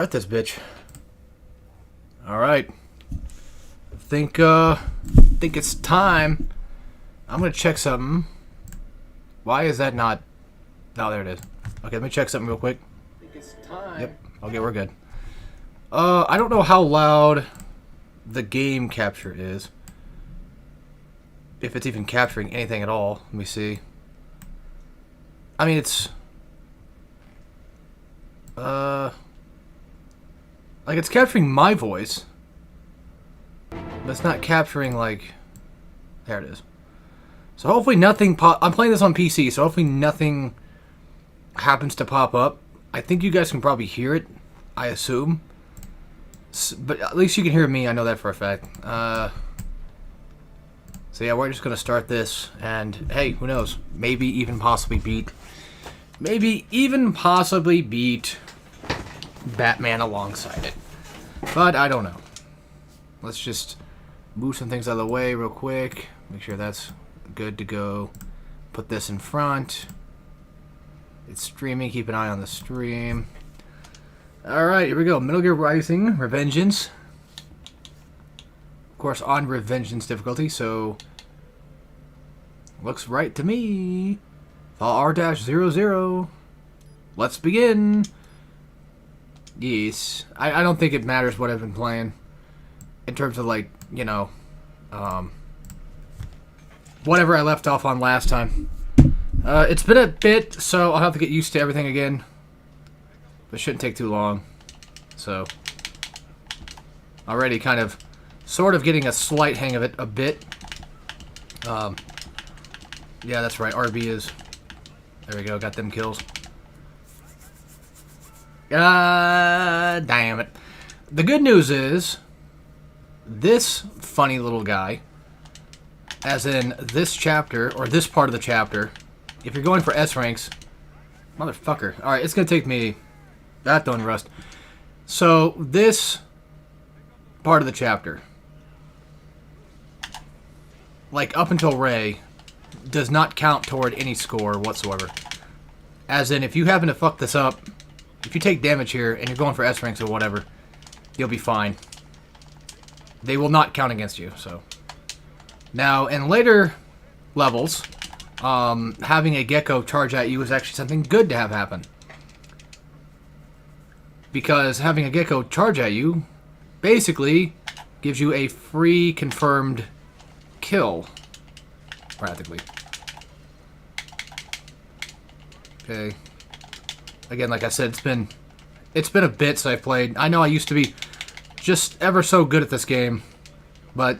Start this bitch. Alright. Think it's time. I'm gonna check something. Why is that not... Oh, there it is. Okay, let me check something real quick. Think it's time. Yep. Okay, we're good. I don't know how loud the game capture is. If it's even capturing anything at all. Let me see. I mean, it's... like, it's capturing my voice. But it's not capturing, like... There it is. So hopefully nothing I'm playing this on PC, so hopefully nothing happens to pop up. I think you guys can probably hear it, I assume. But at least you can hear me, I know that for a fact. So yeah, we're just going to start this, and hey, who knows? Maybe even possibly beat Batman alongside it. But I don't know. Let's just move some things out of the way real quick. Make sure that's good to go. Put this in front. It's streaming. Keep an eye on the stream. Alright, here we go. Metal Gear Rising, Revengeance. Of course, on Revengeance difficulty, so... Looks right to me. R-00. Let's begin. Yes. I don't think it matters what I've been playing. In terms of, like, you know... whatever I left off on last time. It's been a bit, so I'll have to get used to everything again. But it shouldn't take too long. So... Already kind of... Sort of getting a slight hang of it a bit. Yeah, that's right. RB is... There we go. Got them kills. Damn it. The good news is... This funny little guy... As in this chapter, or this part of the chapter... If you're going for S ranks... Motherfucker. Alright, it's gonna take me... That don't rust. So, this... part of the chapter... Like, up until Ray... does not count toward any score whatsoever. As in, if you happen to fuck this up, if you take damage here and you're going for S ranks or whatever, you'll be fine. They will not count against you, so. Now, in later levels, having a gecko charge at you is actually something good to have happen. Because having a gecko charge at you basically gives you a free confirmed kill. Practically. Okay. Again, like I said, it's been a bit since I've played. I know I used to be just ever so good at this game, but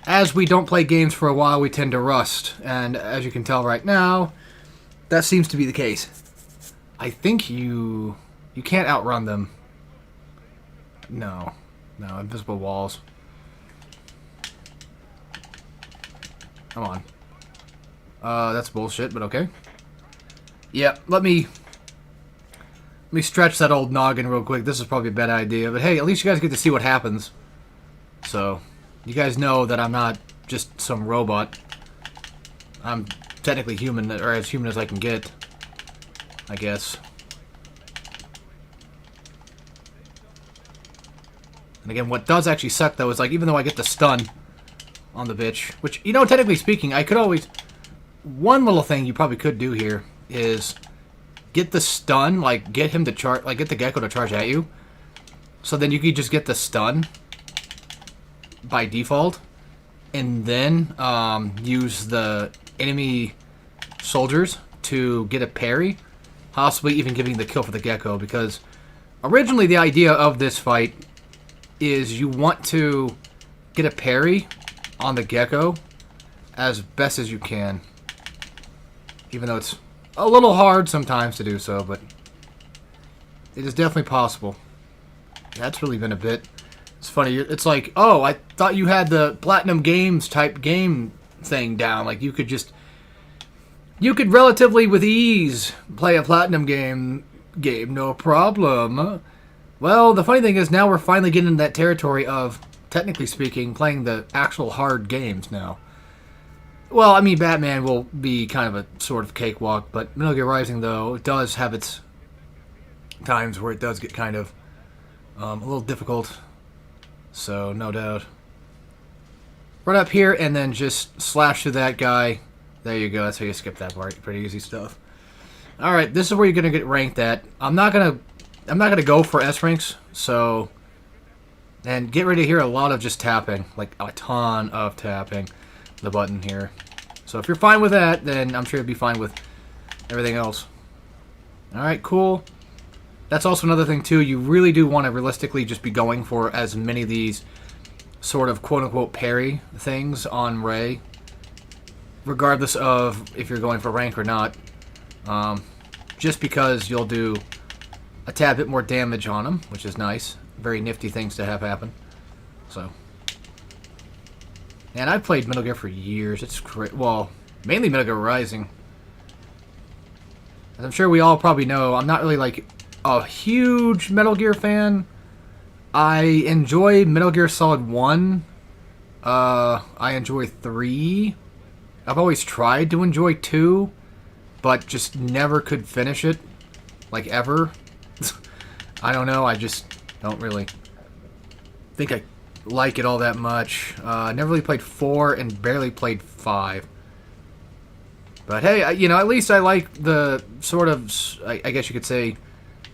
as we don't play games for a while, we tend to rust, and as you can tell right now, that seems to be the case. I think you can't outrun them. No, invisible walls. Come on. That's bullshit, but okay. Yeah, let me stretch that old noggin real quick. This is probably a bad idea, but hey, at least you guys get to see what happens. So, you guys know that I'm not just some robot. I'm technically human, or as human as I can get, I guess. And again, what does actually suck, though, is like, even though I get the stun on the bitch, which, you know, technically speaking, I could always... One little thing you probably could do here is get the stun, like, get him to charge, like, get the gecko to charge at you. So then you could just get the stun by default, and then use the enemy soldiers to get a parry, possibly even giving the kill for the gecko, because originally the idea of this fight is you want to get a parry on the gecko as best as you can. Even though it's a little hard sometimes to do so, but it is definitely possible. That's really been a bit... It's funny, it's like, oh, I thought you had the Platinum Games type game thing down. Like, you could just... You could relatively, with ease, play a Platinum game, no problem. Well, the funny thing is, now we're finally getting into that territory of, technically speaking, playing the actual hard games now. Well, I mean, Batman will be kind of a sort of cakewalk, but Metal Gear Rising, though, does have its times where it does get kind of A little difficult. So, no doubt. Run up here and then just slash to that guy. There you go. That's how you skip that part. Pretty easy stuff. Alright, this is where you're gonna get ranked at. I'm not gonna go for S ranks, so and get ready to hear a lot of just tapping. Like a ton of tapping the button here. So if you're fine with that, then I'm sure you'll be fine with everything else. Alright, cool. That's also another thing too, you really do want to realistically just be going for as many of these sort of quote-unquote parry things on Ray, regardless of if you're going for rank or not. Just because you'll do a tad bit more damage on them, which is nice. Very nifty things to have happen. So, and I've played Metal Gear for years. It's great. Well, mainly Metal Gear Rising. As I'm sure we all probably know, I'm not really like a huge Metal Gear fan. I enjoy Metal Gear Solid 1. I enjoy 3. I've always tried to enjoy 2, but just never could finish it. Like, ever. I don't know, I just don't really think I like it all that much. Never really played 4 and barely played 5. But hey, you know, at least I like the sort of, I guess you could say,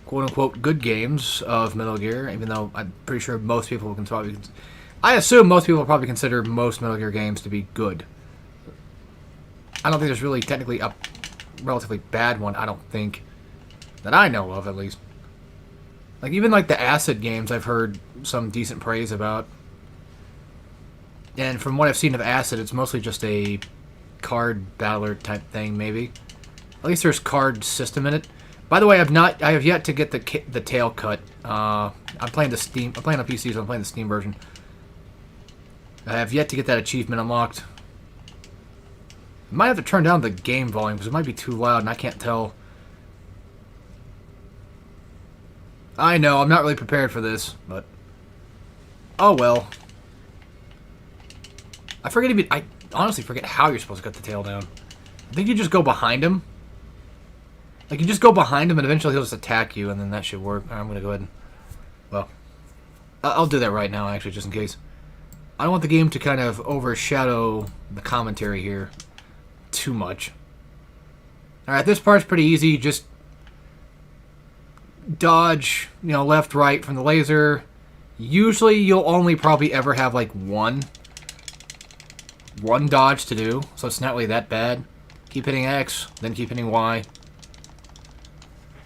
quote-unquote good games of Metal Gear, even though I'm pretty sure most people can probably... I assume most people probably consider most Metal Gear games to be good. I don't think there's really technically a relatively bad one, I don't think. That I know of, at least. Like, even like the Acid games I've heard some decent praise about. And from what I've seen of Acid, it's mostly just a card battler type thing, maybe. At least there's card system in it. By the way, I have yet to get the tail cut. I'm playing on PC, so I'm playing the Steam version. I have yet to get that achievement unlocked. I might have to turn down the game volume because it might be too loud and I can't tell. I know, I'm not really prepared for this, but oh well. I honestly forget how you're supposed to cut the tail down. I think you just go behind him. Like, you just go behind him and eventually he'll just attack you and then that should work. I'm gonna go ahead and, well, I'll do that right now actually, just in case. I don't want the game to kind of overshadow the commentary here too much. Alright, this part's pretty easy. Just dodge, you know, left, right from the laser. Usually you'll only probably ever have like one dodge to do, so it's not really that bad. Keep hitting X, then keep hitting Y.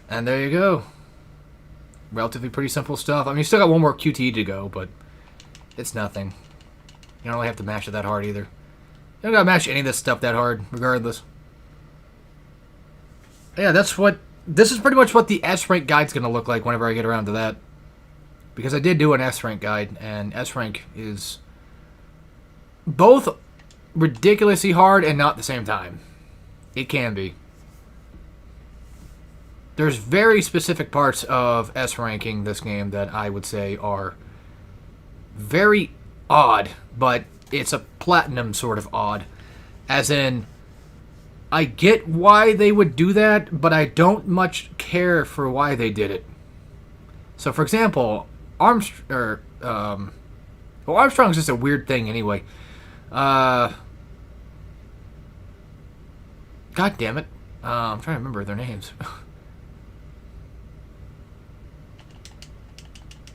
And there you go. Relatively pretty simple stuff. I mean, you still got one more QTE to go, but it's nothing. You don't really have to mash it that hard either. You don't gotta mash any of this stuff that hard, regardless. Yeah, this is pretty much what the S-Rank guide's gonna look like whenever I get around to that. Because I did do an S-Rank guide, and S-Rank is both ridiculously hard and not at the same time. It can be. There's very specific parts of S-Ranking this game that I would say are very odd, but it's a platinum sort of odd. As in, I get why they would do that, but I don't much care for why they did it. So, for example, Armstrong's just a weird thing anyway. God damn it. I'm trying to remember their names.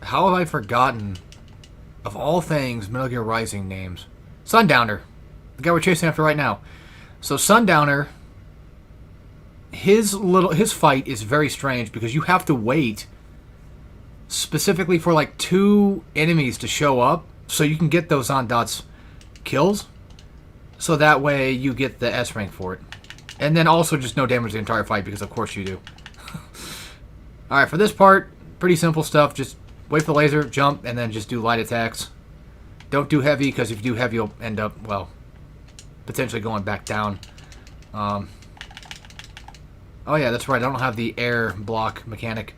How have I forgotten, of all things, Metal Gear Rising names? Sundowner. The guy we're chasing after right now. So Sundowner, his fight is very strange because you have to wait specifically for like 2 enemies to show up so you can get those on dots kills. So that way you get the S rank for it. And then also just no damage the entire fight because of course you do. Alright, for this part, pretty simple stuff. Just wait for the laser, jump, and then just do light attacks. Don't do heavy, because if you do heavy, you'll end up, well, potentially going back down. Oh yeah, that's right. I don't have the air block mechanic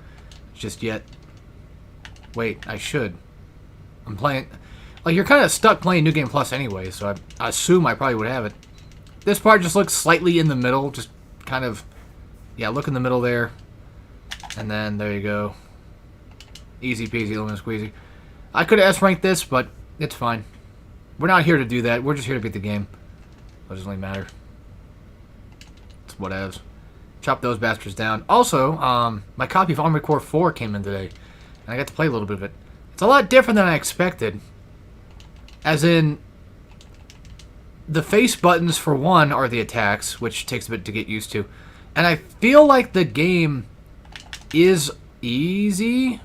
just yet. Wait, I should. I'm playing... Like, you're kind of stuck playing New Game Plus anyway, so I assume I probably would have it. This part just looks slightly in the middle. Just kind of... Yeah, look in the middle there. And then, there you go. Easy peasy, lemon squeezy. I could have S-ranked this, but it's fine. We're not here to do that. We're just here to beat the game. It doesn't really matter. It's whatevs. Chop those bastards down. Also, my copy of Armored Core 4 came in today. And I got to play a little bit of it. It's a lot different than I expected. As in, the face buttons, for one, are the attacks, which takes a bit to get used to. And I feel like the game is easy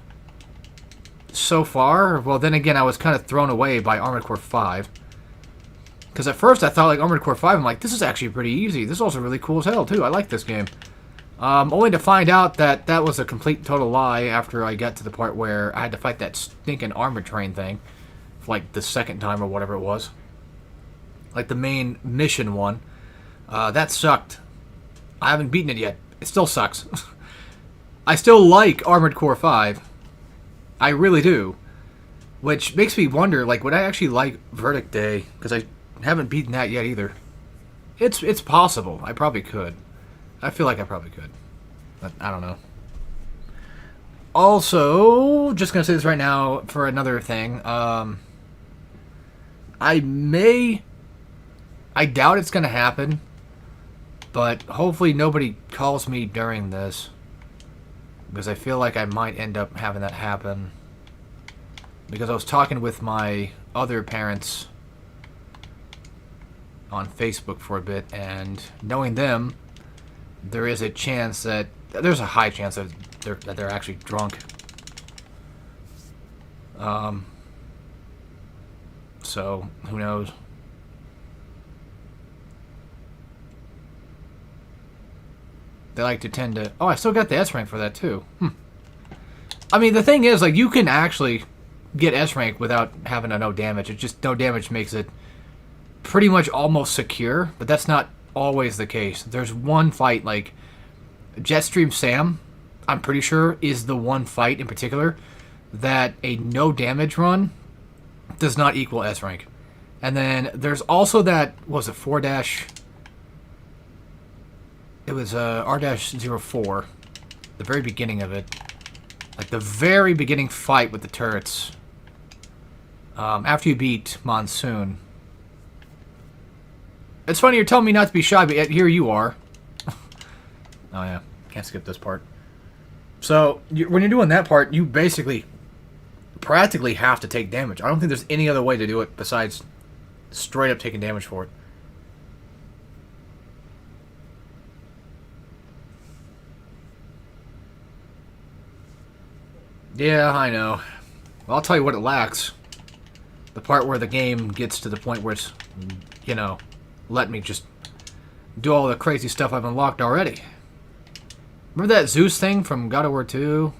so far. Well, then again, I was kind of thrown away by Armored Core 5. Because at first I thought, like, Armored Core 5, I'm like, this is actually pretty easy. This is also really cool as hell, too. I like this game. Only to find out that that was a complete total lie after I got to the part where I had to fight that stinking armor train thing. For, like, the second time or whatever it was. Like, the main mission one. That sucked. I haven't beaten it yet. It still sucks. I still like Armored Core 5. I really do. Which makes me wonder, like, would I actually like Verdict Day? Because I haven't beaten that yet either. It's possible. I probably could. I feel like I probably could. But I don't know. Also, just going to say this right now for another thing. I doubt it's going to happen. But hopefully nobody calls me during this. Because I feel like I might end up having that happen. Because I was talking with my other parents on Facebook for a bit, and knowing them, there is a chance that... There's a high chance that they're actually drunk. So, who knows? They like to tend to... Oh, I still got the S rank for that, too. I mean, the thing is, like, you can actually get S rank without having a no damage. It's just no damage makes it pretty much almost secure, but that's not always the case. There's one fight, like, Jetstream Sam, I'm pretty sure, is the one fight in particular that a no damage run does not equal S rank. And then there's also that, what was it, 4 dash... It was R-04, the very beginning of it. Like the very beginning fight with the turrets. After you beat Monsoon. It's funny you're telling me not to be shy, but yet here you are. Oh yeah, can't skip this part. So, when you're doing that part, you basically practically have to take damage. I don't think there's any other way to do it besides straight up taking damage for it. Yeah, I know. Well, I'll tell you what it lacks. The part where the game gets to the point where it's, you know, let me just do all the crazy stuff I've unlocked already. Remember that Zeus thing from God of War 2?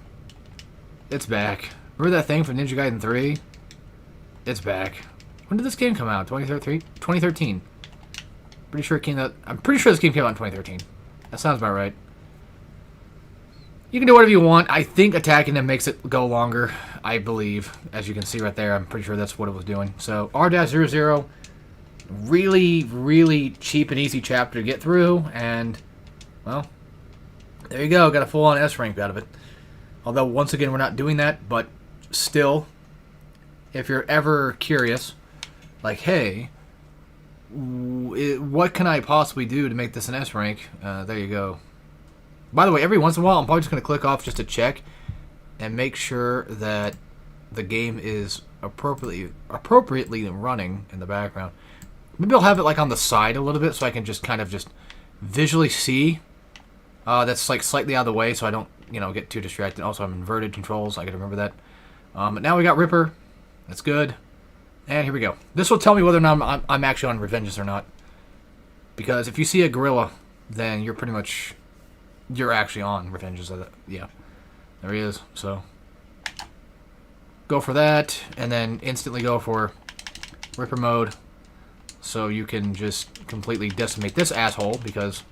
It's back. Remember that thing from Ninja Gaiden 3? It's back. When did this game come out? 2013? 2013. Pretty sure it came out... I'm pretty sure this game came out in 2013. That sounds about right. You can do whatever you want. I think attacking them makes it go longer, I believe. As you can see right there, I'm pretty sure that's what it was doing. So, R-00, really, really cheap and easy chapter to get through, and, well, there you go. Got a full-on S rank out of it. Although, once again, we're not doing that, but still, if you're ever curious, like, hey, what can I possibly do to make this an S rank? There you go. By the way, every once in a while, I'm probably just going to click off just to check and make sure that the game is appropriately running in the background. Maybe I'll have it like on the side a little bit so I can just kind of just visually see. That's like slightly out of the way so I don't, you know, get too distracted. Also, I'm inverted controls. I got to remember that. But now we got Ripper. That's good. And here we go. This will tell me whether or not I'm actually on Revengeance or not. Because if you see a gorilla, then you're pretty much... You're actually on Revengeance. Yeah. There he is. So, go for that, and then instantly go for Ripper mode. So you can just completely decimate this asshole, because,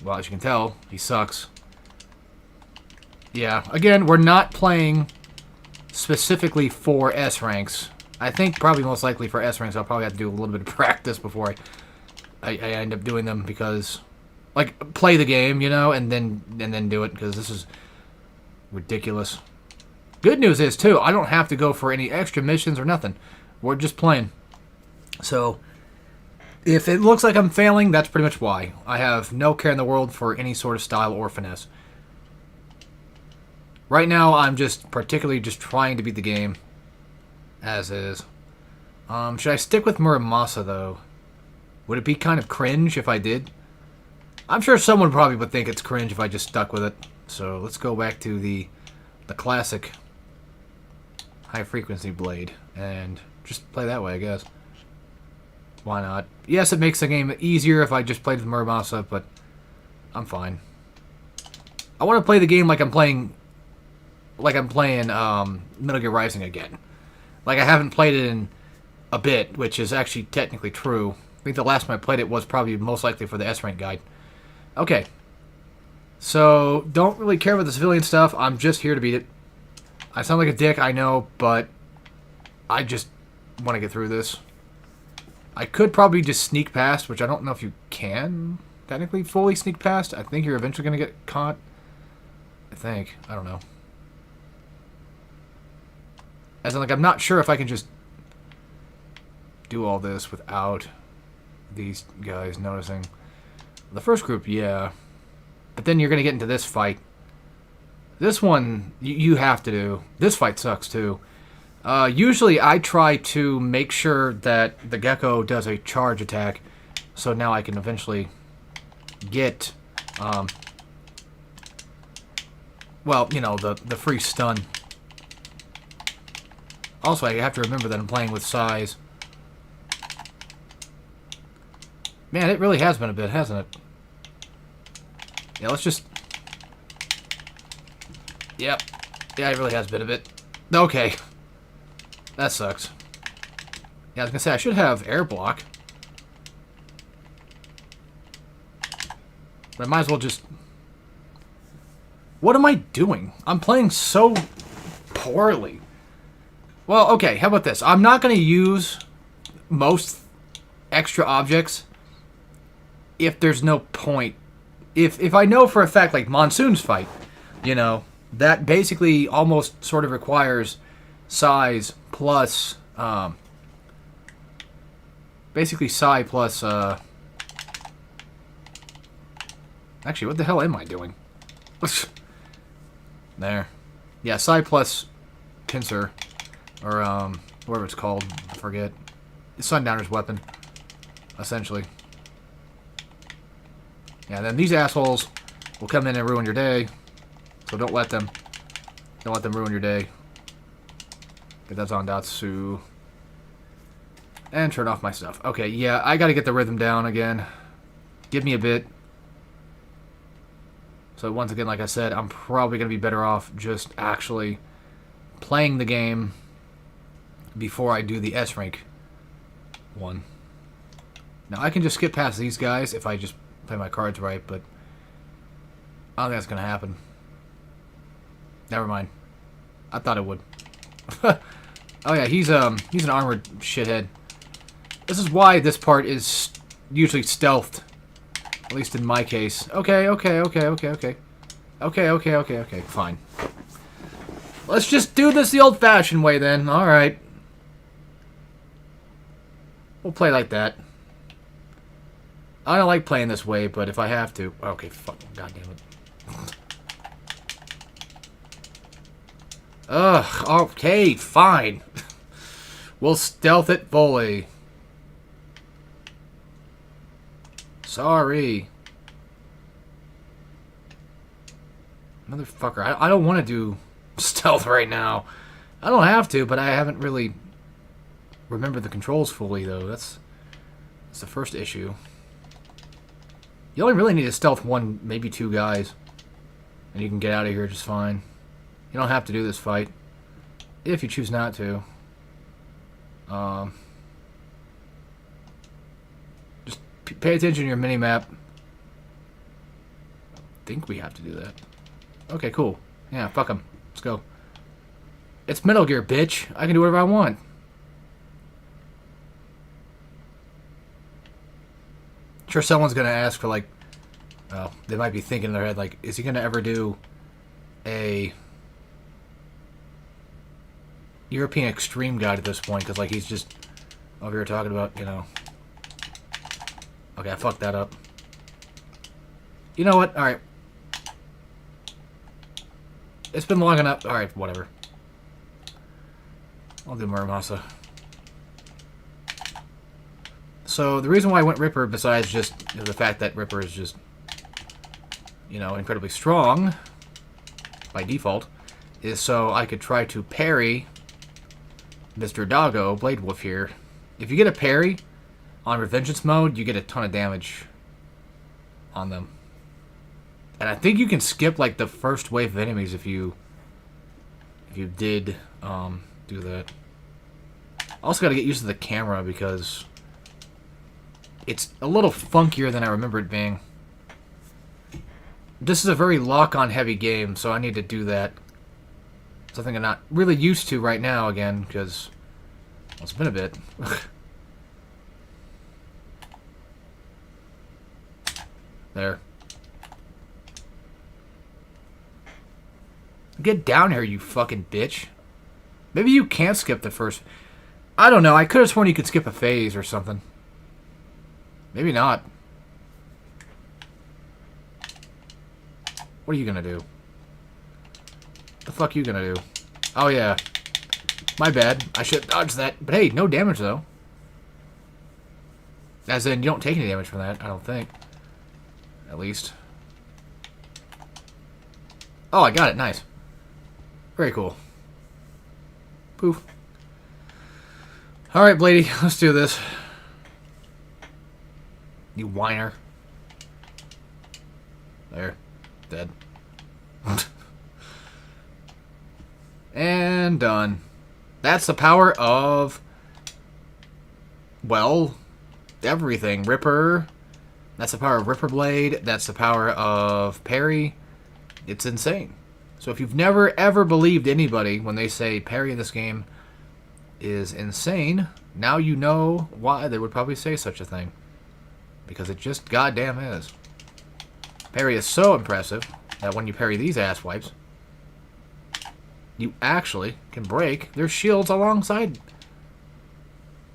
well, as you can tell, he sucks. Yeah, again, we're not playing specifically for S ranks. I think probably most likely for S ranks I'll probably have to do a little bit of practice before I end up doing them, because... Like, play the game, you know, and then do it, because this is ridiculous. Good news is, too, I don't have to go for any extra missions or nothing. We're just playing. So, if it looks like I'm failing, that's pretty much why. I have no care in the world for any sort of style or finesse. Right now, I'm just particularly just trying to beat the game. As is. Should I stick with Muramasa, though? Would it be kind of cringe if I did? I'm sure someone probably would think it's cringe if I just stuck with it. So, let's go back to the classic high-frequency blade. And just play that way, I guess. Why not? Yes, it makes the game easier if I just played with Muramasa, but I'm fine. I want to play the game like I'm playing Metal Gear Rising again. Like I haven't played it in a bit, which is actually technically true. I think the last time I played it was probably most likely for the S-Rank guide. Okay. So, don't really care about the civilian stuff. I'm just here to beat it. I sound like a dick, I know, but I just want to get through this. I could probably just sneak past, which I don't know if you can technically fully sneak past. I think you're eventually going to get caught. I think. I don't know. As in, like, I'm not sure if I can just do all this without these guys noticing. The first group, yeah. But then you're going to get into this fight. This one, you have to do. This fight sucks, too. Usually I try to make sure that the Gecko does a charge attack, so now I can eventually get, well, you know, the free stun. Also, I have to remember that I'm playing with size. Man, it really has been a bit, hasn't it? Yeah, let's just... Yep. Yeah, it really has been a bit. Okay. That sucks. Yeah, I was gonna say, I should have air block. But I might as well just... What am I doing? I'm playing so poorly. Well, okay, how about this? I'm not gonna use most extra objects if there's no point. If I know for a fact, like Monsoon's fight, you know, that basically almost sort of requires size plus, basically psi plus, actually, what the hell am I doing? There. Yeah, psi plus pincer, or, whatever it's called, I forget. Sundowner's weapon, essentially. Yeah, then these assholes will come in and ruin your day, so don't let them. Don't let them ruin your day. Get that Zandatsu. And turn off my stuff. Okay, yeah, I gotta get the rhythm down again. Give me a bit. So once again, like I said, I'm probably gonna be better off just actually playing the game before I do the S-Rank one. Now, I can just skip past these guys if I just play my cards right, but I don't think that's gonna happen. Never mind. I thought it would. Oh yeah, he's an armored shithead. This is why this part is usually stealthed. At least in my case. Okay, fine. Let's just do this the old-fashioned way then. Alright. We'll play like that. I don't like playing this way, but if I have to... Okay, fuck. God damn it. Ugh, okay, fine. We'll stealth it fully. Sorry. Motherfucker, I don't want to do stealth right now. I don't have to, but I haven't really remembered the controls fully, though. That's the first issue. You only really need to stealth one, maybe two guys, and you can get out of here just fine. You don't have to do this fight, if you choose not to. Just pay attention to your mini-map. I think we have to do that. Okay, cool. Yeah, fuck them. Let's go. It's Metal Gear, bitch. I can do whatever I want. Sure, someone's gonna ask for, like... Oh, they might be thinking in their head, like, is he gonna ever do a... European Extreme Guide at this point, because, like, he's just over here talking about, you know... Okay, I fucked that up. You know what? Alright. It's been long enough. Alright, whatever. I'll do Muramasa. So, the reason why I went Ripper, besides just the fact that Ripper is just, you know, incredibly strong, by default, is so I could try to parry Mr. Doggo, Blade Wolf here. If you get a parry on Revengeance mode, you get a ton of damage on them. And I think you can skip, like, the first wave of enemies if you did do that. Also got to get used to the camera because it's a little funkier than I remember it being. This is a very lock-on heavy game, so I need to do that. Something I'm not really used to right now again, because well, it's been a bit. There. Get down here, you fucking bitch. Maybe you can't skip the first... I don't know, I could have sworn you could skip a phase or something. Maybe not. What are you gonna do? The fuck you gonna do? Oh yeah. My bad. I should dodge that. But hey, no damage though. As in, you don't take any damage from that, I don't think. At least. Oh, I got it. Nice. Very cool. Poof. Alright, Blady. Let's do this. You whiner. There. Dead. And done. That's the power of... well... everything. Ripper... that's the power of Ripper Blade. That's the power of parry. It's insane. So if you've never ever believed anybody when they say parry in this game is insane, now you know why they would probably say such a thing. Because it just goddamn is. Parry is so impressive that when you parry these ass wipes, you actually can break their shields alongside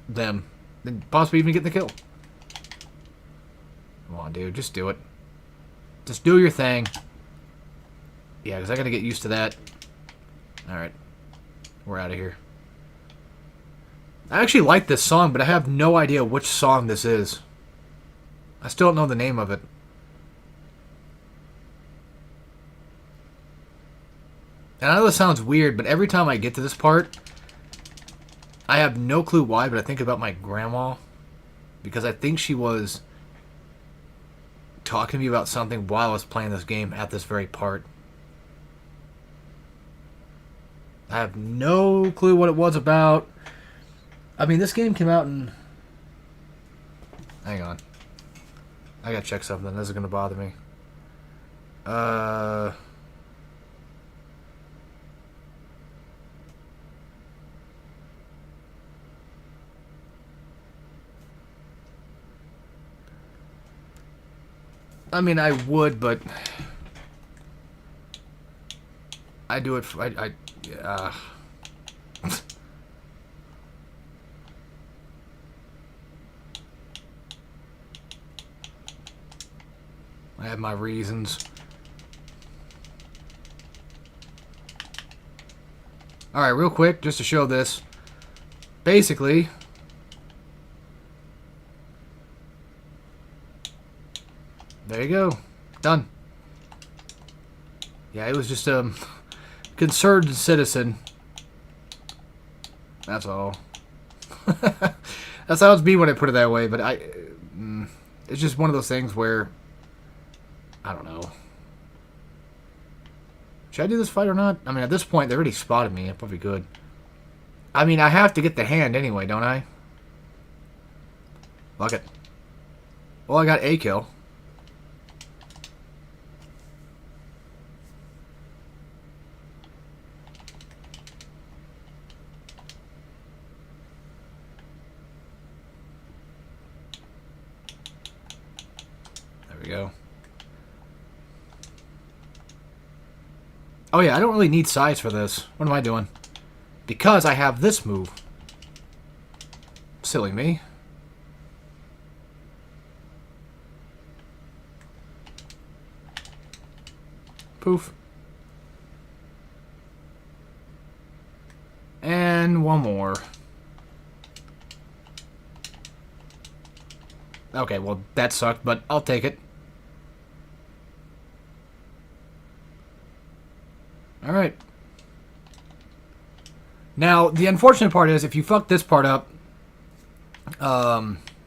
them. And possibly even get the kill. Come on, dude. Just do it. Just do your thing. Yeah, because I gotta get used to that. Alright. We're out of here. I actually like this song, but I have no idea which song this is. I still don't know the name of it. And I know this sounds weird, but every time I get to this part, I have no clue why, but I think about my grandma. Because I think she was talking to me about something while I was playing this game at this very part. I have no clue what it was about. I mean, this game came out in... hang on. I gotta check something. This is gonna bother me. I mean, I would, but... I do it for... yeah. I have my reasons. Alright, real quick, just to show this. Basically... there you go. Done. Yeah, it was just a concerned citizen. That's all. That sounds mean when I put it that way, but it's just one of those things where... I don't know. Should I do this fight or not? I mean, at this point, they already spotted me. I probably could. I mean, I have to get the hand anyway, don't I? Fuck it. Well, I got a kill. There we go. Oh yeah, I don't really need size for this. What am I doing? because I have this move. Silly me. Poof. And one more. Okay, well, that sucked, but I'll take it. Alright. Now, the unfortunate part is, if you fuck this part up,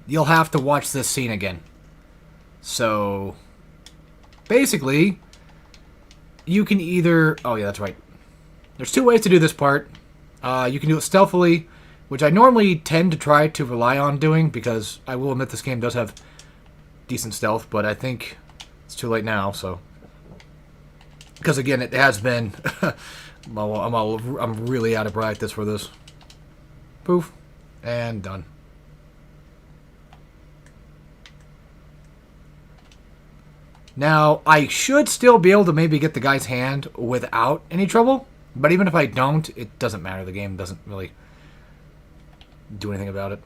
you'll have to watch this scene again. So, basically, you can either... Oh, yeah, that's right. There's two ways to do this part. You can do it stealthily, which I normally tend to try to rely on doing, because I will admit this game does have decent stealth, but I think it's too late now, so... Because, again, it has been... I'm really out of practice for this. Poof. And done. Now, I should still be able to maybe get the guy's hand without any trouble. But even if I don't, it doesn't matter. The game doesn't really do anything about it,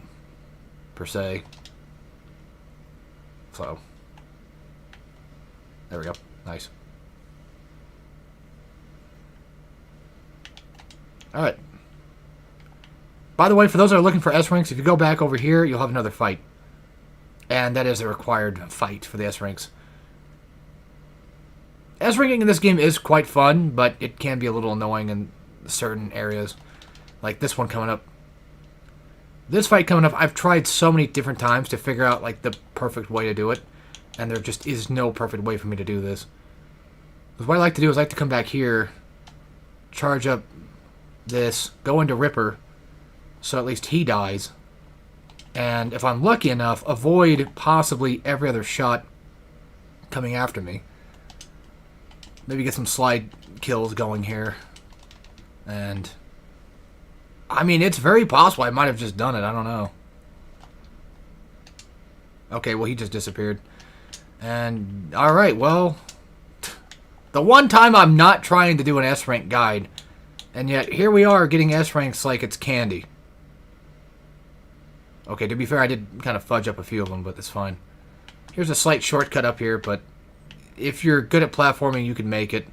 per se. So, there we go. Nice. Alright. By the way, for those that are looking for S-Ranks, if you go back over here, you'll have another fight. And that is a required fight for the S-Ranks. S-Ranking in this game is quite fun, but it can be a little annoying in certain areas. Like this one coming up. This fight coming up, I've tried so many different times to figure out like the perfect way to do it. And there just is no perfect way for me to do this. Because what I like to do is I like to come back here, charge up this, go into Ripper, so at least he dies. And if I'm lucky enough, avoid possibly every other shot coming after me. Maybe get some slide kills going here. And I mean, it's very possible I might have just done it. I don't know. Okay, well, he just disappeared. And, alright, well, the one time I'm not trying to do an S-Rank guide, and yet here we are getting S-Ranks like it's candy. Okay, to be fair, I did kind of fudge up a few of them, but that's fine. Here's a slight shortcut up here, but if you're good at platforming, you can make it.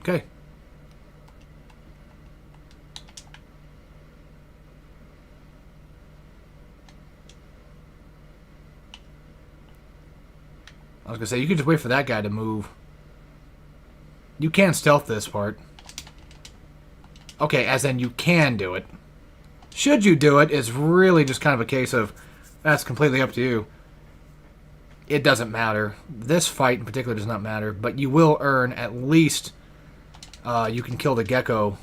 Okay. I was going to say, you can just wait for that guy to move. You can stealth this part. Okay, as in you can do it. Should you do it is really just kind of a case of, that's completely up to you. It doesn't matter. This fight in particular does not matter, but you will earn at least, you can kill the gecko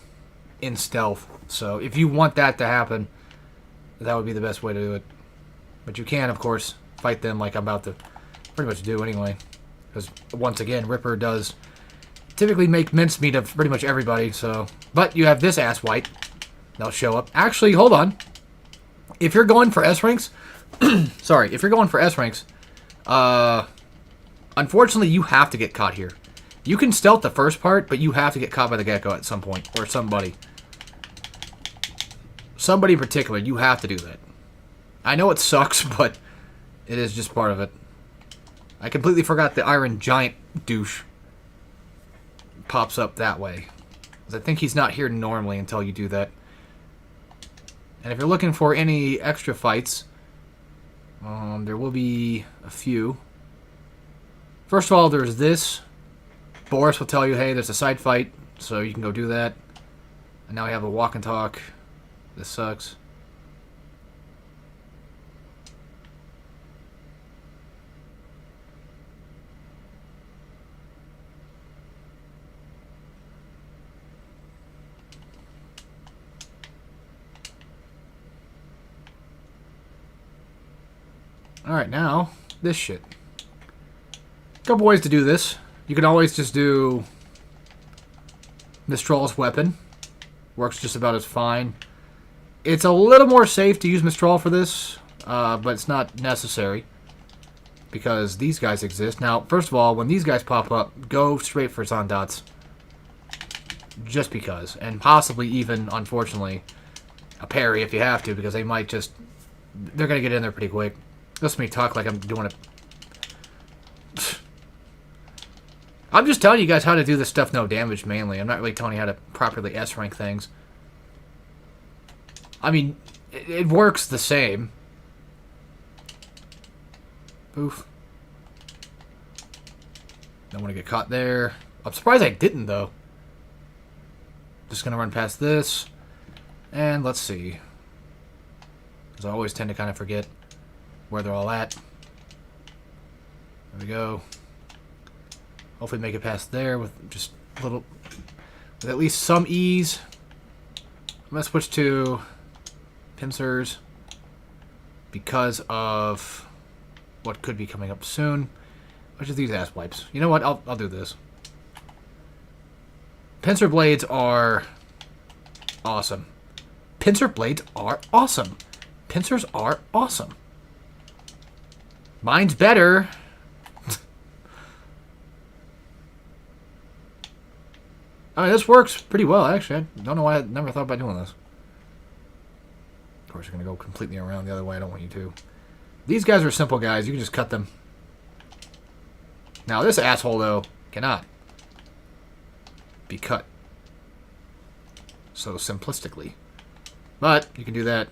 in stealth. So if you want that to happen, that would be the best way to do it. But you can, of course, fight them like I'm about to pretty much do anyway. Because, once again, Ripper does typically make mincemeat of pretty much everybody, so... But you have this ass white. They'll show up. Actually, hold on. If you're going for S-Ranks... sorry, if you're going for S-Ranks... unfortunately, you have to get caught here. You can stealth the first part, but you have to get caught by the gecko at some point. Or somebody. Somebody in particular, you have to do that. I know it sucks, but it is just part of it. I completely forgot the Iron Giant douche pops up that way. Because I think he's not here normally until you do that. And if you're looking for any extra fights, there will be a few. First of all, there's this. Boris will tell you, hey, there's a side fight, so you can go do that. And now we have a walk and talk. This sucks. Alright, now, this shit. Couple ways to do this. You can always just do Mistral's weapon. Works just about as fine. It's a little more safe to use Mistral for this, but it's not necessary. because these guys exist. Now, first of all, when these guys pop up, go straight for Zondots. Just because. And possibly even, unfortunately, a parry if you have to, because they might just... They're going to get in there pretty quick. Listen to me talk like I'm doing it. I'm just telling you guys how to do this stuff no damage, mainly. I'm not really telling you how to properly S-rank things. I mean, it works the same. Oof. Don't want to get caught there. I'm surprised I didn't, though. Just going to run past this. And let's see. Because I always tend to kind of forget where they're all at. There we go. Hopefully make it past there with just a little... With at least some ease. I'm going to switch to pincers because of what could be coming up soon, which is these ass wipes. You know what? I'll do this. Pincer blades are awesome. Pincer blades are awesome. Pincers are awesome. Mine's better. I mean, this works pretty well, actually. I don't know why I never thought about doing this. Of course, you're going to go completely around the other way. I don't want you to. These guys are simple guys. You can just cut them. Now, this asshole, though, cannot be cut so simplistically. But you can do that.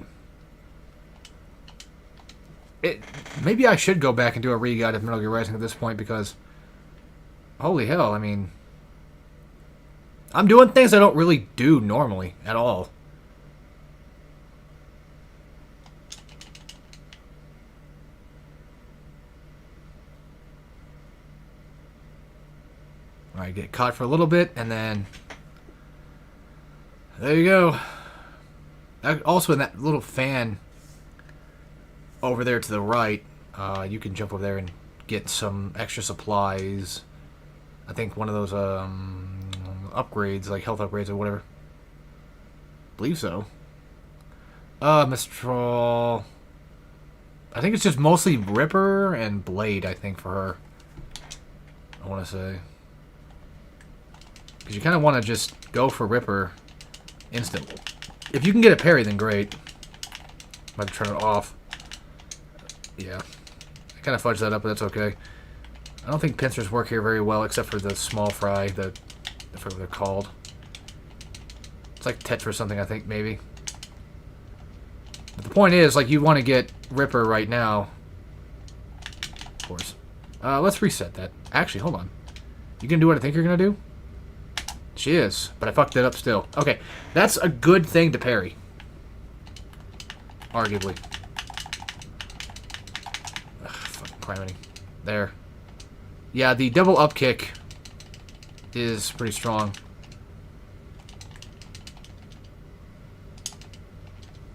Maybe I should go back and do a re-guide of Metal Gear Rising at this point, because holy hell, I mean, I'm doing things I don't really do normally at all. Alright, get caught for a little bit, and then there you go. Also, in that little fan over there to the right, you can jump over there and get some extra supplies. I think one of those upgrades, like health upgrades or whatever. I believe so. Mistral. I think it's just mostly Ripper and Blade, I think, for her. I want to say. Because you kind of want to just go for Ripper instantly. If you can get a parry, then great. Might turn it off. Yeah. I kind of fudged that up, but that's okay. I don't think pincers work here very well, except for the small fry, I forget what they're called. It's like Tetra or something, I think, maybe. But the point is, like, you want to get Ripper right now. Of course. Let's reset that. Actually, hold on. You gonna do what I think you're gonna do? She is, but I fucked it up still. Okay, that's a good thing to parry. Arguably. Ugh, fucking criminy. There. Yeah, the double up kick is pretty strong.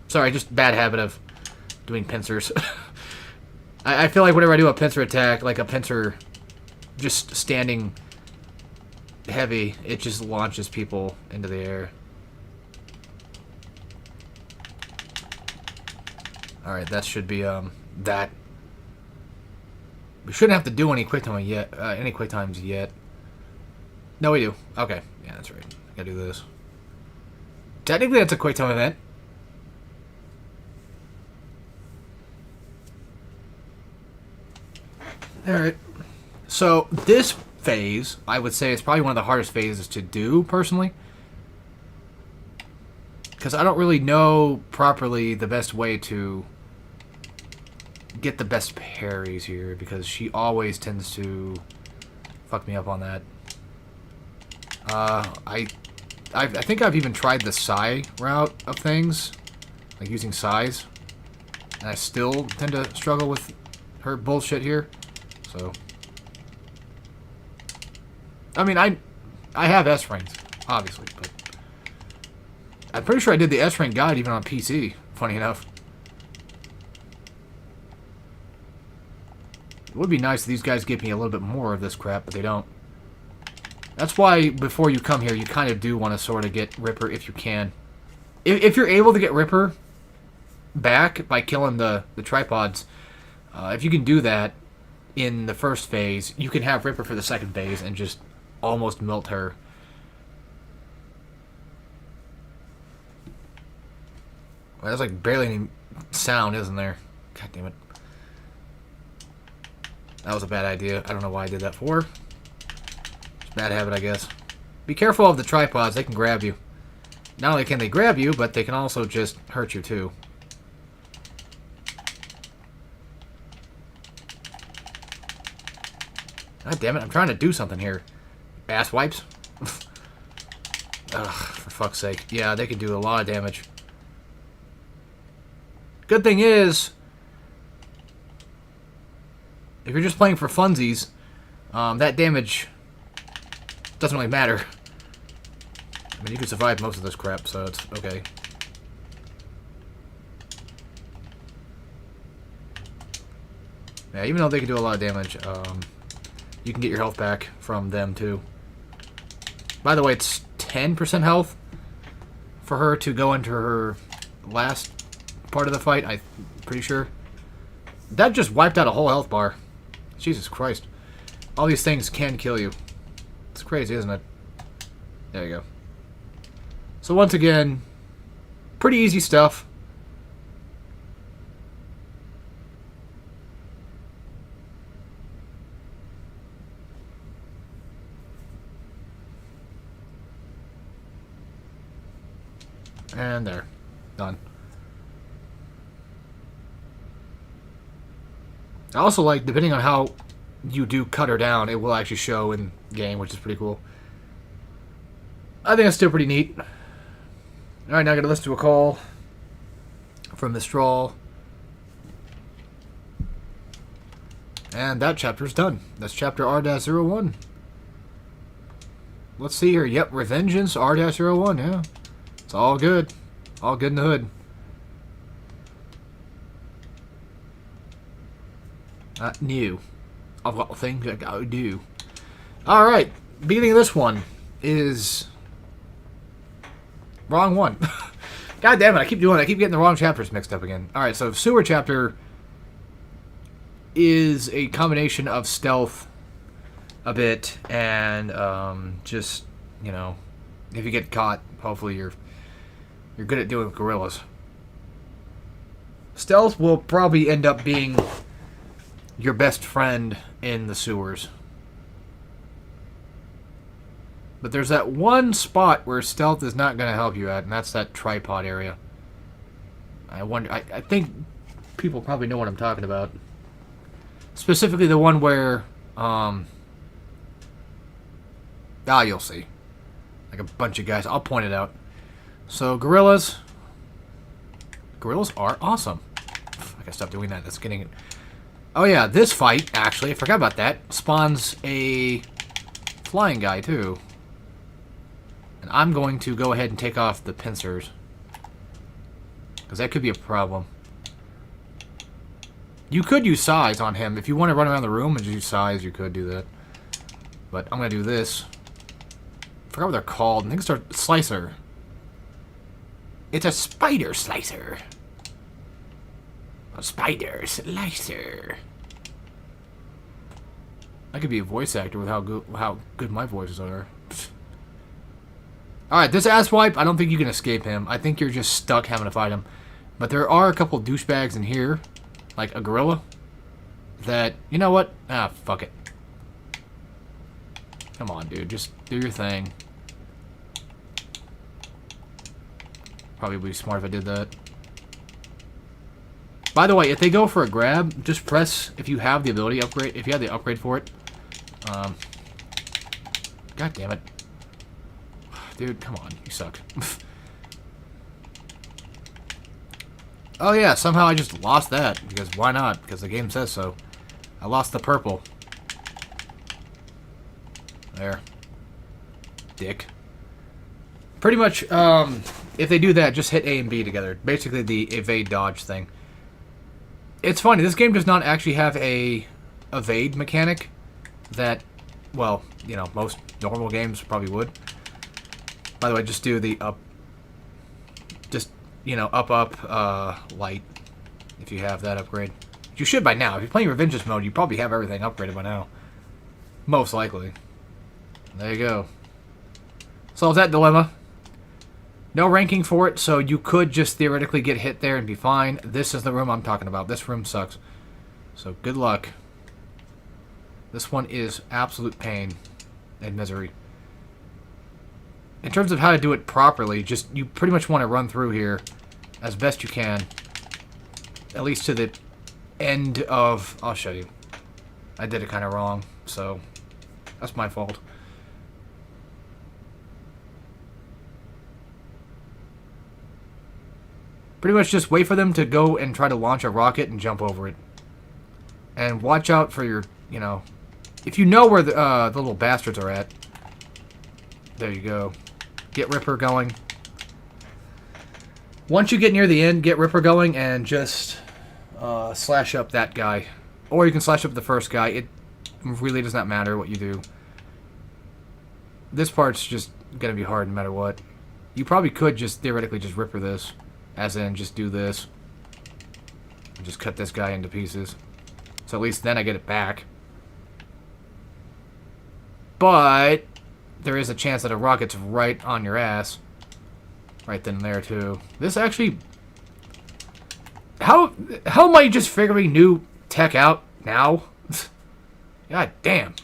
Sorry, just bad habit of doing pincers. I feel like whenever I do a pincer attack, like a pincer just standing heavy, it just launches people into the air. Alright, that should be that. We shouldn't have to do any quick time yet. Any quick times yet. No, we do. Okay, yeah, that's right. Gotta do this. Technically, that's a quick time event. Alright. So, this phase, I would say, is probably one of the hardest phases to do, personally. Because I don't really know properly the best way to get the best parries here, because she always tends to fuck me up on that. I think I've even tried the Psy route of things, like using Psys, and I still tend to struggle with her bullshit here, so... I mean, I have S ranks, obviously, but I'm pretty sure I did the S rank guide even on PC, funny enough. It would be nice if these guys give me a little bit more of this crap, but they don't. That's why, before you come here, you kind of do want to sort of get Ripper if you can. If you're able to get Ripper back by killing the tripods, if you can do that, in the first phase, you can have Ripper for the second phase and just almost melt her. Well, there's like barely any sound, isn't there? God damn it. That was a bad idea. I don't know why I did that for. It's a bad habit, I guess. Be careful of the tripods. They can grab you. Not only can they grab you, but they can also just hurt you, too. God damn it. I'm trying to do something here. Ass wipes? Ugh, for fuck's sake. Yeah, they can do a lot of damage. Good thing is, if you're just playing for funsies, that damage doesn't really matter. I mean, you can survive most of this crap, so it's okay. Yeah, even though they can do a lot of damage, you can get your health back from them, too. By the way, it's 10% health for her to go into her last part of the fight, I'm pretty sure. That just wiped out a whole health bar. Jesus Christ. All these things can kill you. It's crazy, isn't it? There you go. So once again, pretty easy stuff. And there. Done. I also like, depending on how you do cut her down, it will actually show in game, which is pretty cool. I think it's still pretty neat. Alright, now I gotta listen to a call from Mistral. And that chapter's done. That's chapter R-01. Let's see here. Yep, Revengeance R-01, yeah. It's all good. All good in the hood. New. I've got things I gotta do. Alright. Beginning of this one is... Wrong one. God damn it, I keep getting the wrong chapters mixed up again. Alright, so Sewer Chapter is a combination of stealth a bit and just, you know, if you get caught, hopefully you're good at dealing with gorillas. Stealth will probably end up being your best friend in the sewers. But there's that one spot where stealth is not going to help you at, and that's that tripod area. I think people probably know what I'm talking about. Specifically the one where, you'll see. Like a bunch of guys. I'll point it out. So, gorillas. Gorillas are awesome. I gotta stop doing that. That's getting... Oh yeah, this fight, actually, I forgot about that, spawns a flying guy, too. And I'm going to go ahead and take off the pincers. Because that could be a problem. You could use size on him. If you want to run around the room and just use size, you could do that. But I'm going to do this. I forgot what they're called. I think it's a slicer. It's a spider slicer. A spider slicer. I could be a voice actor with how good my voices are. Alright, this asswipe, I don't think you can escape him. I think you're just stuck having to fight him. But there are a couple douchebags in here, like a gorilla, that, you know what? Ah, fuck it. Come on, dude. Just do your thing. Probably would be smart if I did that. By the way, if they go for a grab, just press if you have the ability upgrade. If you have the upgrade for it. God damn it. Dude, come on. You suck. Oh yeah, somehow I just lost that. Because why not? Because the game says so. I lost the purple. There. Dick. Pretty much, if they do that, just hit A and B together. Basically the evade dodge thing. It's funny, this game does not actually have a evade mechanic that, well, you know, most normal games probably would. By the way, just do the up, just, you know, up, light, if you have that upgrade. You should by now. If you're playing Revengeance mode, you probably have everything upgraded by now. Most likely. There you go. Solves that dilemma. No ranking for it, so you could just theoretically get hit there and be fine. This is the room I'm talking about. This room sucks. So good luck. This one is absolute pain and misery. In terms of how to do it properly, just you pretty much want to run through here as best you can. At least to the end of... I'll show you. I did it kind of wrong, so that's my fault. Pretty much just wait for them to go and try to launch a rocket and jump over it. And watch out for your, you know... If you know where the little bastards are at... There you go. Get Ripper going. Once you get near the end, get Ripper going and just slash up that guy. Or you can slash up the first guy. It really does not matter what you do. This part's just going to be hard no matter what. You probably could just theoretically just Ripper this. As in, just do this. And just cut this guy into pieces. So at least then I get it back. But there is a chance that a rocket's right on your ass. Right then and there, too. This actually... How am I just figuring new tech out now? God damn.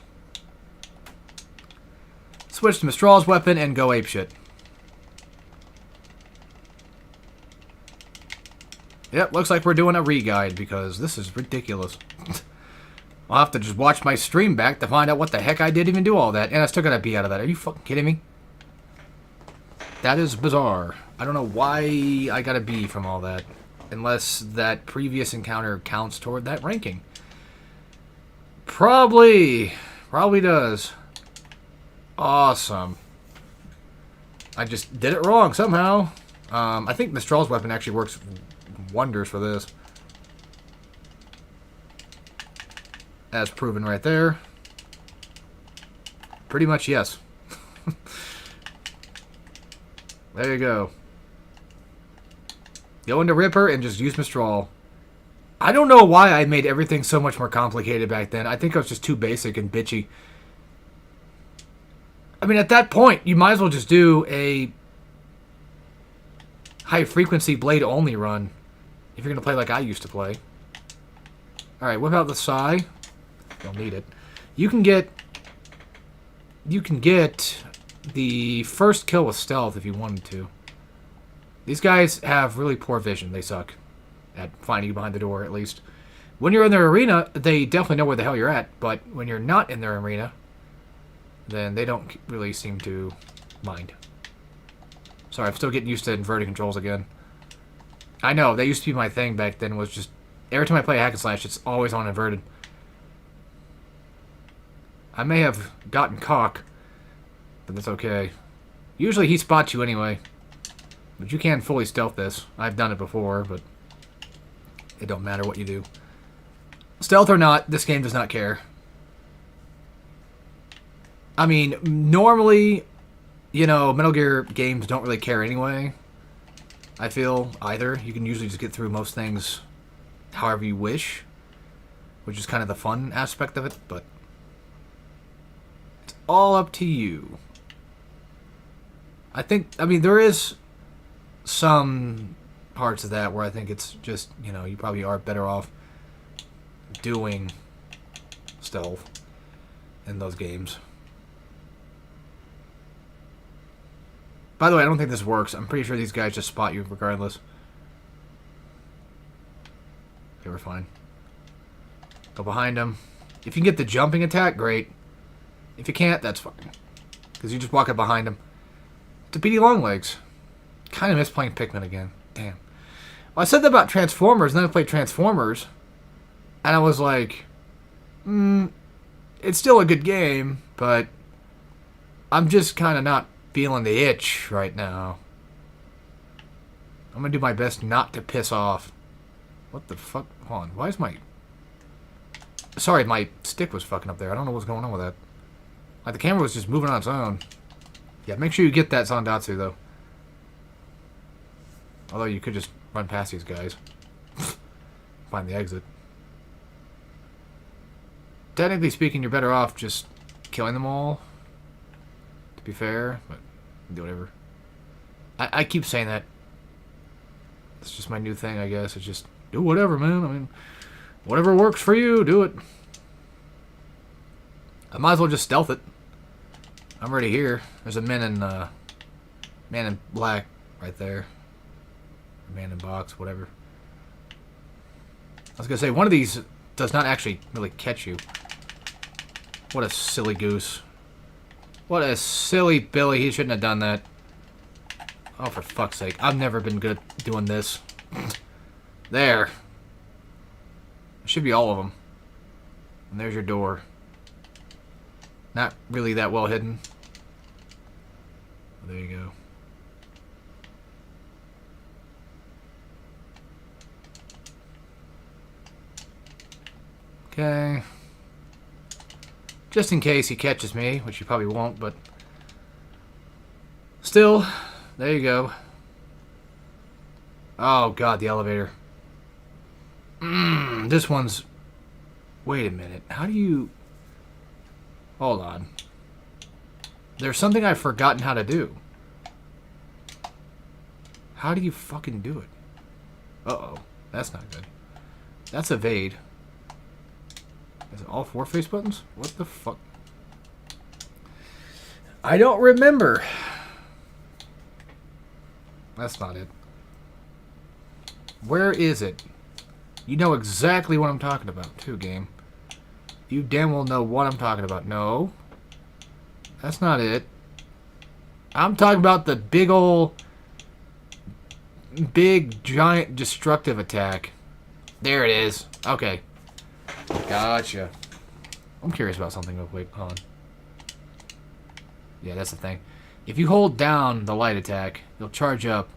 Switch to Mistral's weapon and go apeshit. Yep, looks like we're doing a re-guide because this is ridiculous. I'll have to just watch my stream back to find out what the heck I did even do all that. And I still got a B out of that. Are you fucking kidding me? That is bizarre. I don't know why I got a B from all that. Unless that previous encounter counts toward that ranking. Probably does. Awesome. I just did it wrong somehow. I think Mistral's weapon actually works wonders for this. As proven right there. Pretty much yes. There you go. Go into Ripper and just use Mistral. I don't know why I made everything so much more complicated back then. I think I was just too basic and bitchy. I mean, at that point, you might as well just do a high-frequency blade-only run. If you're going to play like I used to play. Alright, whip out the Psy. Don't need it. You can get the first kill with stealth if you wanted to. These guys have really poor vision. They suck at finding you behind the door, at least. When you're in their arena, they definitely know where the hell you're at. But when you're not in their arena, then they don't really seem to mind. Sorry, I'm still getting used to inverted controls again. I know, that used to be my thing back then, was just... Every time I play hack and slash, it's always on inverted. I may have gotten cock, but that's okay. Usually he spots you anyway. But you can fully stealth this. I've done it before, but it don't matter what you do. Stealth or not, this game does not care. I mean, normally, you know, Metal Gear games don't really care anyway. I feel, either. You can usually just get through most things however you wish. Which is kind of the fun aspect of it, but... It's all up to you. I mean, there is some parts of that where I think it's just, you know, you probably are better off doing stealth in those games. By the way, I don't think this works. I'm pretty sure these guys just spot you regardless. Okay, we're fine. Go behind them. If you can get the jumping attack, great. If you can't, that's fine. Because you just walk up behind them. To BD Longlegs. Kind of miss playing Pikmin again. Damn. Well, I said that about Transformers, and then I played Transformers. And I was like... it's still a good game, but... I'm just kind of not feeling the itch right now. I'm going to do my best not to piss off. What the fuck? Hold on. Why is my... Sorry, my stick was fucking up there. I don't know what's going on with that. Like, the camera was just moving on its own. Yeah, make sure you get that Zandatsu, though. Although you could just run past these guys. Find the exit. technically speaking, you're better off just killing them all. To be fair, but do whatever. I keep saying that. It's just my new thing, I guess. It's just do whatever, man. I mean, whatever works for you, do it. I might as well just stealth it. I'm already here. There's a man in black right there. Man in box, whatever. I was gonna say one of these does not actually really catch you. What a silly goose. What a silly Billy. He shouldn't have done that. Oh, for fuck's sake. I've never been good at doing this. There. It should be all of them. And there's your door. Not really that well hidden. There you go. Okay. Just in case he catches me, which he probably won't, but still, there you go. Oh god, the elevator. This one's... Wait a minute. How do you... Hold on. There's something I've forgotten how to do. How do you fucking do it? Uh-oh. That's not good. That's evade. Is it all 4 face buttons? What the fuck? I don't remember. That's not it. Where is it? You know exactly what I'm talking about, too, game. You damn well know what I'm talking about. No. That's not it. I'm talking about the big, giant, destructive attack. There it is. Okay. Gotcha. I'm curious about something real quick. Hold on. Yeah, that's the thing. If you hold down the light attack, you'll charge up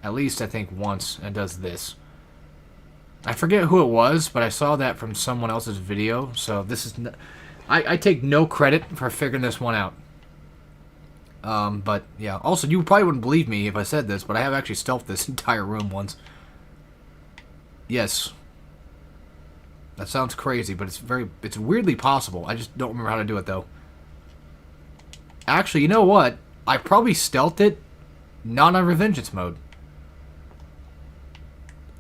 at least, I think, once, and does this. I forget who it was, but I saw that from someone else's video, so this is... I take no credit for figuring this one out. But, yeah. Also, you probably wouldn't believe me if I said this, but I have actually stealthed this entire room once. Yes. That sounds crazy, but it's weirdly possible. I just don't remember how to do it, though. Actually, you know what? I probably stealthed it not on Revengeance mode.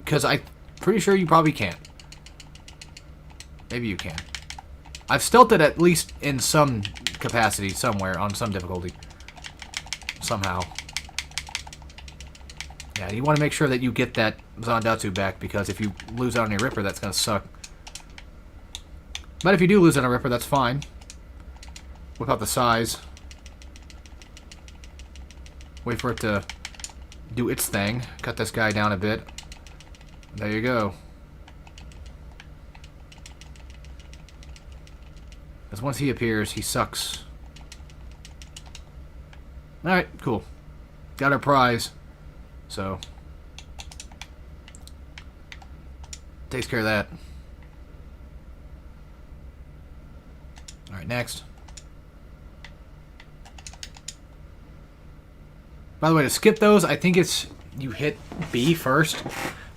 Because I'm pretty sure you probably can't. Maybe you can. I've stealthed it at least in some capacity, somewhere, on some difficulty. Somehow. Yeah, you want to make sure that you get that Zandatsu back, because if you lose out on your Ripper, that's going to suck. But if you do lose on a Ripper, that's fine. Whip out the size. Wait for it to do its thing. Cut this guy down a bit. There you go. Because once he appears, he sucks. Alright, cool. Got our prize. So. Takes care of that. Alright, next. By the way, to skip those, I think it's you hit B first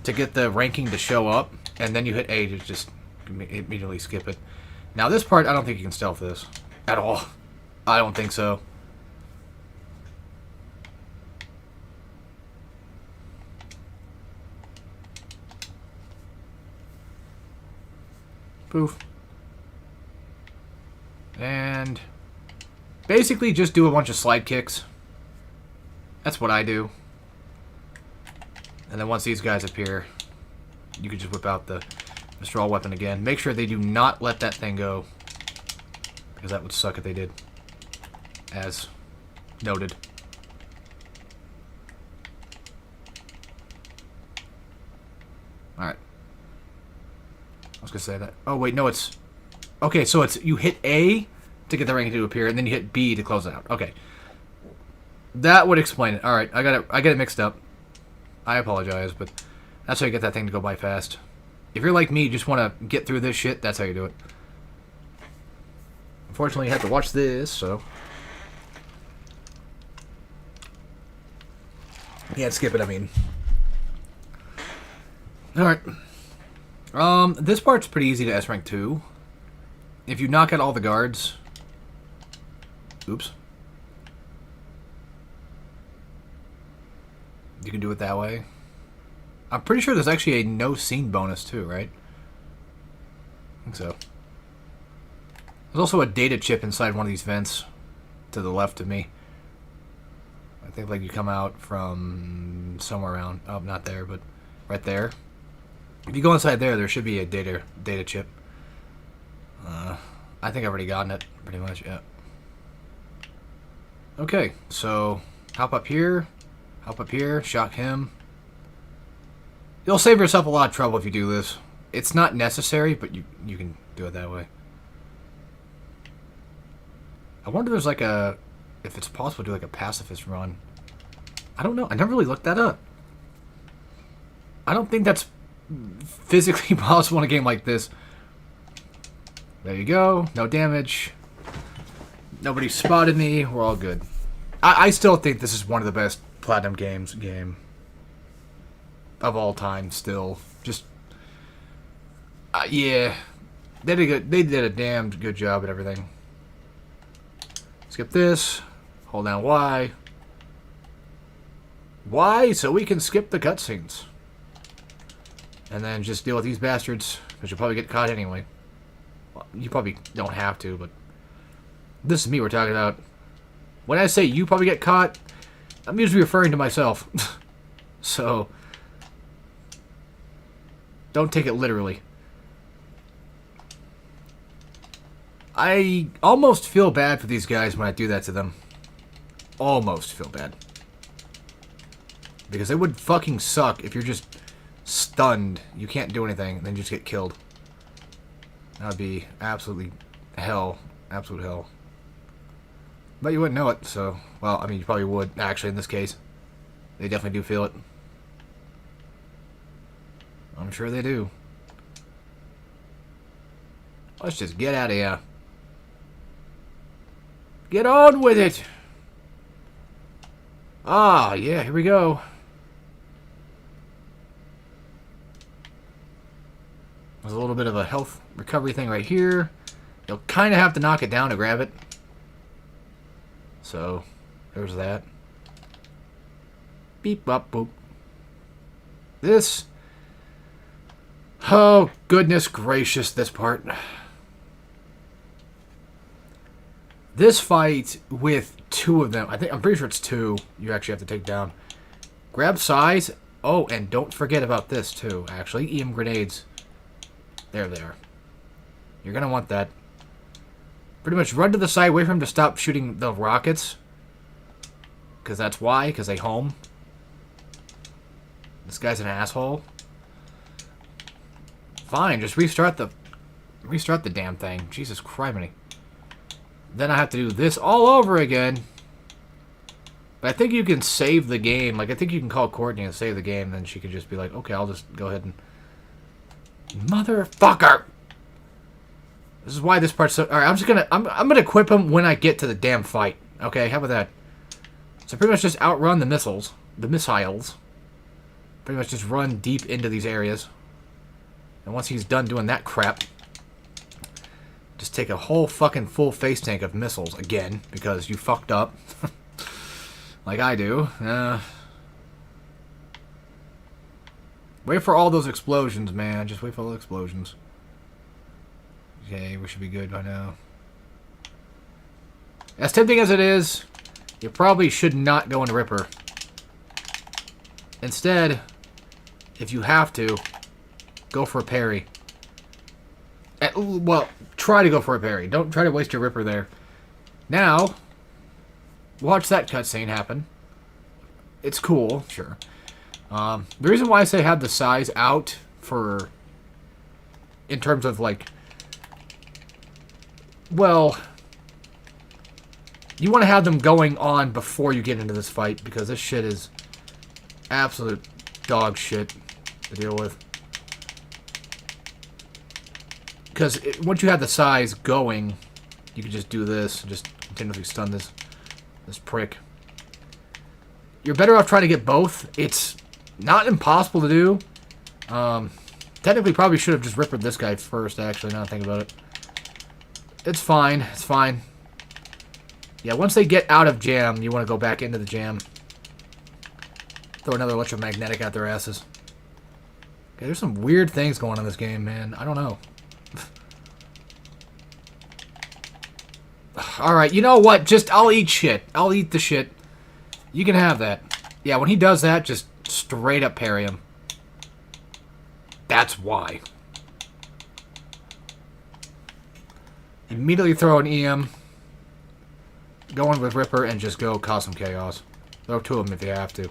to get the ranking to show up, and then you hit A to just immediately skip it. Now this part, I don't think you can stealth this at all. I don't think so. Poof. And basically just do a bunch of slide kicks. That's what I do. And then once these guys appear, you can just whip out the straw weapon again. Make sure they do not let that thing go, because that would suck if they did. As noted. Alright. I was going to say that. Oh, wait, no, it's... Okay, so it's you hit A to get the ranking to appear, and then you hit B to close it out. Okay. That would explain it. Alright, I get it mixed up. I apologize, but that's how you get that thing to go by fast. If you're like me, you just want to get through this shit, that's how you do it. Unfortunately, you have to watch this, so... Yeah, skip it, I mean. Alright. This part's pretty easy to S rank 2. if you knock out all the guards... Oops. You can do it that way. I'm pretty sure there's actually a no scene bonus too, right? I think so. There's also a data chip inside one of these vents to the left of me. I think like you come out from somewhere around. Oh, not there, but right there. If you go inside there, there should be a data chip. I think I've already gotten it, pretty much, yeah. Okay, so hop up here, shock him. You'll save yourself a lot of trouble if you do this. It's not necessary, but you can do it that way. I wonder if there's like a... if it's possible to do like a pacifist run. I don't know. I never really looked that up. I don't think that's physically possible in a game like this. There you go. No damage. Nobody spotted me. We're all good. I still think this is one of the best Platinum games of all time still. Just... yeah. They did a damn good job at everything. Skip this. Hold down Y. Y, so we can skip the cutscenes. And then just deal with these bastards, because you'll probably get caught anyway. Well, you probably don't have to, but... this is me we're talking about. When I say you probably get caught, I'm usually referring to myself. So... don't take it literally. I almost feel bad for these guys when I do that to them. Almost feel bad. Because it would fucking suck if you're just stunned, you can't do anything, and then you just get killed. That would be absolutely hell. Absolute hell. But you wouldn't know it, so... well, I mean, you probably would, actually, in this case. They definitely do feel it. I'm sure they do. Let's just get out of here. Get on with it! Ah, yeah, here we go. There's a little bit of a health recovery thing right here. You'll kind of have to knock it down to grab it. So, there's that. Beep, bop, boop. This... oh, goodness gracious, this part. This fight with two of them, I'm pretty sure it's two you actually have to take down. Grab size. Oh, and don't forget about this too, actually. EM grenades. There they are. You're going to want that. Pretty much run to the side, wait for him to stop shooting the rockets. Because that's why, because they home. This guy's an asshole. Fine, just restart the damn thing. Jesus criminy. Then I have to do this all over again. But I think you can save the game. Like, I think you can call Courtney and save the game, then she could just be like, okay, I'll just go ahead and... motherfucker! This is why this part's so... alright, I'm gonna equip him when I get to the damn fight. Okay, how about that? So pretty much just outrun the missiles. The missiles. Pretty much just run deep into these areas. And once he's done doing that crap, just take a whole fucking full face tank of missiles again, because you fucked up. Like I do. Wait for all those explosions, man. Just wait for all the explosions. Okay, we should be good by now. As tempting as it is, you probably should not go into Ripper. Instead, if you have to, go for a parry. Well, try to go for a parry. Don't try to waste your Ripper there. Now, watch that cutscene happen. It's cool, sure. The reason why I say have the size out for... in terms of, like... well... you want to have them going on before you get into this fight, because this shit is absolute dog shit to deal with. Because once you have the size going, you can just do this and just continuously stun this prick. You're better off trying to get both. It's not impossible to do. Technically, probably should have just rippered this guy first, actually, now that I think about it. It's fine. It's fine. Yeah, once they get out of jam, you want to go back into the jam. Throw another electromagnetic out their asses. Okay, there's some weird things going on in this game, man. I don't know. Alright, you know what? Just, I'll eat shit. I'll eat the shit. You can have that. Yeah, when he does that, just straight up parry him. That's why. Immediately throw an EM. Go in with Ripper and just go cause some chaos. Throw two of them if you have to.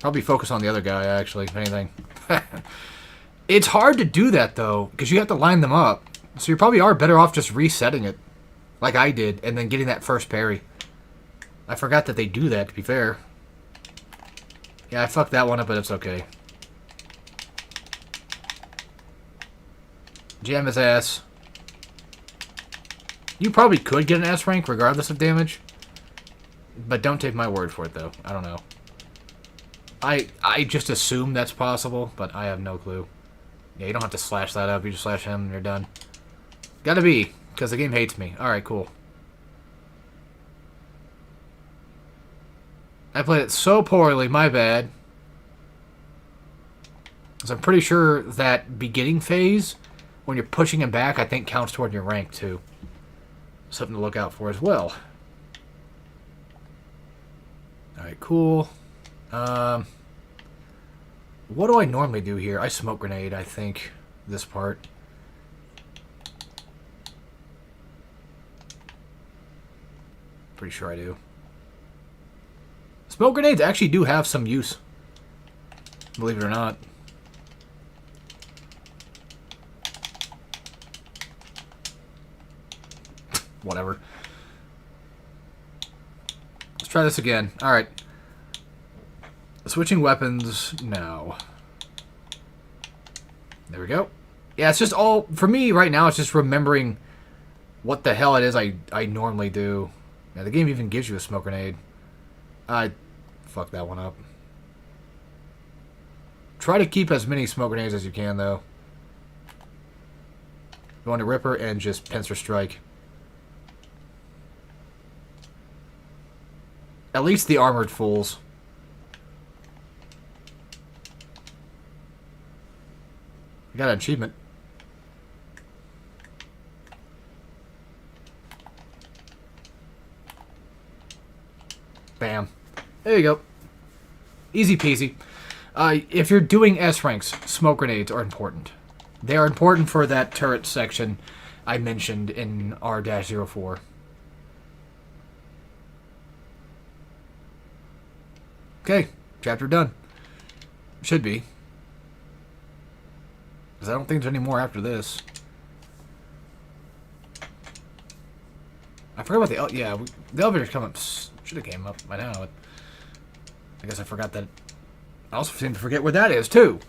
Probably focus on the other guy, actually, if anything. It's hard to do that, though, because you have to line them up. So you probably are better off just resetting it, like I did, and then getting that first parry. I forgot that they do that, to be fair. Yeah, I fucked that one up, but it's okay. Jam his ass. You probably could get an S rank regardless of damage. But don't take my word for it, though. I don't know. I just assume that's possible, but I have no clue. Yeah, you don't have to slash that up. You just slash him and you're done. Gotta be, because the game hates me. Alright, cool. I played it so poorly, my bad. Because I'm pretty sure that beginning phase, when you're pushing him back, I think counts toward your rank, too. Something to look out for as well. Alright, cool. What do I normally do here? I smoke grenade, I think, this part. Pretty sure I do. Smoke grenades actually do have some use. Believe it or not. Whatever. Let's try this again. Alright. Switching weapons now. There we go. Yeah, it's just all... For me, right now, it's just remembering what the hell it is I normally do. Yeah, the game even gives you a smoke grenade. I fucked that one up. Try to keep as many smoke grenades as you can, though. Go into Ripper and just pincer strike. At least the armored fools. I got an achievement. Bam. There you go. Easy peasy. If you're doing S ranks, smoke grenades are important. They are important for that turret section I mentioned in R-04. Okay, chapter done. Should be. Because I don't think there's any more after this. I forgot about the... Yeah, the elevator's come up... Should have came up by now, but... I guess I forgot that... I also seem to forget where that is, too.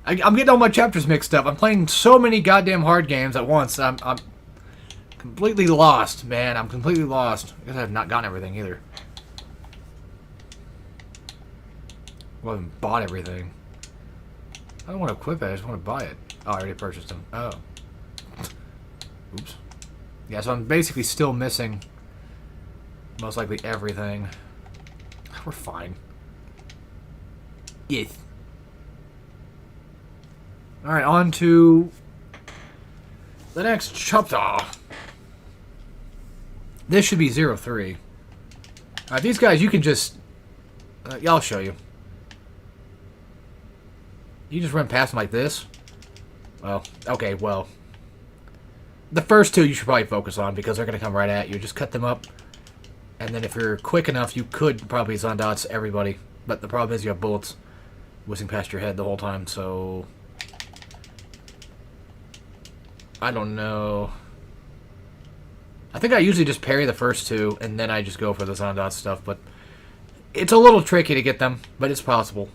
I'm getting all my chapters mixed up. I'm playing so many goddamn hard games at once. I'm completely lost, man. I'm completely lost. I guess I have not gotten everything, either. Well, I haven't bought everything. I don't want to equip it, I just want to buy it. Oh, I already purchased them. Oh. Oops. Yeah, so I'm basically still missing most likely everything. We're fine. Yes. Alright, on to the next chapter. This should be 03. Alright, these guys, you can just... yeah, I'll show you. You just run past them like this. Well, okay, well. The first two you should probably focus on because they're going to come right at you. Just cut them up. And then if you're quick enough, you could probably Zondots everybody. But the problem is you have bullets whizzing past your head the whole time, so... I don't know. I think I usually just parry the first two, and then I just go for the Zondot stuff, but... It's a little tricky to get them, but it's possible.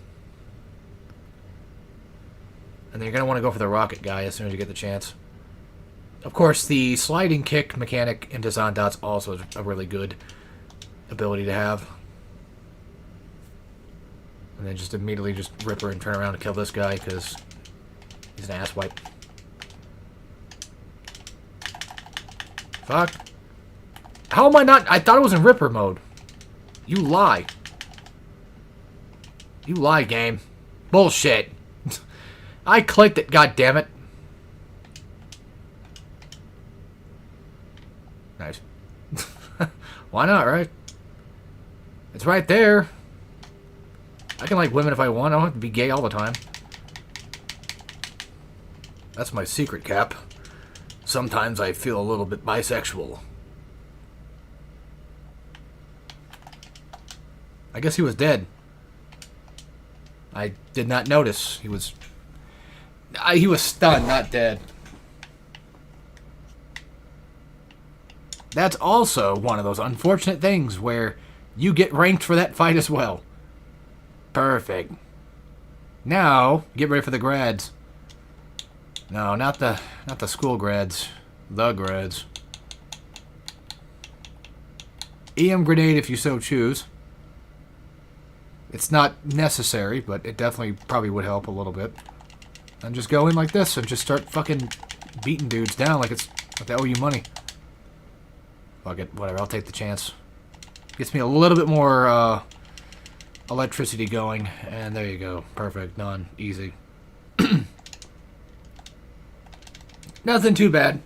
And then you're going to want to go for the rocket guy as soon as you get the chance. Of course, the sliding kick mechanic into Zondots also is a really good ability to have. And then just immediately just Ripper and turn around and kill this guy because he's an asswipe. Fuck. How am I not? I thought it was in Ripper mode. You lie. You lie, game. Bullshit. I clicked it, goddammit. Nice. Why not, right? It's right there. I can like women if I want. I don't have to be gay all the time. That's my secret, Cap. Sometimes I feel a little bit bisexual. I guess he was dead. I did not notice. He was stunned, not dead. That's also one of those unfortunate things where you get ranked for that fight as well. Perfect. Now, get ready for the grads. No, not the school grads. The grads. EM grenade if you so choose. It's not necessary, but it definitely probably would help a little bit. And just go in like this and just start fucking beating dudes down like they owe you money. Fuck it, whatever, I'll take the chance. Gets me a little bit more electricity going, and there you go. Perfect, done, easy. Nothing too bad.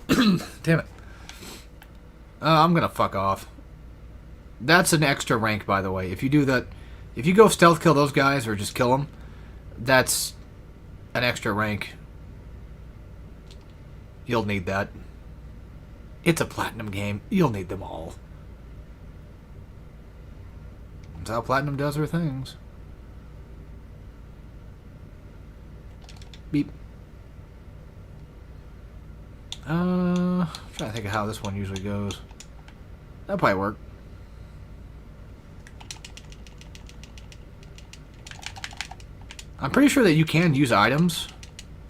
Damn it. I'm gonna fuck off. That's an extra rank, by the way. If you do that, if you go stealth kill those guys or just kill them, that's an extra rank. You'll need that. It's a platinum game. You'll need them all. That's how platinum does her things. Beep. I'm trying to think of how this one usually goes. That'll probably work. I'm pretty sure that you can use items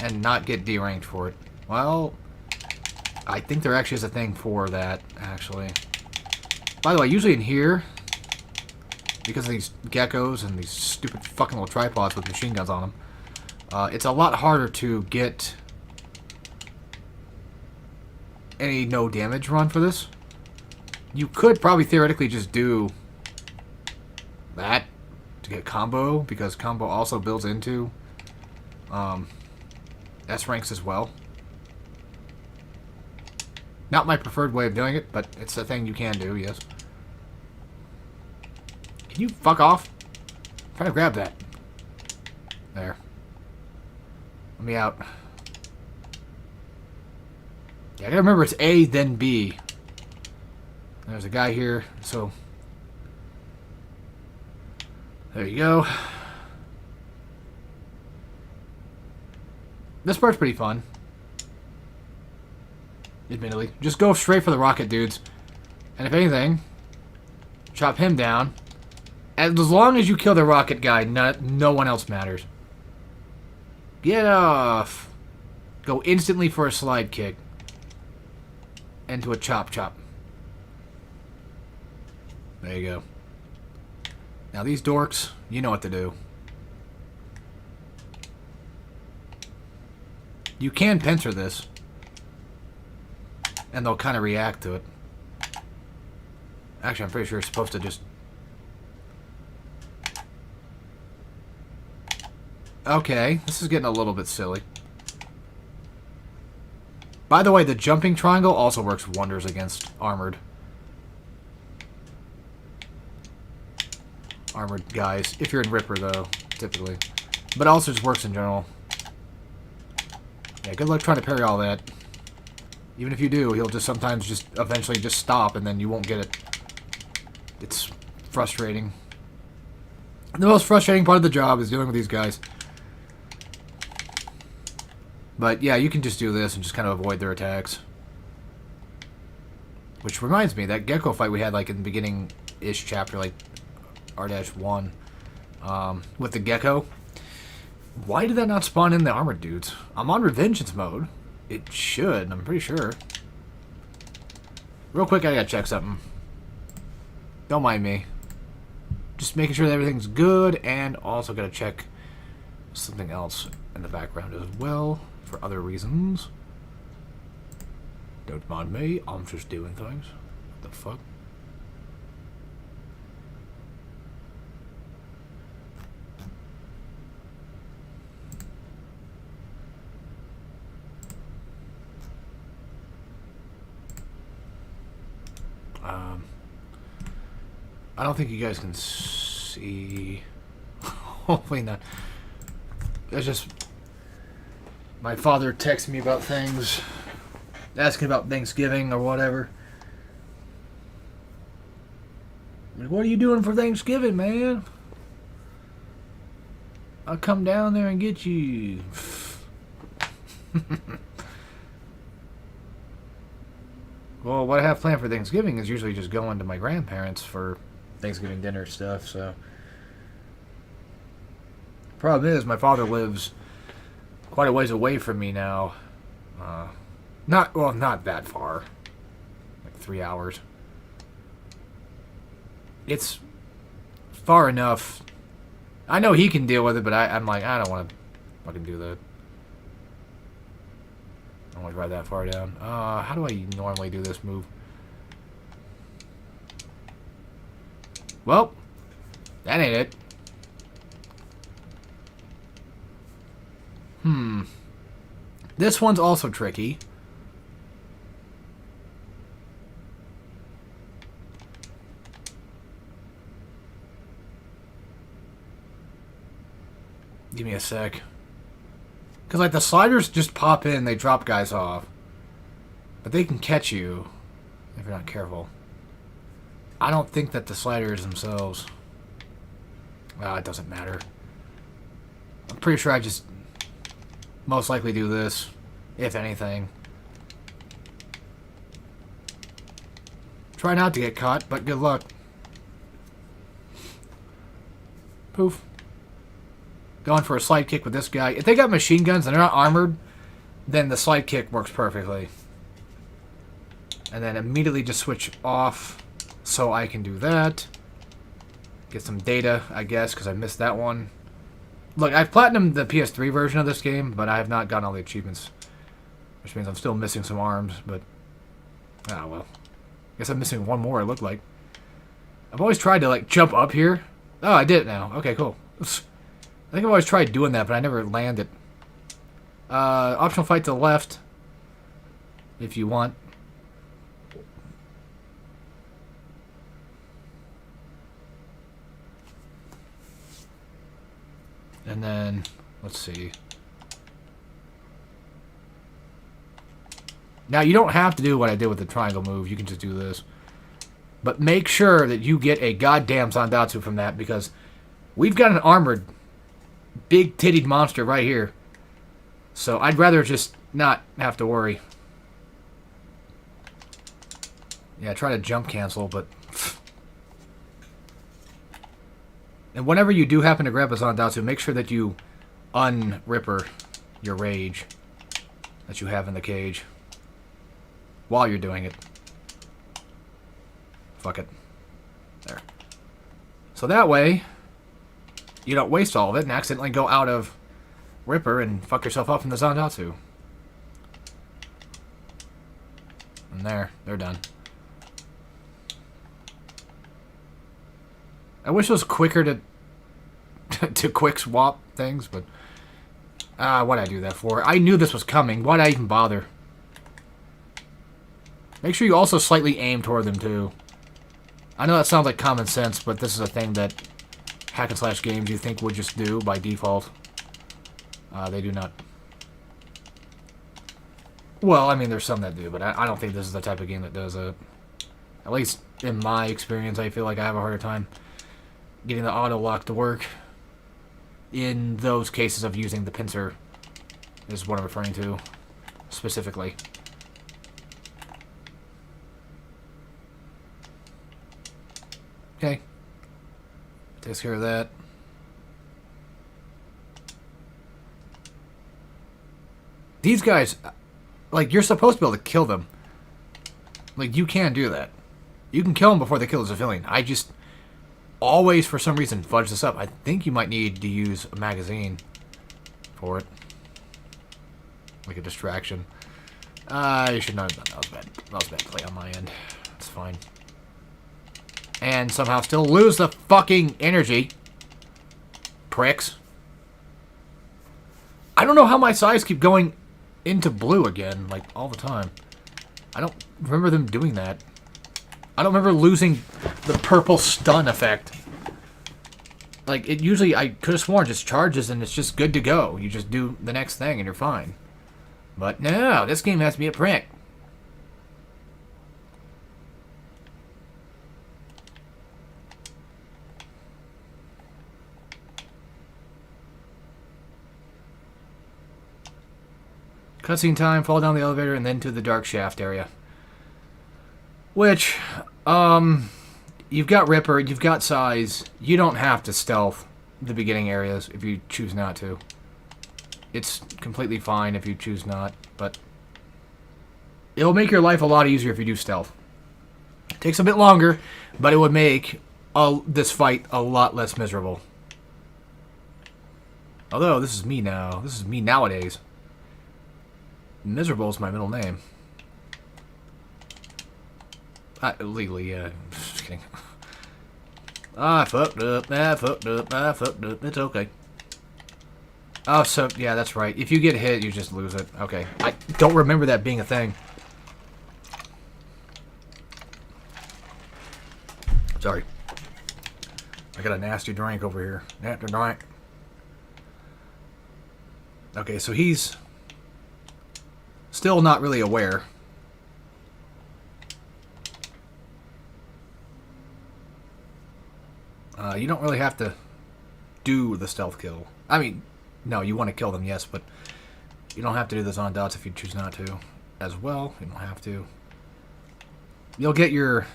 and not get deranked for it. Well, I think there actually is a thing for that, actually. By the way, usually in here, because of these geckos and these stupid fucking little tripods with machine guns on them, it's a lot harder to get any no damage run for this. You could probably theoretically just do that to get combo, because combo also builds into S ranks as well. Not my preferred way of doing it, but it's a thing you can do, yes. Can you fuck off? I'm trying to grab that. There. Let me out. Yeah, I gotta remember it's A, then B. There's a guy here, so... There you go. This part's pretty fun. Admittedly. Just go straight for the rocket dudes. And if anything, chop him down. And as long as you kill the rocket guy, no one else matters. Get off. Go instantly for a slide kick. Into a chop chop. There you go. Now these dorks, you know what to do. You can pincer this. And they'll kind of react to it. Actually, I'm pretty sure it's supposed to just... Okay, this is getting a little bit silly. By the way, the jumping triangle also works wonders against armored guys. If you're in Ripper, though, typically. But also just works in general. Yeah, good luck trying to parry all that. Even if you do, he'll just sometimes just eventually just stop, and then you won't get it. It's frustrating. The most frustrating part of the job is dealing with these guys. But yeah, you can just do this and just kind of avoid their attacks. Which reminds me, that gecko fight we had like in the beginning-ish chapter, like R-1, with the gecko. Why did that not spawn in the armored dudes? I'm on Revengeance mode. It should, I'm pretty sure. Real quick, I gotta check something. Don't mind me. Just making sure that everything's good, and also gotta check something else in the background as well, for other reasons. Don't mind me, I'm just doing things. What the fuck? I don't think you guys can see. Hopefully not. It's just my father texted me about things, asking about Thanksgiving or whatever. Like, what are you doing for Thanksgiving, man? I'll come down there and get you. Well, what I have planned for Thanksgiving is usually just going to my grandparents for Thanksgiving dinner stuff, so. Problem is, my father lives quite a ways away from me now. Not that far. Like 3 hours. It's far enough. I know he can deal with it, but I'm like, I don't want to fucking do that. I don't want to ride that far down. How do I normally do this move? Well, that ain't it. This one's also tricky. Give me a sec. Because, like, the sliders just pop in, they drop guys off. But they can catch you if you're not careful. I don't think that the sliders themselves... it doesn't matter. I'm pretty sure I just most likely do this, if anything. Try not to get caught, but good luck. Poof. Going for a slide kick with this guy. If they got machine guns and they're not armored, then the slide kick works perfectly. And then immediately just switch off so I can do that. Get some data, I guess, because I missed that one. Look, I've platinumed the PS3 version of this game, but I have not gotten all the achievements. Which means I'm still missing some arms, but... ah, well. I guess I'm missing one more, it looked like. I've always tried to, like, jump up here. Oh, I did it now. Okay, cool. I think I've always tried doing that, but I never landed. Optional fight to the left. If you want. And then, let's see. Now, you don't have to do what I did with the triangle move. You can just do this. But make sure that you get a goddamn Zandatsu from that, because we've got an armored, big-tittied monster right here. So I'd rather just not have to worry. Yeah, try to jump cancel, but... And whenever you do happen to grab a Zandatsu, make sure that you un-ripper your rage that you have in the cage while you're doing it. Fuck it. There. So that way, you don't waste all of it and accidentally go out of Ripper and fuck yourself up in the Zandatsu. And there, they're done. I wish it was quicker to to quick swap things, but what'd I do that for? I knew this was coming. Why'd I even bother? Make sure you also slightly aim toward them too. I know that sounds like common sense, but this is a thing that hack and slash games you think would just do by default. They do not. Well, I mean, there's some that do, but I don't think this is the type of game that does it. At least in my experience, I feel like I have a harder time getting the auto lock to work in those cases of using the pincer, is what I'm referring to specifically. Okay. Takes care of that. These guys, like, you're supposed to be able to kill them. Like, you can do that. You can kill them before they kill the civilian. I just always, for some reason, fudge this up. I think you might need to use a magazine for it. Like a distraction. I should not have done that. Was bad. That was a bad play on my end. That's fine. And somehow still lose the fucking energy. Pricks. I don't know how my sides keep going into blue again, like, all the time. I don't remember them doing that. I don't remember losing the purple stun effect. Like, it usually, I could have sworn, just charges and it's just good to go. You just do the next thing and you're fine. But no, this game has to be a prick. Cutscene time, fall down the elevator, and then to the dark shaft area. Which, you've got Ripper, you've got Size. You don't have to stealth the beginning areas if you choose not to. It's completely fine if you choose not, but it'll make your life a lot easier if you do stealth. It takes a bit longer, but it would make this fight a lot less miserable. Although, this is me now. This is me nowadays. Miserable is my middle name. Legally, yeah. Just kidding. I fucked up. I fucked up. I fucked up. It's okay. Oh, so, yeah, that's right. If you get hit, you just lose it. Okay. I don't remember that being a thing. Sorry. I got a nasty drink over here. Nasty drink. Okay, so he's still not really aware. You don't really have to do the stealth kill. I mean, no, you want to kill them, yes, but you don't have to do this on dots if you choose not to. As well, you don't have to. You'll get your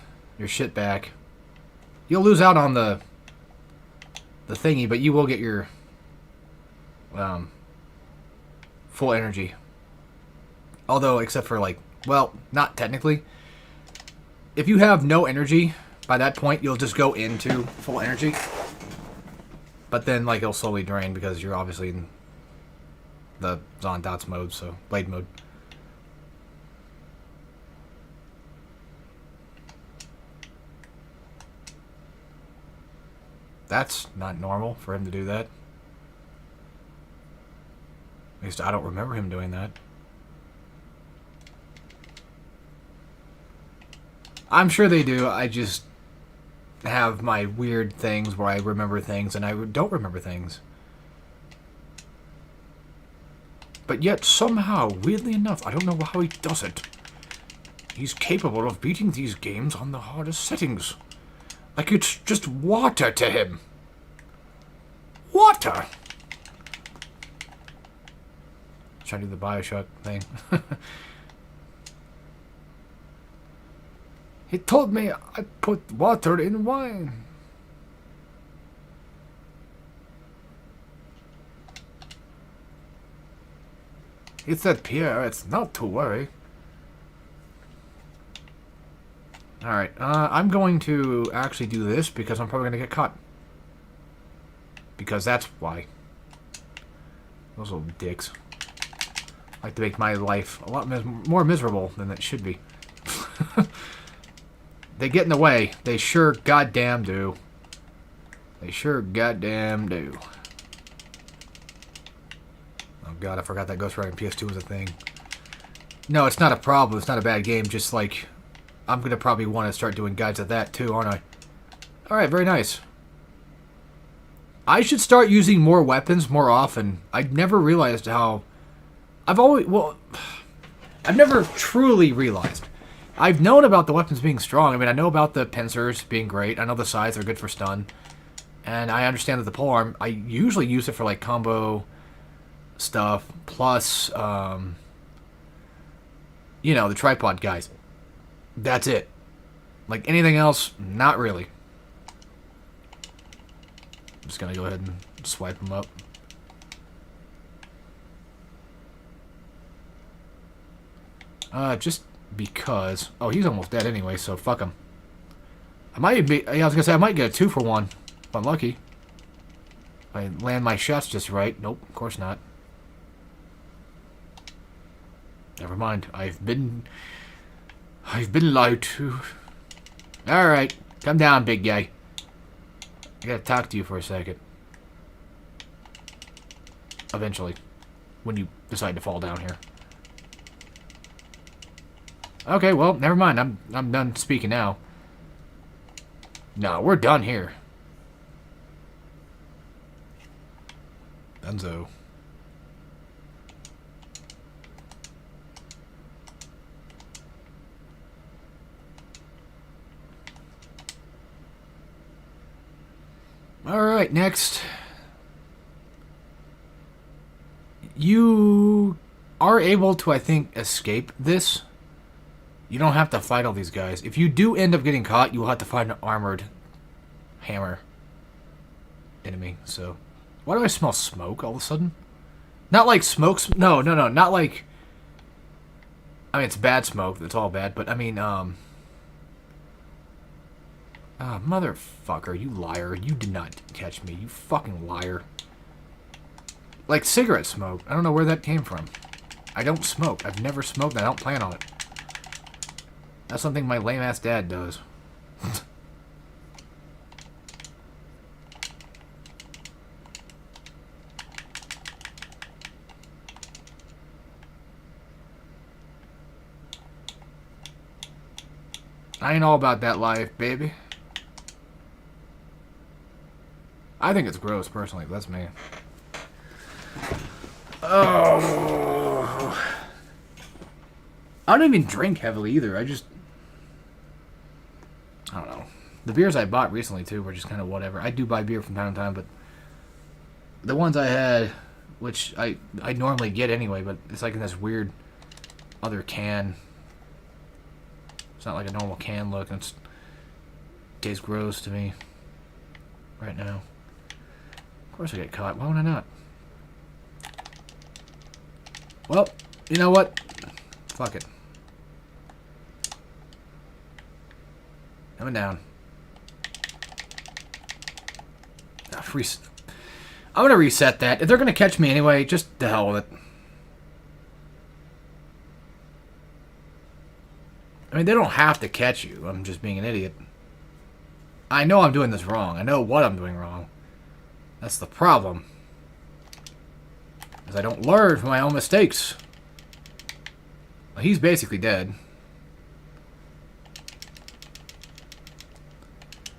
shit back. You'll lose out on the thingy, but you will get your full energy. Although, except for, like, well, not technically. If you have no energy, by that point, you'll just go into full energy. But then, like, it'll slowly drain because you're obviously in the Zon Dots mode, so blade mode. That's not normal for him to do that. At least I don't remember him doing that. I'm sure they do. I just have my weird things where I remember things and I don't remember things. But yet, somehow, weirdly enough, I don't know how he does it. He's capable of beating these games on the hardest settings. Like it's just water to him. Water! Trying to do the Bioshock thing. He told me I put water in wine. He said, Pierre, it's not to worry. Alright, I'm going to actually do this because I'm probably going to get caught. Because that's why. Those little dicks. Like to make my life a lot more miserable than it should be. They get in the way. They sure goddamn do. They sure goddamn do. Oh god, I forgot that Ghost Rider on PS2 was a thing. No, it's not a problem. It's not a bad game. Just like, I'm going to probably want to start doing guides of that too, aren't I? Alright, very nice. I should start using more weapons more often. I never realized how... I've never truly realized. I've known about the weapons being strong. I mean, I know about the pincers being great. I know the scythes are good for stun. And I understand that the polearm, I usually use it for, like, combo stuff. Plus, you know, the tripod guys. That's it. Like, anything else, not really. I'm just gonna go ahead and swipe them up. Just because... Oh, he's almost dead anyway, so fuck him. I might be... Yeah, I was gonna say, I might get a 2-for-1. If I'm lucky. If I land my shots just right. Nope, of course not. Never mind. I've been lied to. Alright. Come down, big guy. I gotta talk to you for a second. Eventually. When you decide to fall down here. Okay, well, never mind. I'm done speaking now. No, we're done here. Dunzo. Alright, next. You are able to, I think, escape this. You don't have to fight all these guys. If you do end up getting caught, you will have to fight an armored hammer enemy. So, why do I smell smoke all of a sudden? Not like smoke. No. Not like. I mean, it's bad smoke. It's all bad. But I mean, motherfucker, you liar! You did not catch me. You fucking liar. Like cigarette smoke. I don't know where that came from. I don't smoke. I've never smoked. I don't plan on it. That's something my lame-ass dad does. I ain't all about that life, baby. I think it's gross, personally. That's me. Oh. I don't even drink heavily either. I don't know. The beers I bought recently, too, were just kind of whatever. I do buy beer from time to time, but the ones I had, which I normally get anyway, but it's like in this weird other can. It's not like a normal can look. It tastes gross to me right now. Of course I get caught. Why would I not? Well, you know what? Fuck it. Coming down. I'm gonna reset that. If they're gonna catch me anyway, just the hell with it. I mean, they don't have to catch you. I'm just being an idiot. I know I'm doing this wrong. I know what I'm doing wrong. That's the problem. Because I don't learn from my own mistakes. Well, he's basically dead.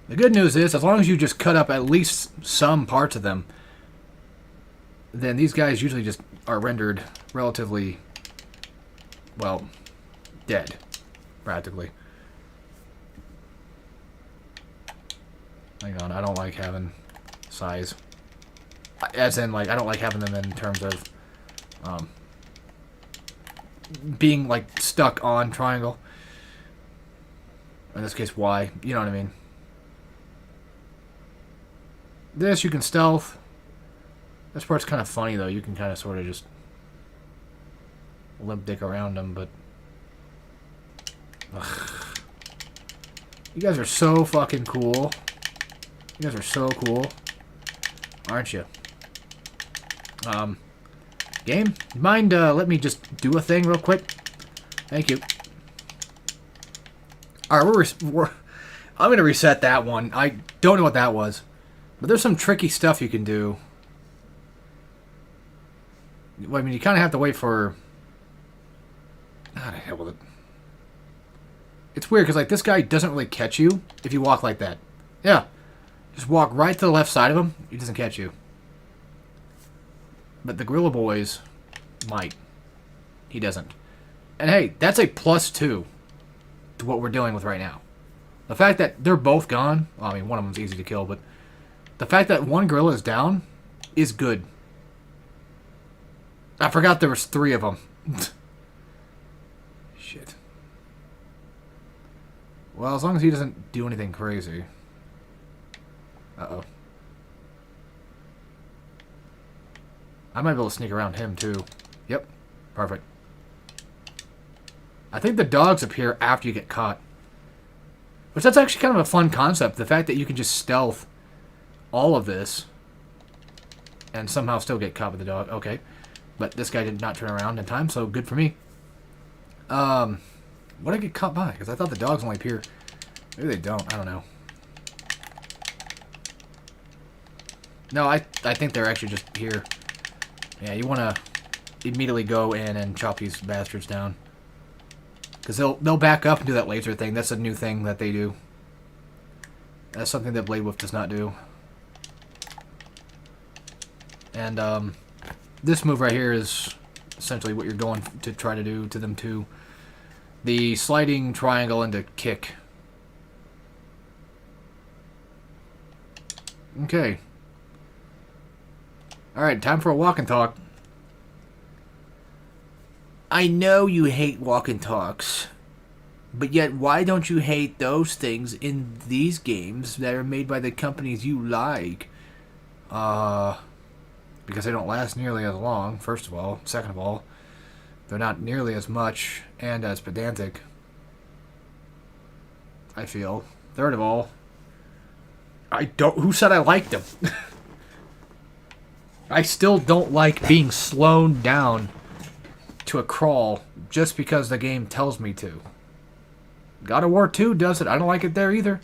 The good news is, as long as you just cut up at least some parts of them, then these guys usually just are rendered relatively, well, dead, practically. Hang on, I don't like having size. As in, like, I don't like having them in terms of being, like, stuck on triangle. In this case, Y. You know what I mean. This, you can stealth. This part's kind of funny, though. You can kind of sort of just limp dick around them, but... Ugh. You guys are so fucking cool. You guys are so cool. Aren't you? Game? You mind, let me just do a thing real quick? Thank you. Alright, I'm gonna reset that one. I don't know what that was. But there's some tricky stuff you can do. Well, I mean, you kind of have to wait for... Ah, the hell with it. It's weird, because, like, this guy doesn't really catch you if you walk like that. Yeah. Just walk right to the left side of him. He doesn't catch you. But the Gorilla Boys might. He doesn't. And hey, that's a +2 to what we're dealing with right now. The fact that they're both gone... Well, I mean, one of them's easy to kill, but... The fact that one gorilla is down is good. I forgot there was 3 of them. Shit. Well, as long as he doesn't do anything crazy. Uh-oh. I might be able to sneak around him, too. Yep. Perfect. I think the dogs appear after you get caught. Which, that's actually kind of a fun concept. The fact that you can just stealth all of this and somehow still get caught with the dog. Okay. But this guy did not turn around in time, so good for me. What did I get caught by? Because I thought the dogs only appear. Maybe they don't. I don't know. No, I think they're actually just here. Yeah, you want to immediately go in and chop these bastards down. Because they'll back up and do that laser thing. That's a new thing that they do. That's something that Blade Wolf does not do. And this move right here is essentially what you're going to try to do to them too. The sliding triangle into kick. Okay. Alright, time for a walk and talk. I know you hate walk and talks, but yet why don't you hate those things in these games that are made by the companies you like? Because they don't last nearly as long, first of all. Second of all, they're not nearly as much and as pedantic, I feel. Third of all, who said I liked them? I still don't like being slowed down to a crawl just because the game tells me to. God of War 2 does it. I don't like it there either.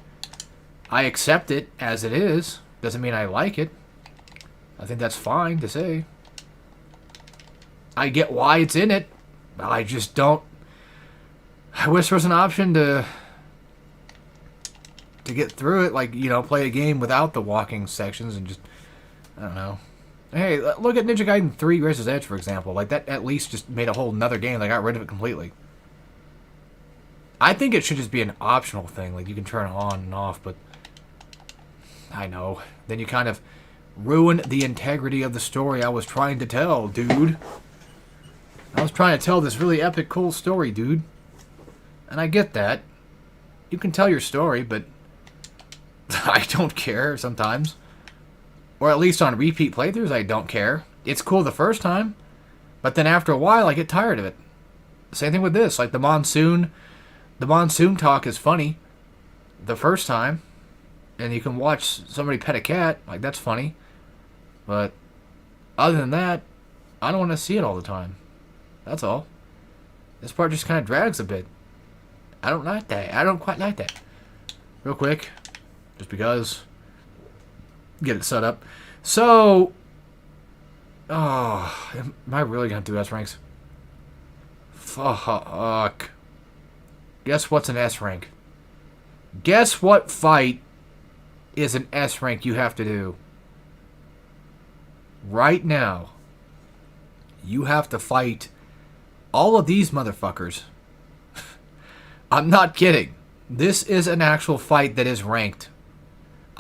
I accept it as it is. Doesn't mean I like it. I think that's fine to say. I get why it's in it, but I just don't. I wish there was an option to get through it, like, you know, play a game without the walking sections and just, I don't know. Hey, look at Ninja Gaiden 3 Razor's Edge, for example. Like, that at least just made a whole nother game. They got rid of it completely. I think it should just be an optional thing. Like, you can turn it on and off, but I know. Then you kind of ruin the integrity of the story I was trying to tell, dude. I was trying to tell this really epic, cool story, dude. And I get that. You can tell your story, but I don't care sometimes. Or at least on repeat playthroughs, I don't care. It's cool the first time, but then after a while, I get tired of it. Same thing with this. Like, the monsoon talk is funny the first time, and you can watch somebody pet a cat. Like, that's funny. But other than that, I don't want to see it all the time. That's all. This part just kind of drags a bit. I don't like that. I don't quite like that. Real quick, just because. Get it set up. So, am I really going to do S ranks? Fuck. Guess what's an S rank? Guess what fight is an S rank you have to do? Right now, you have to fight all of these motherfuckers. I'm not kidding. This is an actual fight that is ranked.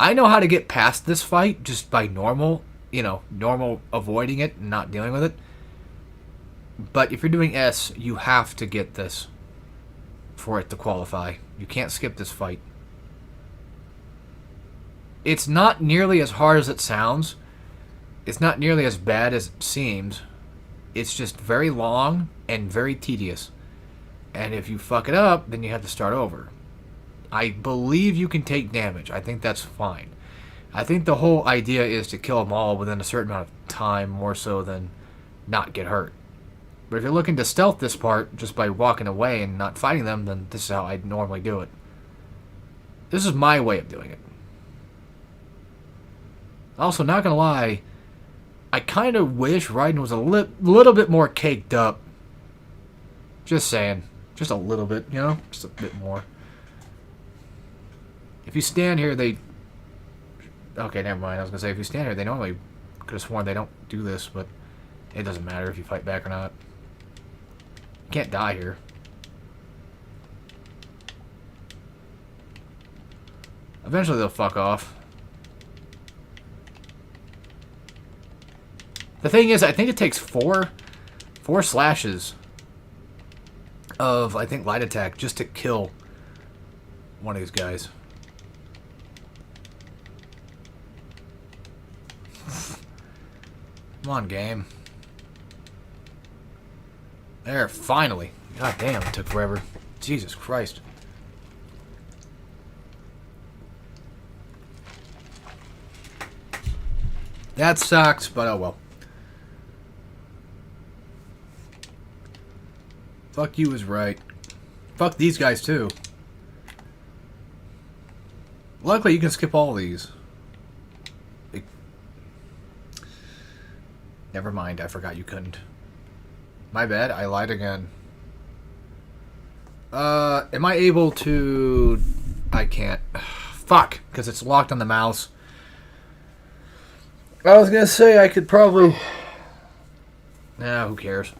I know how to get past this fight just by normal avoiding it and not dealing with it. But if you're doing S, you have to get this for it to qualify. You can't skip this fight. It's not nearly as hard as it sounds. It's not nearly as bad as it seems. It's just very long and very tedious. And if you fuck it up, then you have to start over. I believe you can take damage. I think that's fine. I think the whole idea is to kill them all within a certain amount of time, more so than not get hurt. But if you're looking to stealth this part just by walking away and not fighting them, then this is how I normally do it. This is my way of doing it. Also, not gonna lie, I kind of wish Raiden was a little bit more caked up. Just saying. Just a little bit, you know? Just a bit more. If you stand here, they... Okay, never mind. I was going to say, if you stand here, they normally... Could have sworn they don't do this, but it doesn't matter if you fight back or not. You can't die here. Eventually they'll fuck off. The thing is, I think it takes four slashes of, I think, light attack just to kill one of these guys. Come on, game. There, finally. God damn, it took forever. Jesus Christ. That sucks, but oh well. Fuck you is right. Fuck these guys too. Luckily, you can skip all these. Never mind, I forgot you couldn't. My bad, I lied again. Am I able to... I can't. Fuck, because it's locked on the mouse. I was gonna say I could probably... Nah, who cares?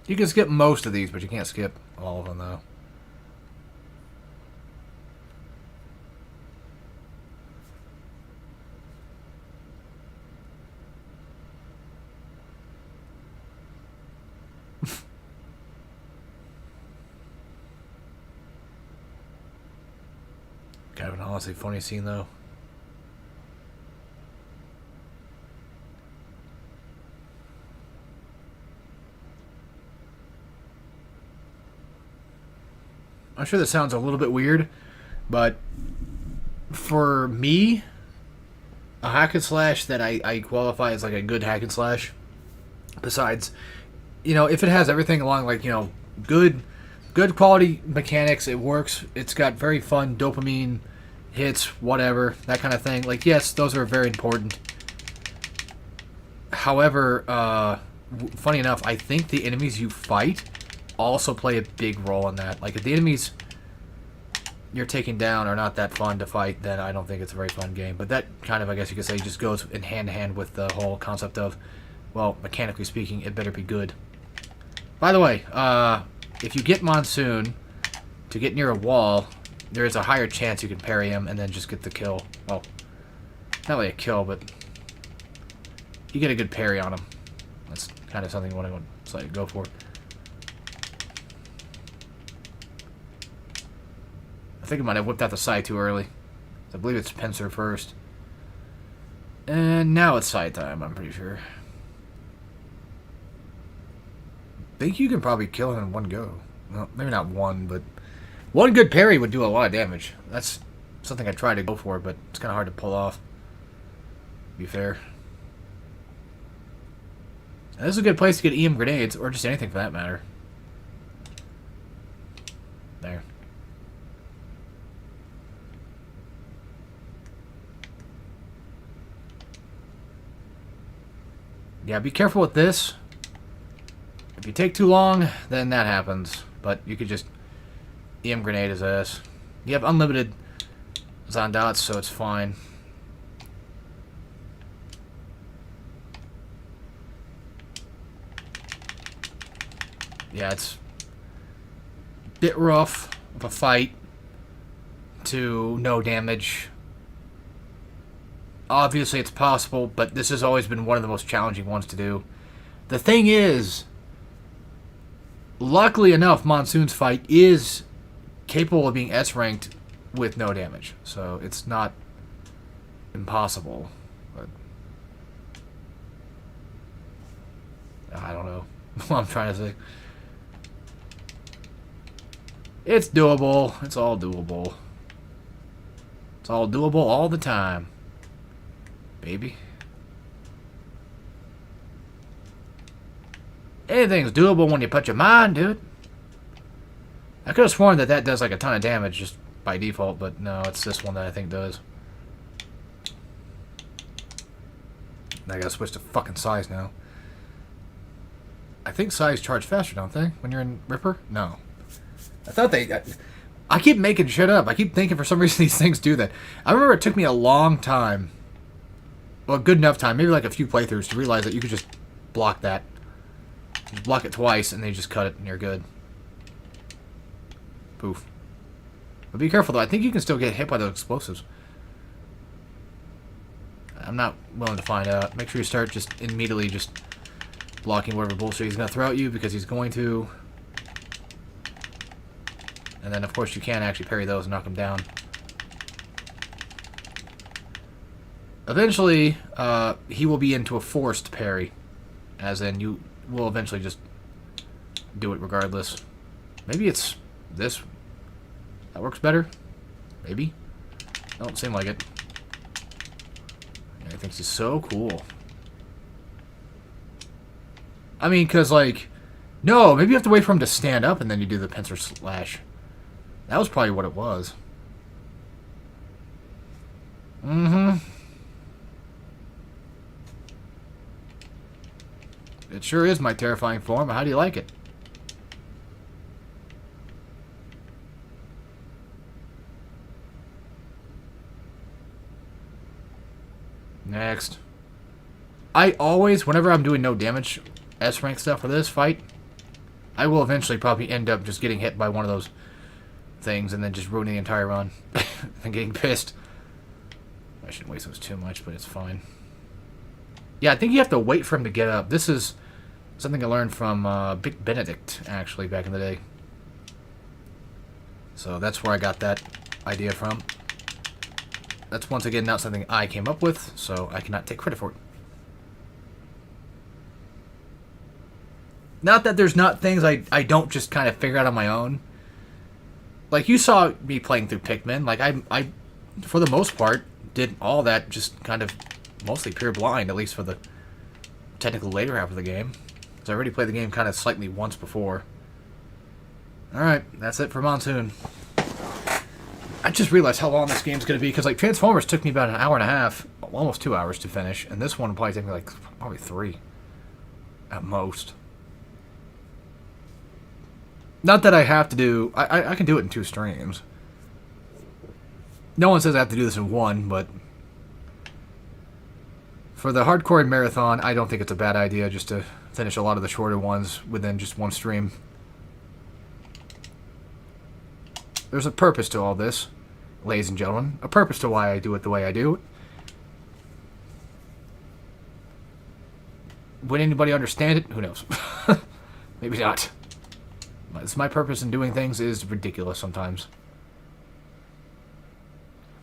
You can skip most of these, but you can't skip all of them, though. Kind of an honestly funny scene, though. I'm sure this sounds a little bit weird, but for me, a hack and slash that I qualify as like a good hack and slash, besides, you know, if it has everything along, like, you know, good quality mechanics, it works, it's got very fun dopamine hits, whatever, that kind of thing. Like, yes, those are very important. However, funny enough, I think the enemies you fight also play a big role in that. Like, if the enemies you're taking down are not that fun to fight, then I don't think it's a very fun game. But that kind of, I guess you could say, just goes in hand-to-hand with the whole concept of, well, mechanically speaking, it better be good. By the way, if you get Monsoon to get near a wall, there is a higher chance you can parry him and then just get the kill. Well, not really a kill, but you get a good parry on him. That's kind of something you want to go for. I think I might have whipped out the side too early. I believe it's pincer first. And now it's side time, I'm pretty sure. I think you can probably kill him in one go. Well, maybe not one, but one good parry would do a lot of damage. That's something I try to go for, but it's kind of hard to pull off, to be fair. And this is a good place to get EM grenades, or just anything for that matter. There. Yeah, be careful with this. If you take too long, then that happens. But you could just EM grenade his ass. You have unlimited Zondots, so it's fine. Yeah, it's a bit rough of a fight to no damage. Obviously, it's possible, but this has always been one of the most challenging ones to do. The thing is, luckily enough, Monsoon's fight is capable of being S-ranked with no damage. So it's not impossible. But I don't know what I'm trying to say. It's doable. It's all doable. It's all doable all the time, baby. Anything's doable when you put your mind to it. I could have sworn that that does like a ton of damage just by default, but no, it's this one that I think does. I gotta switch to fucking size now. I think size charge faster, don't they? When you're in Ripper? No. I thought they... I keep making shit up. I keep thinking for some reason these things do that. I remember it took me a long time, well, good enough time, maybe like a few playthroughs, to realize that you could just block that. Just block it twice, and then you just cut it, and you're good. Poof. But be careful, though. I think you can still get hit by those explosives. I'm not willing to find out. Make sure you start just immediately just blocking whatever bullshit he's going to throw at you, because he's going to. And then, of course, you can actually parry those and knock them down. Eventually, he will be into a forced parry. As in, you will eventually just do it regardless. Maybe it's this. That works better? Maybe? Don't seem like it. I think she's so cool. I mean, because, like, no, maybe you have to wait for him to stand up and then you do the pincer slash. That was probably what it was. Mm-hmm. It sure is my terrifying form. How do you like it? Next. I always, whenever I'm doing no damage S rank stuff for this fight, I will eventually probably end up just getting hit by one of those things and then just ruining the entire run and getting pissed. I shouldn't waste those too much, but it's fine. Yeah, I think you have to wait for him to get up. This is something I learned from Big Benedict, actually, back in the day. So that's where I got that idea from. That's once again not something I came up with, so I cannot take credit for it. Not that there's not things I don't just kind of figure out on my own. Like, you saw me playing through Pikmin. Like, I for the most part, did all that just kind of mostly pure blind, at least for the technical later half of the game. Because I already played the game kind of slightly once before. Alright, that's it for Monsoon. I just realized how long this game's going to be, because, like, Transformers took me about an hour and a half, almost 2 hours to finish, and this one will probably take me, like, probably 3 at most. Not that I have to do... I can do it in 2 streams. No one says I have to do this in 1, but... For the hardcore marathon, I don't think it's a bad idea just to finish a lot of the shorter ones within just 1 stream. There's a purpose to all this, ladies and gentlemen. A purpose to why I do it the way I do. Would anybody understand it? Who knows? Maybe not. My purpose in doing things is ridiculous sometimes.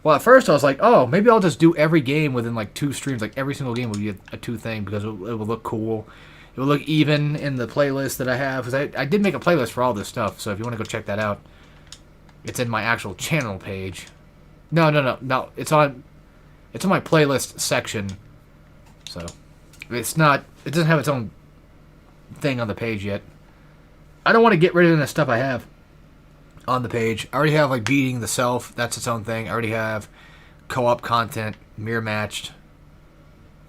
Well, at first I was like, oh, maybe I'll just do every game within like 2 streams. Like every single game will be a 2 thing because it will look cool. It will look even in the playlist that I have. Because I did make a playlist for all this stuff. So if you want to go check that out, it's in my actual channel page. No. It's on my playlist section. So it's not. It doesn't have its own thing on the page yet. I don't want to get rid of the stuff I have on the page. I already have like Beating the Self. That's its own thing. I already have co-op content, mirror matched.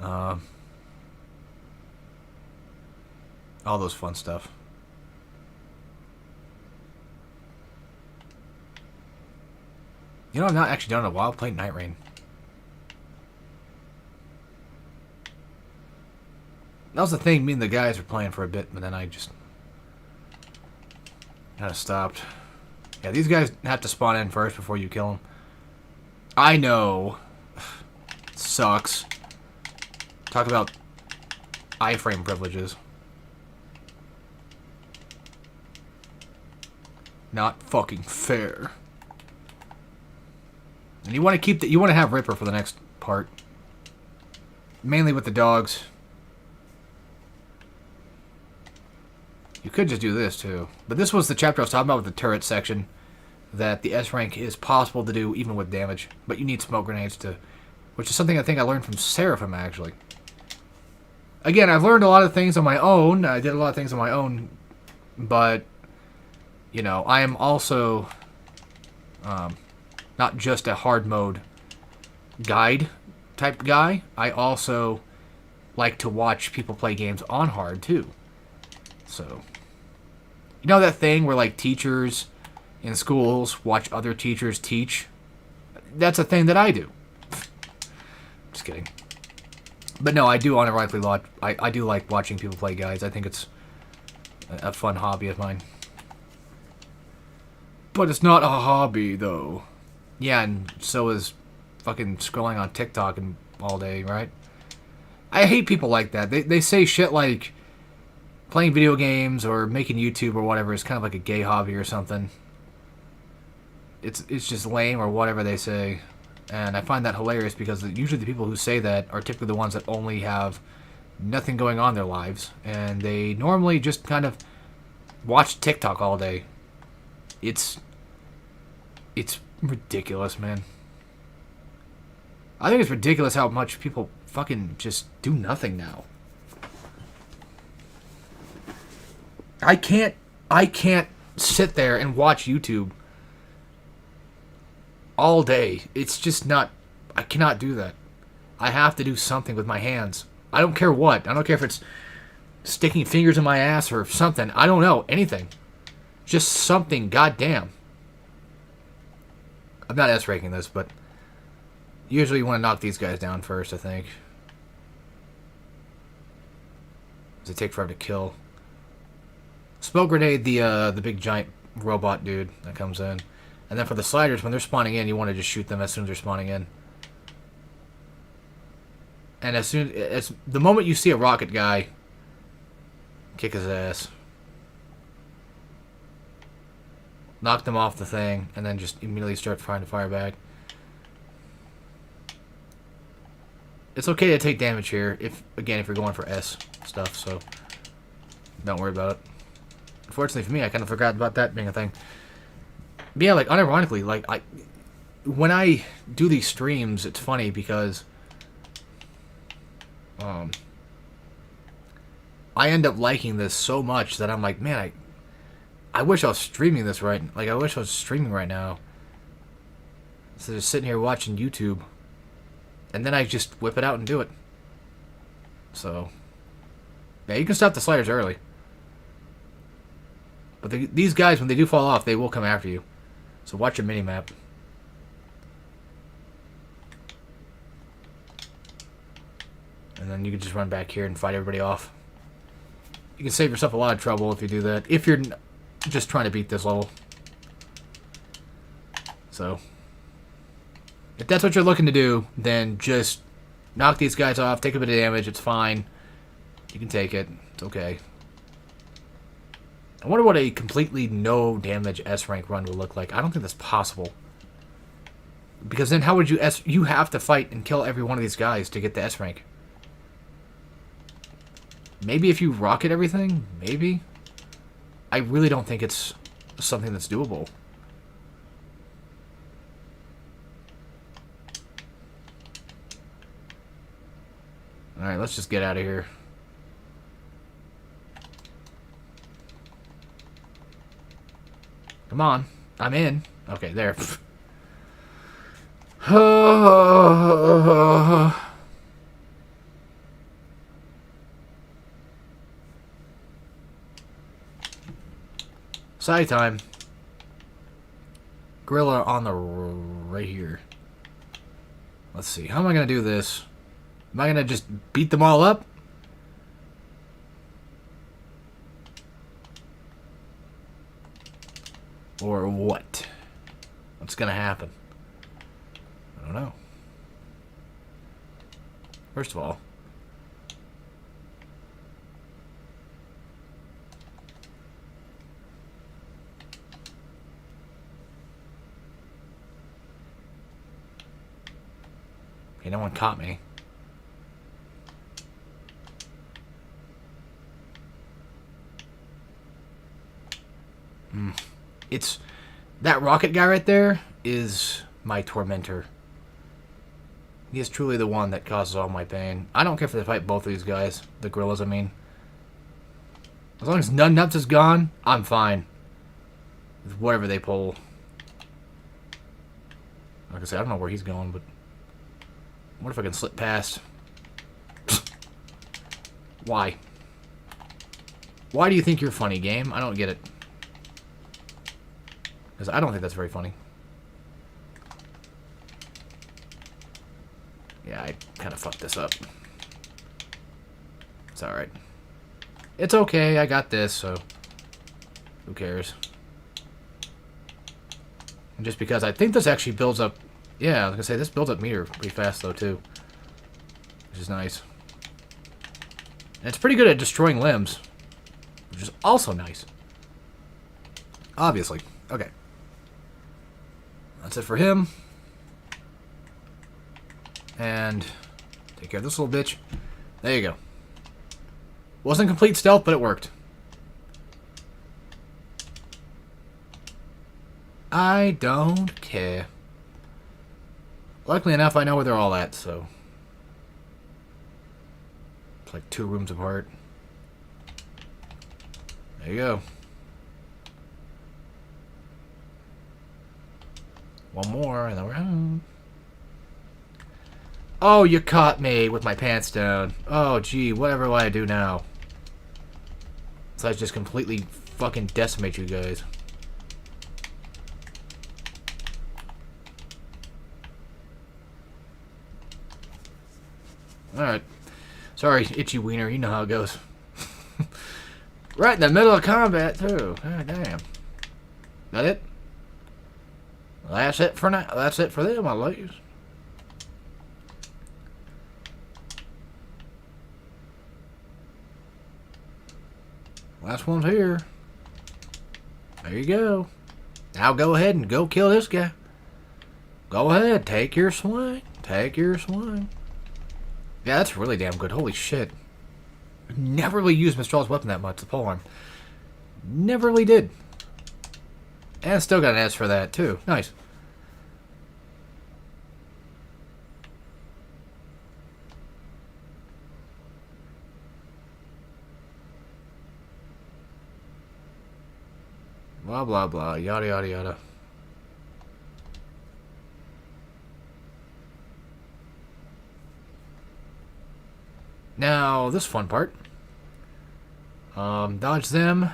All those fun stuff. You know, I've not actually done it in a while. Playing Night Rain. That was the thing. Me and the guys were playing for a bit, but then I just kind of stopped. Yeah, these guys have to spawn in first before you kill them. I know. Sucks. Talk about iframe privileges. Not fucking fair. And you want to keep you want to have Ripper for the next part. Mainly with the dogs. You could just do this too. But this was the chapter I was talking about with the turret section. That the S rank is possible to do even with damage. But you need smoke grenades to... Which is something I think I learned from Seraphim actually. Again, I've learned a lot of things on my own. I did a lot of things on my own. But, you know, I am also... not just a hard mode guide type guy. I also like to watch people play games on hard too. So, you know that thing where like teachers in schools watch other teachers teach? That's a thing that I do. Just kidding. But no, I do unironically lot. I do like watching people play guides. I think it's a fun hobby of mine. But it's not a hobby though. Yeah, and so is fucking scrolling on TikTok and all day, right? I hate people like that. They say shit like playing video games or making YouTube or whatever is kind of like a gay hobby or something. It's just lame or whatever they say. And I find that hilarious because usually the people who say that are typically the ones that only have nothing going on in their lives. And they normally just kind of watch TikTok all day. It's ridiculous, man. I think it's ridiculous how much people fucking just do nothing now. I can't sit there and watch YouTube all day. It's just not, I cannot do that. I have to do something with my hands. I don't care what. I don't care if it's sticking fingers in my ass or something. I don't know. Anything. Just something. Goddamn. I'm not S-ranking this, but usually you want to knock these guys down first, I think. Does it take forever to kill? Smoke grenade the big giant robot dude that comes in. And then for the sliders, when they're spawning in, you want to just shoot them as soon as they're spawning in. And as soon as the moment you see a rocket guy, kick his ass. Knock them off the thing, and then just immediately start trying to fire back. It's okay to take damage here, if you're going for S stuff, so don't worry about it. Unfortunately for me, I kind of forgot about that being a thing. But yeah, like, unironically, like, when I do these streams, it's funny because I end up liking this so much that I'm like, man, I wish I was streaming this right. Like, I wish I was streaming right now. So just sitting here watching YouTube. And then I just whip it out and do it. So, yeah, you can stop the sliders early. But these guys, when they do fall off, they will come after you. So watch your mini-map. And then you can just run back here and fight everybody off. You can save yourself a lot of trouble if you do that. If you're just trying to beat this level. So, if that's what you're looking to do, then just knock these guys off, take a bit of damage, it's fine. You can take it. It's okay. I wonder what a completely no damage S rank run would look like. I don't think that's possible. Because then how would you you have to fight and kill every one of these guys to get the S rank. Maybe if you rocket everything? Maybe? I really don't think it's something that's doable. Alright, let's just get out of here. Come on. I'm in. Okay, there. Side time. Gorilla on the right here. Let's see. How am I going to do this? Am I going to just beat them all up? Or what? What's going to happen? I don't know. First of all, okay, no one caught me. It's that rocket guy right there is my tormentor. He is truly the one that causes all my pain. I don't care if they fight both of these guys. The gorillas, I mean. As long as Nut Nuts is gone, I'm fine. With whatever they pull. Like I said, I don't know where he's going, but what if I can slip past? Why? Why do you think you're funny, game? I don't get it. Because I don't think that's very funny. Yeah, I kind of fucked this up. It's alright. It's okay, I got this, so who cares? And just because I think this actually builds up... Yeah, I was going to say, this builds up meter pretty fast, though, too. Which is nice. And it's pretty good at destroying limbs. Which is also nice. Obviously. Okay. That's it for him. And take care of this little bitch. There you go. Wasn't complete stealth, but it worked. I don't care. Luckily enough, I know where they're all at, so It's like 2 rooms apart. There you go. One more, and then we're home. Oh, you caught me with my pants down. Oh, gee, whatever will I do now? So I just completely fucking decimate you guys. Alright. Sorry, itchy wiener, you know how it goes. Right in the middle of combat, too. God damn. That it? Well, that's it for now. That's it for them, my ladies. Last one's here. There you go. Now go ahead and go kill this guy. Go ahead. Take your swing. Take your swing. Yeah, that's really damn good. Holy shit. Never really used Mistral's weapon that much, the polearm. Never really did. And still got an S for that, too. Nice. Blah, blah, blah. Yada, yada, yada. Now, this fun part. Dodge them.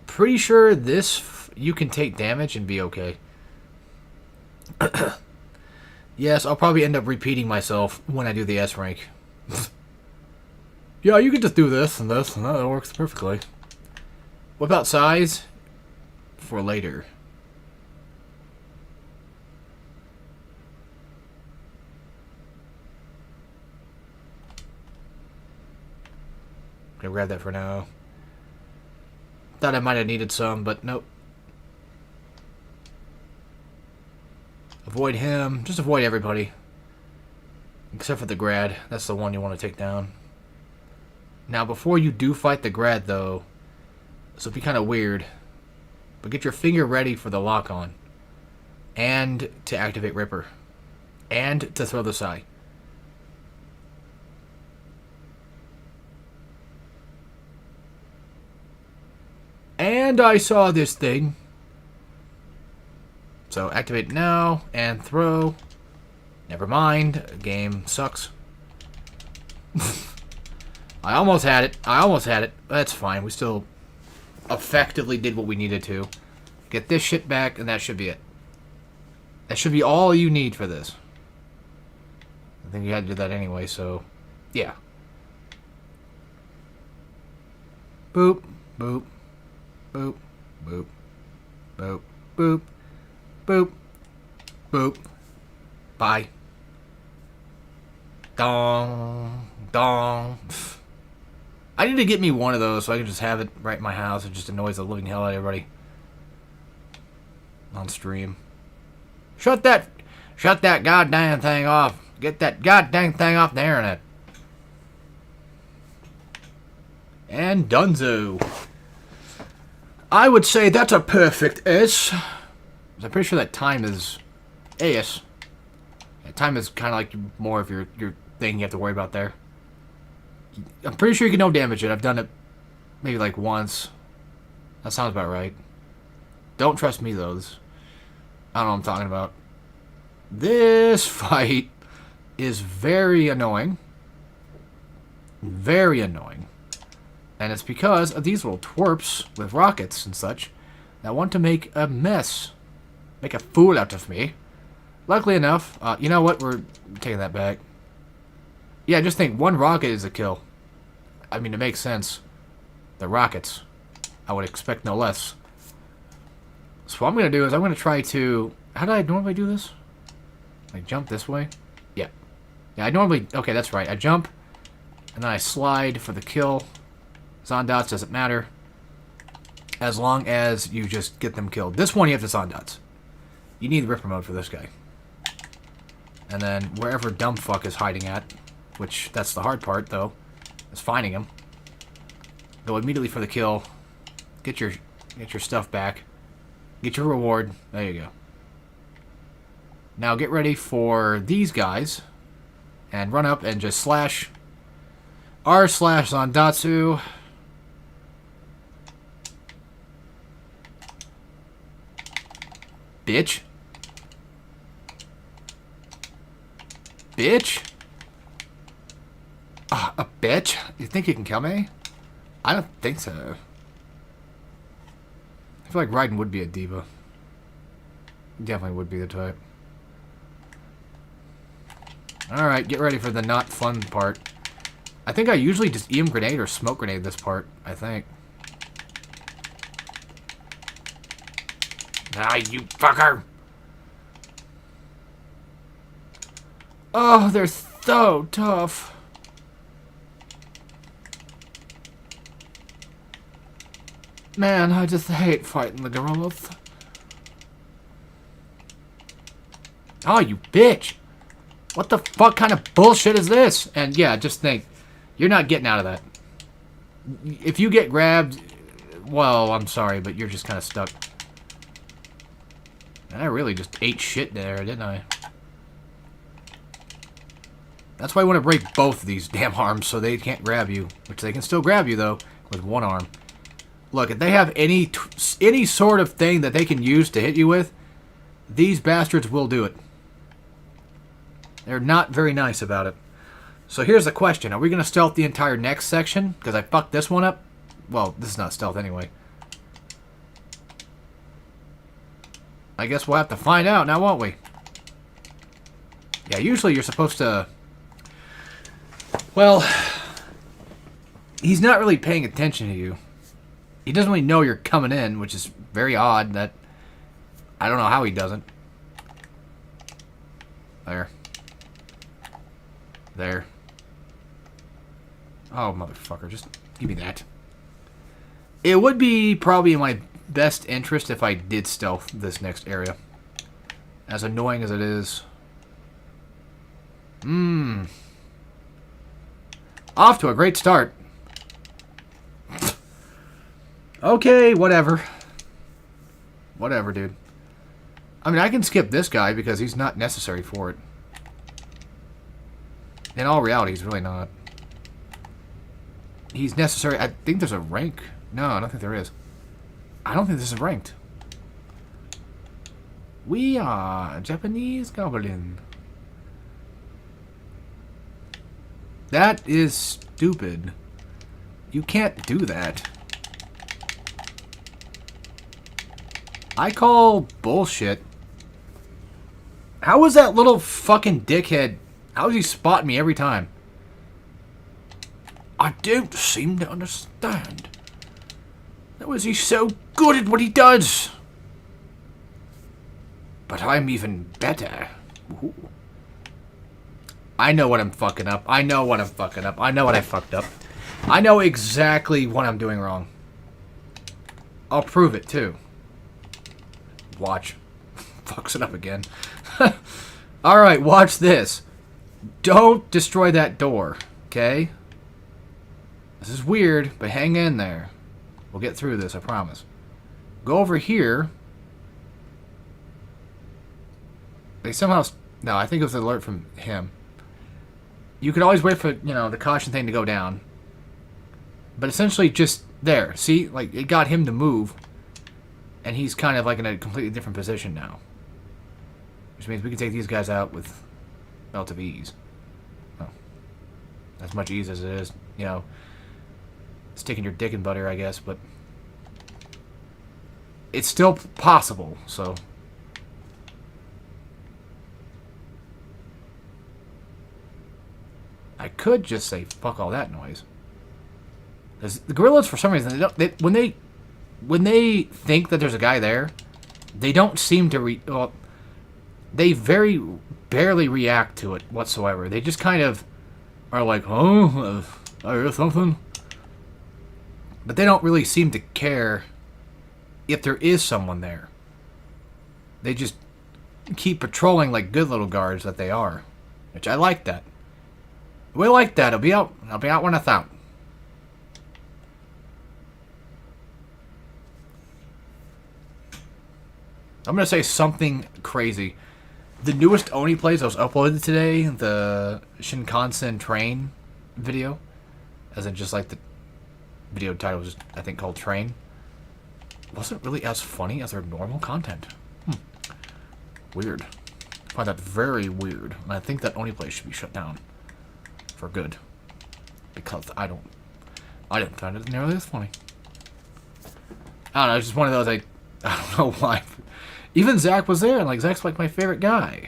Pretty sure this, you can take damage and be okay. Yes, I'll probably end up repeating myself when I do the S rank. Yeah, you can just do this and this, and that works perfectly. What about size? For later. Gonna grab that for now. Thought I might have needed some, but nope. Avoid him. Just avoid everybody. Except for the grad. That's the one you want to take down. Now, before you do fight the grad, though, this will be kind of weird, but get your finger ready for the lock-on. And to activate Ripper. And to throw the Sai. And I saw this thing. So activate now and throw. Never mind. Game sucks. I almost had it. I almost had it. That's fine. We still effectively did what we needed to. Get this shit back, and that should be it. That should be all you need for this. I think you had to do that anyway, so yeah. Boop, boop, boop, boop, boop, boop, boop, boop. Bye. Dong, dong. I need to get me one of those so I can just have it right in my house. It just annoys the living hell out of everybody on stream. Shut that goddamn thing off. Get that goddamn thing off the internet. And Dunzo. I would say that's a perfect S. I'm pretty sure that time is AS. Yeah, time is kind of like more of your thing you have to worry about there. I'm pretty sure you can no damage it. I've done it maybe like once. That sounds about right. Don't trust me, though. I don't know what I'm talking about. This fight is very annoying. Very annoying. And it's because of these little twerps with rockets and such that want to make a mess. Make a fool out of me. Luckily enough, you know what? We're taking that back. Yeah, just think, one rocket is a kill. I mean, it makes sense. The rockets. I would expect no less. So what I'm going to do is I'm going to try to... How do I normally do this? Like, jump this way? Yeah. Yeah, I normally... Okay, that's right. I jump, and then I slide for the kill. Zondots doesn't matter. As long as you just get them killed. This one, you have to Zondots. You need Ripper mode for this guy. And then wherever Dumbfuck is hiding at, which that's the hard part, though, is finding him. Go immediately for the kill. Get your stuff back. Get your reward. There you go. Now get ready for these guys. And run up and just slash R slash Zandatsu. Bitch. Bitch. A bitch? You think you can kill me? I don't think so. I feel like Raiden would be a diva. Definitely would be the type. Alright, get ready for the not fun part. I think I usually just EM grenade or smoke grenade this part, I think. Ah, you fucker! Oh, they're so tough. Man, I just hate fighting the gorillas. Oh, you bitch! What the fuck kind of bullshit is this? And yeah, just think, you're not getting out of that. If you get grabbed, well, I'm sorry, but you're just kind of stuck. And I really just ate shit there, didn't I? That's why I want to break both of these damn arms so they can't grab you. Which they can still grab you, though, with one arm. Look, if they have any sort of thing that they can use to hit you with, these bastards will do it. They're not very nice about it. So here's the question. Are we going to stealth the entire next section? Because I fucked this one up. Well, this is not stealth anyway. I guess we'll have to find out now, won't we? Yeah, usually you're supposed to... Well, he's not really paying attention to you. He doesn't really know you're coming in, which is very odd. That I don't know how he doesn't. There. There. Oh, motherfucker. Just give me that. It would be probably in my best interest if I did stealth this next area. As annoying as it is. Off to a great start. Okay, whatever. Whatever, dude. I mean, I can skip this guy because he's not necessary for it. In all reality, he's really not. He's necessary. I think there's a rank. No, I don't think there is. I don't think this is ranked. We are Japanese Goblin. That is stupid. You can't do that. I call bullshit. How was that little fucking dickhead? How is he spotting me every time? I don't seem to understand. How is he so good at what he does? But I'm even better. Ooh. I know what I'm fucking up. I know what I'm fucking up. I know what I fucked up. I know exactly what I'm doing wrong. I'll prove it, too. Watch. Fucks it up again. Alright, watch this. Don't destroy that door, okay? This is weird, but hang in there. We'll get through this, I promise. Go over here. They somehow... No, I think it was an alert from him. You could always wait for, you know, the caution thing to go down. But essentially just there. See? Like, it got him to move. And he's kind of like in a completely different position now. Which means we can take these guys out with relative ease. Well, as much ease as it is, you know, sticking your dick in butter, I guess, but it's still possible, so. I could just say, fuck all that noise. Because the gorillas, for some reason, when they think that there's a guy there, they don't seem to well, they very barely react to it whatsoever. They just kind of are like, oh, I hear something. But they don't really seem to care if there is someone there. They just keep patrolling like good little guards that they are. Which I like that. We like that. I'll be out when it's out. I'm going to say something crazy. The newest Oni plays that was uploaded today, the Shinkansen train video, as in just like the video title was, I think, called Train, wasn't really as funny as their normal content. Weird. I find that very weird. And I think that Oni play should be shut down for good. Because I didn't find it nearly as funny. I don't know, it's just one of those, I don't know why. Even Zach was there, and like Zach's like my favorite guy.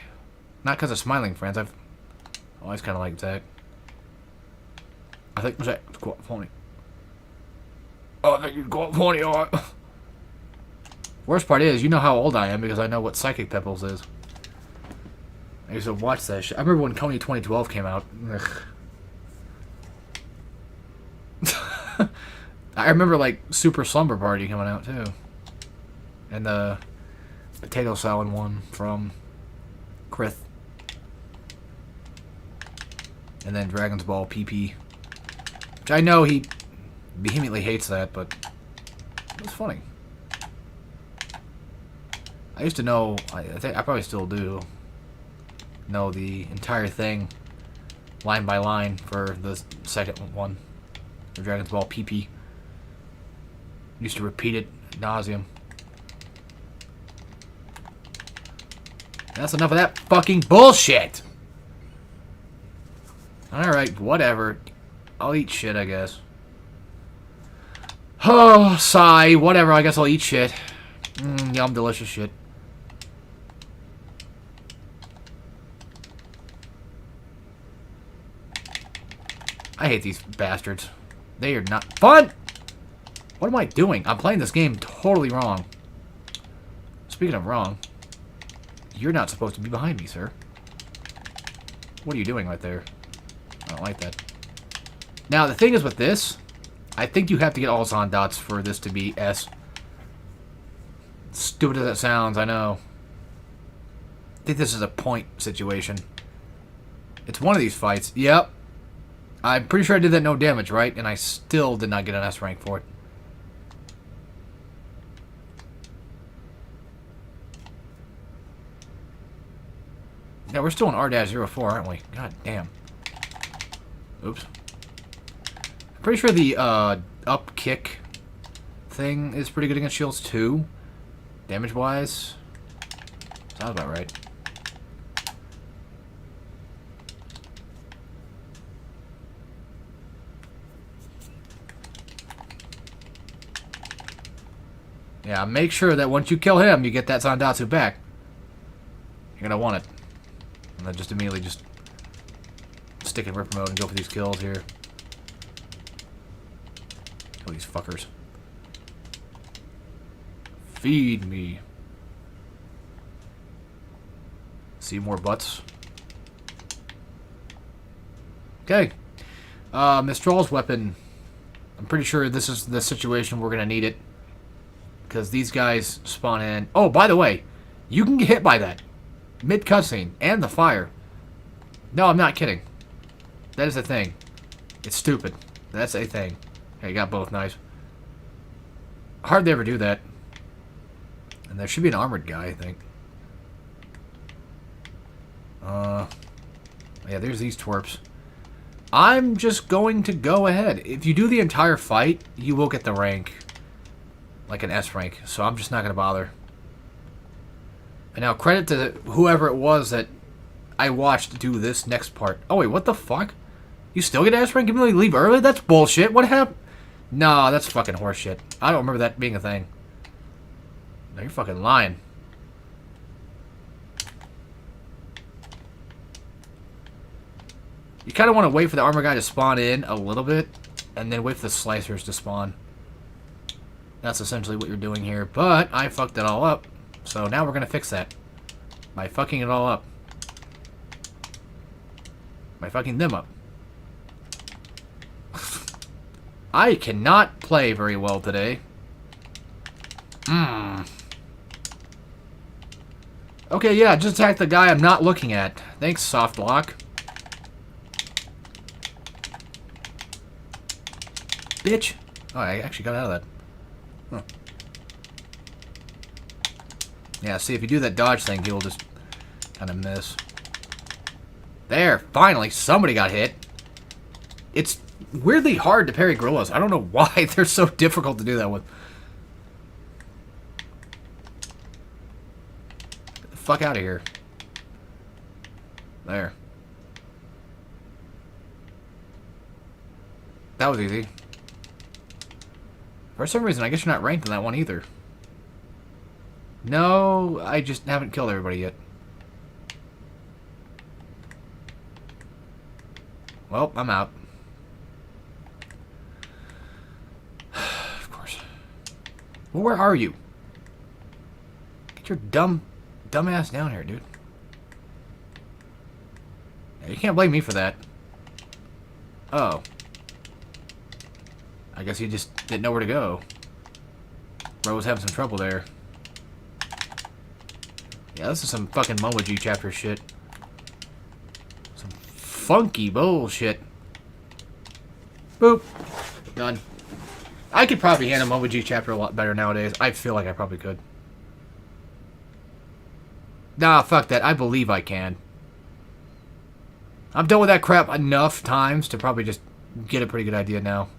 Not because of Smiling Friends. I've always kind of liked Zach. I think Zach's quite funny. Oh, I think he's quite funny, alright. Worst part is, you know how old I am because I know what Psychic Pebbles is. I used to watch that shit. I remember when Coney 2012 came out. I remember like Super Slumber Party coming out too. And the Potato Salad one from Krith. And then Dragon's Ball PP. Which I know he vehemently hates that, but it was funny. I used to know, I think I probably still do, know the entire thing line by line for the second one. The Dragon's Ball PP. Used to repeat it ad nauseum. That's enough of that fucking bullshit! Alright, whatever. I'll eat shit, I guess. Oh, sigh. Whatever, I guess I'll eat shit. Yum, delicious shit. I hate these bastards. They are not fun! What am I doing? I'm playing this game totally wrong. Speaking of wrong, you're not supposed to be behind me, sir. What are you doing right there? I don't like that. Now, the thing is with this, I think you have to get all Zon dots for this to be S. Stupid as that sounds, I know. I think this is a point situation. It's one of these fights. Yep. I'm pretty sure I did that no damage, right? And I still did not get an S rank for it. Yeah, we're still in R-04, aren't we? God damn. Oops. I'm pretty sure the up kick thing is pretty good against shields too. Damage-wise. Sounds about right. Yeah, make sure that once you kill him, you get that Zandatsu back. You're gonna want it. And then just immediately just stick in rip mode and go for these kills here. Kill these fuckers. Feed me. See more butts. Okay. Mistral's weapon. I'm pretty sure this is the situation we're gonna need it. Because these guys spawn in. Oh, by the way, you can get hit by that. Mid cutscene. And the fire. No, I'm not kidding. That is a thing. It's stupid. That's a thing. Okay, got both. Nice. Hardly ever do that. And there should be an armored guy, I think. Yeah, there's these twerps. I'm just going to go ahead. If you do the entire fight, you will get the rank. Like an S rank. So I'm just not going to bother. And now credit to whoever it was that I watched do this next part. Oh wait, what the fuck? You still get S rank? You really leave early? That's bullshit. What happened? Nah, that's fucking horseshit. I don't remember that being a thing. No, you're fucking lying. You kind of want to wait for the armor guy to spawn in a little bit, and then wait for the slicers to spawn. That's essentially what you're doing here, but I fucked it all up. So now we're going to fix that. By fucking it all up. By fucking them up. I cannot play very well today. Okay, yeah, just attack the guy I'm not looking at. Thanks, soft lock. Bitch. Oh, I actually got out of that. Huh. Yeah, see, if you do that dodge thing, he'll just Kind of miss. There, finally, somebody got hit. It's weirdly hard to parry gorillas. I don't know why they're so difficult to do that with. Get the fuck out of here. There. That was easy. For some reason, I guess you're not ranked in that one either. No, I just haven't killed everybody yet. Well, I'm out. Of course. Well, where are you? Get your dumb ass down here, dude. Yeah, you can't blame me for that. Oh. I guess he just didn't know where to go. Bro was having some trouble there. Yeah, this is some fucking Momoji chapter shit. Some funky bullshit. Boop. Done. I could probably handle Momoji chapter a lot better nowadays. I feel like I probably could. Nah, fuck that. I believe I can. I'm done with that crap enough times to probably just get a pretty good idea now.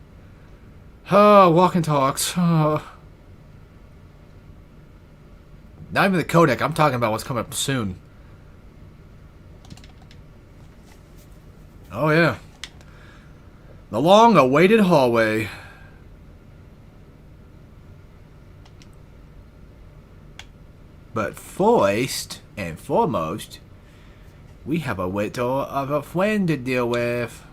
Oh, walk and talks. Oh. Not even the codec. I'm talking about what's coming up soon. Oh, yeah. The long-awaited hallway. But first and foremost, we have a widow of a friend to deal with.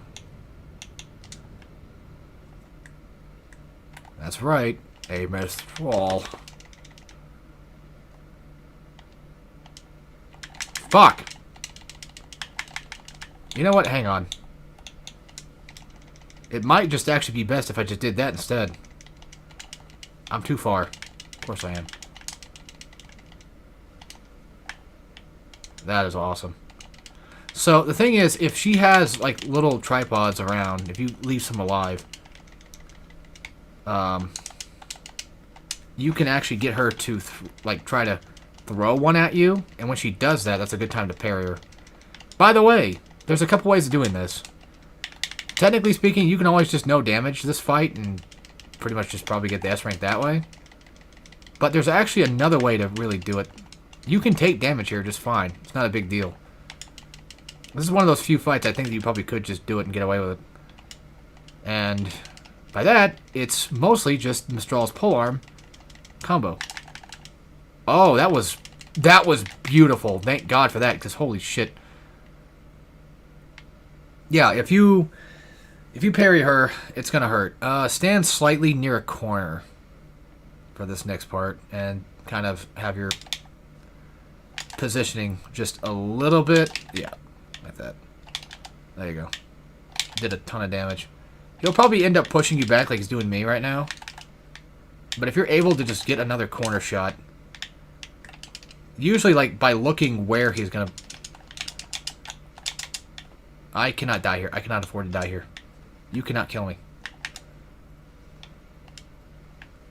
That's right, a mistral. Fuck! You know what? Hang on. It might just actually be best if I just did that instead. I'm too far. Of course I am. That is awesome. So, the thing is, if she has, like, little tripods around, if you leave some alive, you can actually get her to, like, try to throw one at you, and when she does that, that's a good time to parry her. By the way, there's a couple ways of doing this. Technically speaking, you can always just no damage this fight, and pretty much just probably get the S rank that way. But there's actually another way to really do it. You can take damage here just fine. It's not a big deal. This is one of those few fights I think that you probably could just do it and get away with it. And by that, it's mostly just Mistral's polearm combo. Oh, that was beautiful. Thank God for that, because holy shit. Yeah, if you parry her, it's gonna hurt. Stand slightly near a corner for this next part, and kind of have your positioning just a little bit. Yeah, like that. There you go. Did a ton of damage. He'll probably end up pushing you back like he's doing me right now. But if you're able to just get another corner shot, usually like by looking where he's gonna... I cannot die here. I cannot afford to die here. You cannot kill me.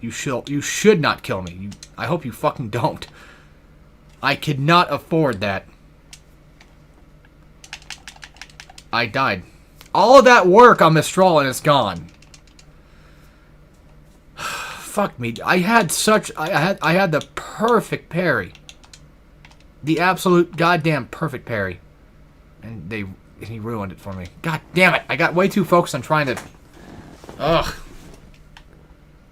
You should not kill me. I hope you fucking don't. I could not afford that. I died. All of that work on Mistral and it's gone. Fuck me. I had the perfect parry. The absolute goddamn perfect parry. And he ruined it for me. God damn it. I got way too focused on trying to... Ugh.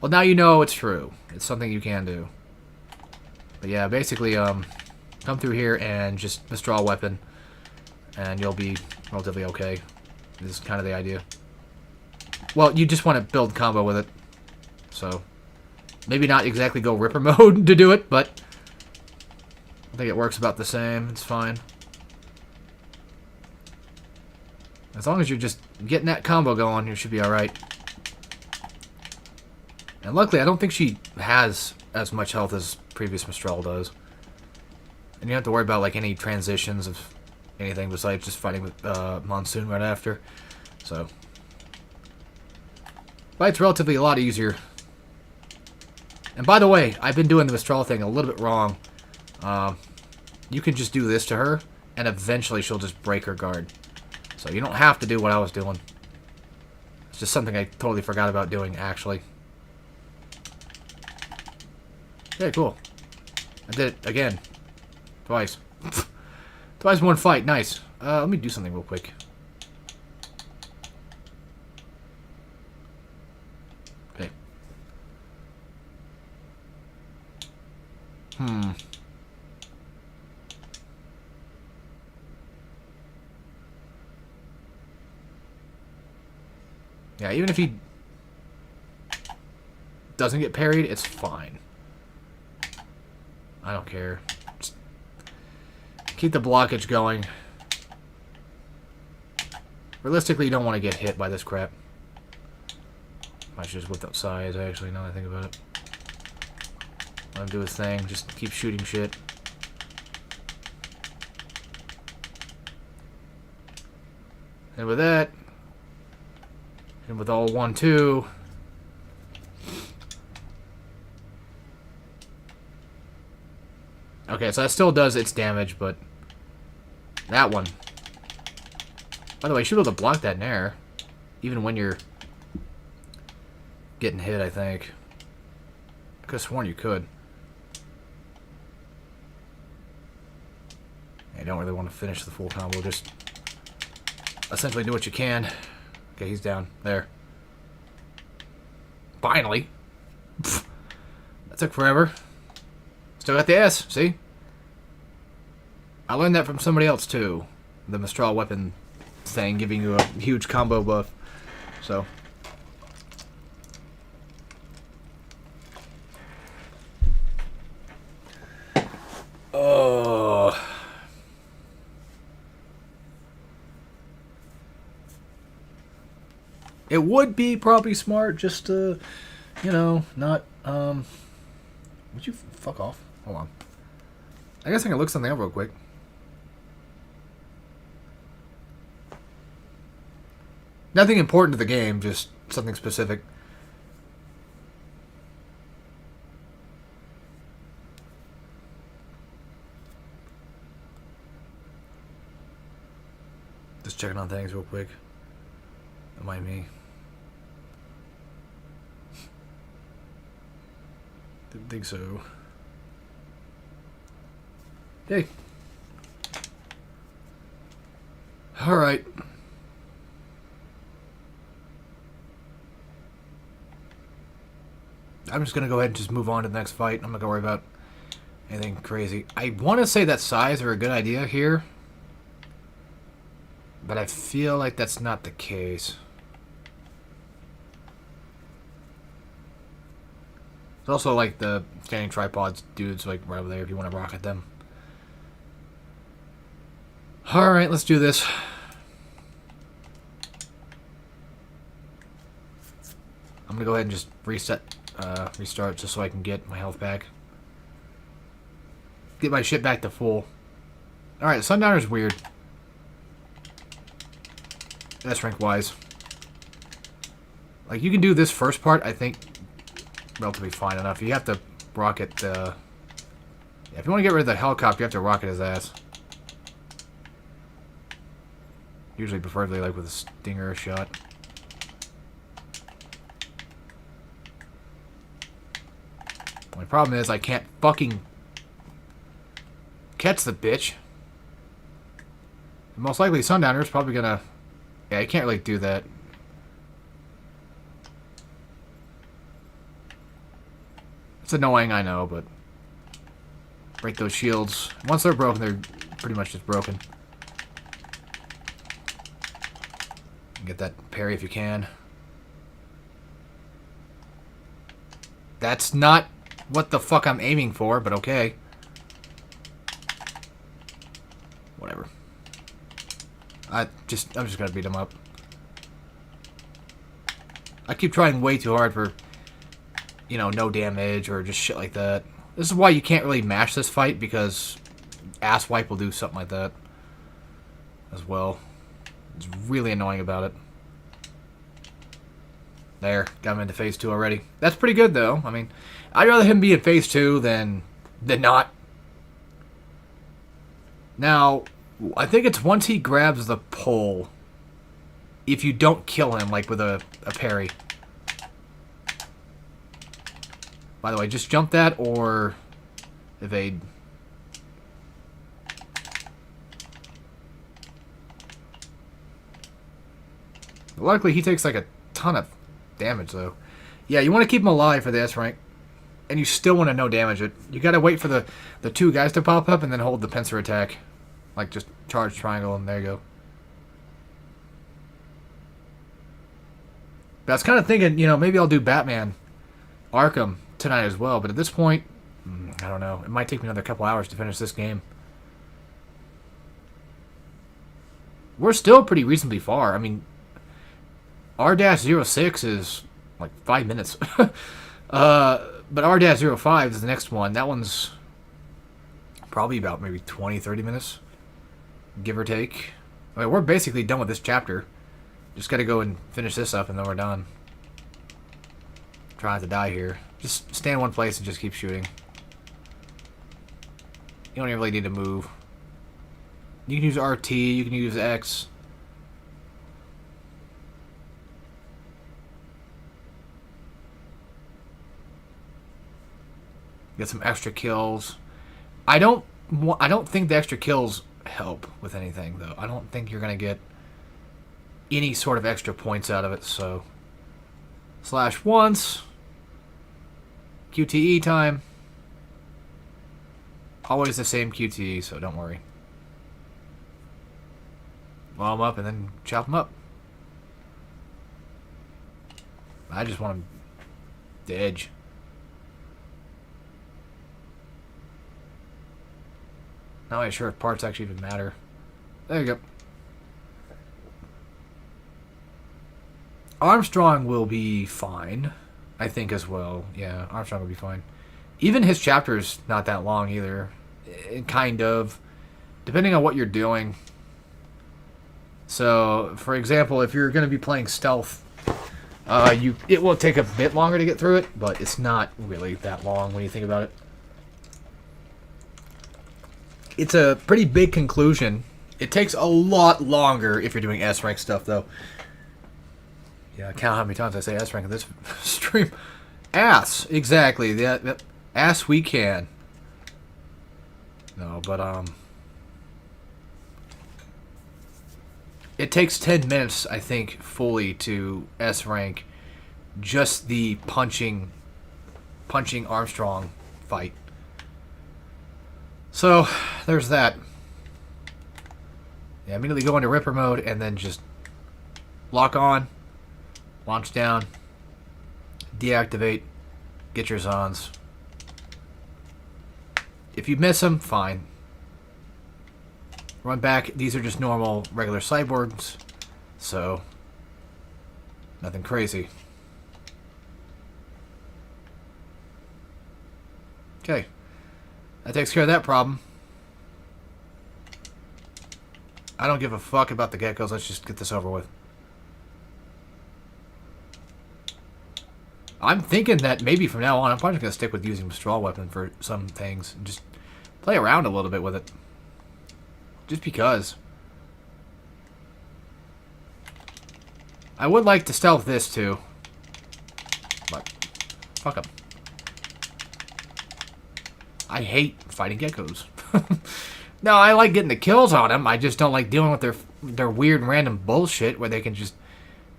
Well, now you know it's true. It's something you can do. But yeah, basically, come through here and just Mistral a weapon. And you'll be relatively okay. This is kind of the idea. Well, you just want to build combo with it. So, maybe not exactly go Ripper mode to do it, but I think it works about the same. It's fine. As long as you're just getting that combo going, you should be alright. And luckily, I don't think she has as much health as previous Mistral does. And you don't have to worry about like any transitions of anything besides just fighting with Monsoon right after. So, but it's relatively a lot easier. And by the way, I've been doing the Mistral thing a little bit wrong. You can just do this to her, and eventually she'll just break her guard. So you don't have to do what I was doing. It's just something I totally forgot about doing, actually. Okay, cool. I did it again. Twice. Twice in one fight. Nice. Let me do something real quick. Okay. Yeah, even if he doesn't get parried, it's fine. I don't care. Just keep the blockage going. Realistically, you don't want to get hit by this crap. I should just whip up size, actually, now that I think about it. Let him do his thing. Just keep shooting shit. And with that, and with all 1-2, okay, so that still does its damage, but that one. By the way, you should be able to block that in air, even when you're getting hit, I think. I could have sworn you could. You don't really want to finish the full combo, just essentially do what you can. Okay, he's down. There. Finally. Pfft. That took forever. Still got the S, see? I learned that from somebody else, too. The Mistral weapon thing, giving you a huge combo buff. So. Oh. It would be probably smart just to, you know, not, would you fuck off? Hold on. I guess I can look something up real quick. Nothing important to the game, just something specific. Just checking on things real quick. Don't mind me. Didn't think so. Hey. Alright. I'm just going to go ahead and just move on to the next fight. I'm not going to worry about anything crazy. I want to say that size are a good idea here. But I feel like that's not the case. It's also like the standing tripods dudes like right over there if you want to rocket them. Alright, let's do this. I'm gonna go ahead and just restart just so I can get my health back. Get my shit back to full. Alright, Sundowner's weird. That's rank wise. Like, you can do this first part, I think, relatively fine enough. You have to rocket the... Yeah, if you want to get rid of the helicopter, you have to rocket his ass. Usually, preferably, like, with a stinger shot. My problem is I can't fucking catch the bitch. Most likely Sundowner's probably gonna... Yeah, I can't really do that. It's annoying, I know, but... Break those shields. Once they're broken, they're pretty much just broken. Get that parry if you can. That's not what the fuck I'm aiming for, but okay. Whatever. I'm just gonna beat him up. I keep trying way too hard for, you know, no damage or just shit like that. This is why you can't really mash this fight, because Asswipe will do something like that as well. It's really annoying about it. There, got him into phase 2 already. That's pretty good, though. I mean, I'd rather him be in phase 2 than not. Now, I think it's once he grabs the pole. If you don't kill him, like with a parry. By the way, just jump that or evade. Luckily, he takes like a ton of damage, though. Yeah, you want to keep him alive for the S rank. And you still want to no damage it. You gotta wait for the two guys to pop up and then hold the pincer attack. Like just charge triangle and there you go. But I was kind of thinking, you know, maybe I'll do Batman Arkham tonight as well. But at this point, I don't know. It might take me another couple hours to finish this game. We're still pretty reasonably far. I mean, R-06 is like 5 minutes. But R-05 is the next one. That one's probably about maybe 20, 30 minutes. Give or take. I mean, we're basically done with this chapter. Just gotta go and finish this up and then we're done. Try not to die here. Just stay in one place and just keep shooting. You don't even really need to move. You can use RT, you can use X. Get some extra kills. I don't think the extra kills help with anything though. I don't think you're gonna get any sort of extra points out of it. So slash once. QTE time. Always the same QTE, so don't worry. Blow them up and then chop them up. I just want them to edge. Not really sure if parts actually even matter. There you go. Armstrong will be fine, I think, as well. Yeah, Armstrong will be fine. Even his chapter's not that long either. Kind of. Depending on what you're doing. So, for example, if you're going to be playing stealth, it will take a bit longer to get through it, but it's not really that long when you think about it. It's a pretty big conclusion. It takes a lot longer if you're doing S rank stuff, though. Yeah, count how many times I say S rank in this stream. Ass, exactly. The ass we can. No, but it takes 10 minutes, I think, fully to S rank just the punching Armstrong fight. So, there's that. Yeah, immediately go into Ripper mode and then just lock on, launch down, deactivate, get your Zons. If you miss them, fine. Run back. These are just normal, regular cyborgs, so nothing crazy. Okay. That takes care of that problem. I don't give a fuck about the geckos. Let's just get this over with. I'm thinking that maybe from now on, I'm probably going to stick with using the straw weapon for some things. And just play around a little bit with it. Just because. I would like to stealth this too. But, fuck them. I hate fighting geckos. No, I like getting the kills on them. I just don't like dealing with their weird random bullshit where they can just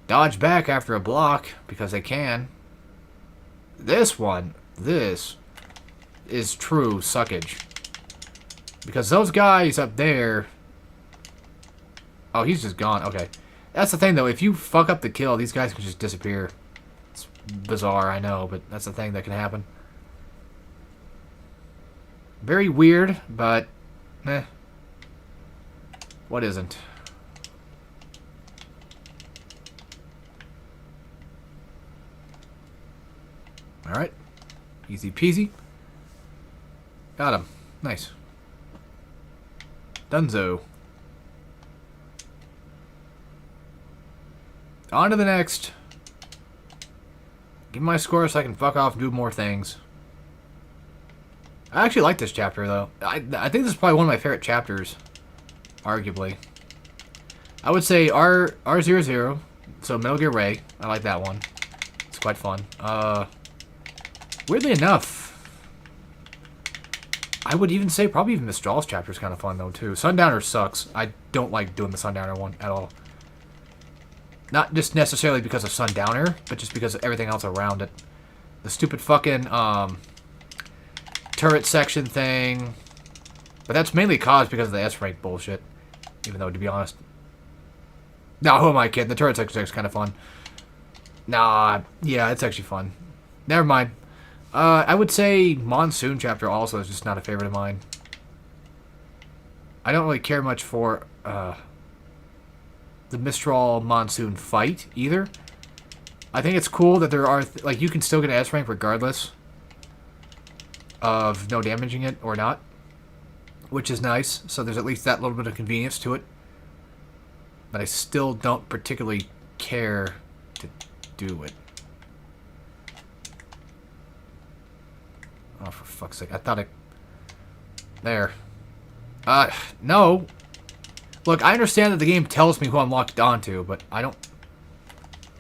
dodge back after a block because they can. This is true suckage. Because those guys up there... Oh, he's just gone. Okay. That's the thing, though. If you fuck up the kill, these guys can just disappear. It's bizarre, I know, but that's the thing that can happen. Very weird, but... What isn't? Alright. Easy peasy. Got him. Nice. Dunzo. On to the next. Give me my score so I can fuck off and do more things. I actually like this chapter, though. I think this is probably one of my favorite chapters. arguably. I would say R00, so Metal Gear Ray. I like that one. It's quite fun. Weirdly enough, I would even say probably even Mistral's chapter is kind of fun, though, too. Sundowner sucks. I don't like doing the Sundowner one at all. Not just necessarily because of Sundowner, but just because of everything else around it. The stupid fucking, turret section thing. But that's mainly caused because of the S-rank bullshit. Even though, to be honest... Nah, who am I kidding? The turret section is kind of fun. Nah, yeah, it's actually fun. Never mind. I would say Monsoon chapter also is just not a favorite of mine. I don't really care much for the Mistral Monsoon fight either. I think it's cool that there are like you can still get an S rank regardless of no damaging it or not, which is nice. So there's at least that little bit of convenience to it. But I still don't particularly care to do it. Oh, for fuck's sake. I thought I... There. No. Look, I understand that the game tells me who I'm locked onto, but I don't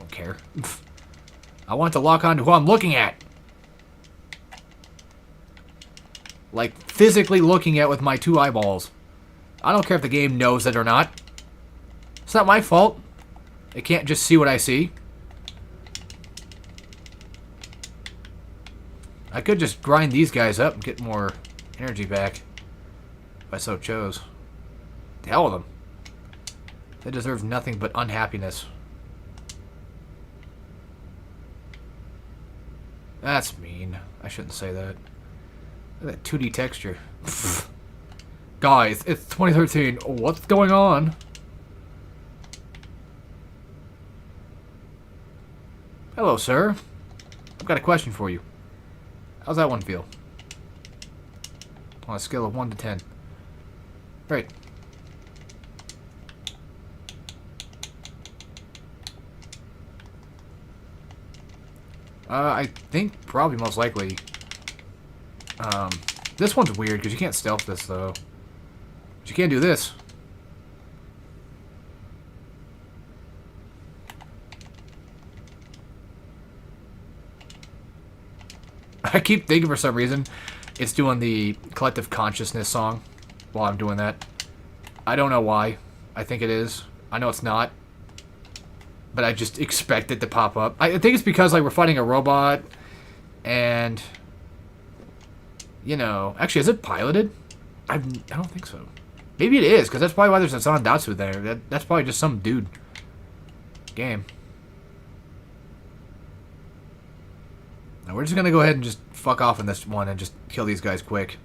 care. I want to lock onto who I'm looking at. Like, physically looking at with my 2 eyeballs. I don't care if the game knows it or not. It's not my fault. It can't just see what I see. I could just grind these guys up and get more energy back. If I so chose. The hell with them. They deserve nothing but unhappiness. That's mean. I shouldn't say that. Look at that 2D texture. Guys, it's 2013. What's going on? Hello, sir. I've got a question for you. How's that one feel? On a scale of 1 to 10. Great. I think probably most likely. This one's weird because you can't stealth this though. But you can do this. I keep thinking for some reason it's doing the Collective Consciousness song while I'm doing that. I don't know why. I think it is. I know it's not. But I just expect it to pop up. I think it's because like we're fighting a robot and you know, actually is it piloted? I don't think so. Maybe it is, because that's probably why there's a Zandatsu there. That's probably just some dude game. Now we're just gonna go ahead and just fuck off in this one and just kill these guys quick.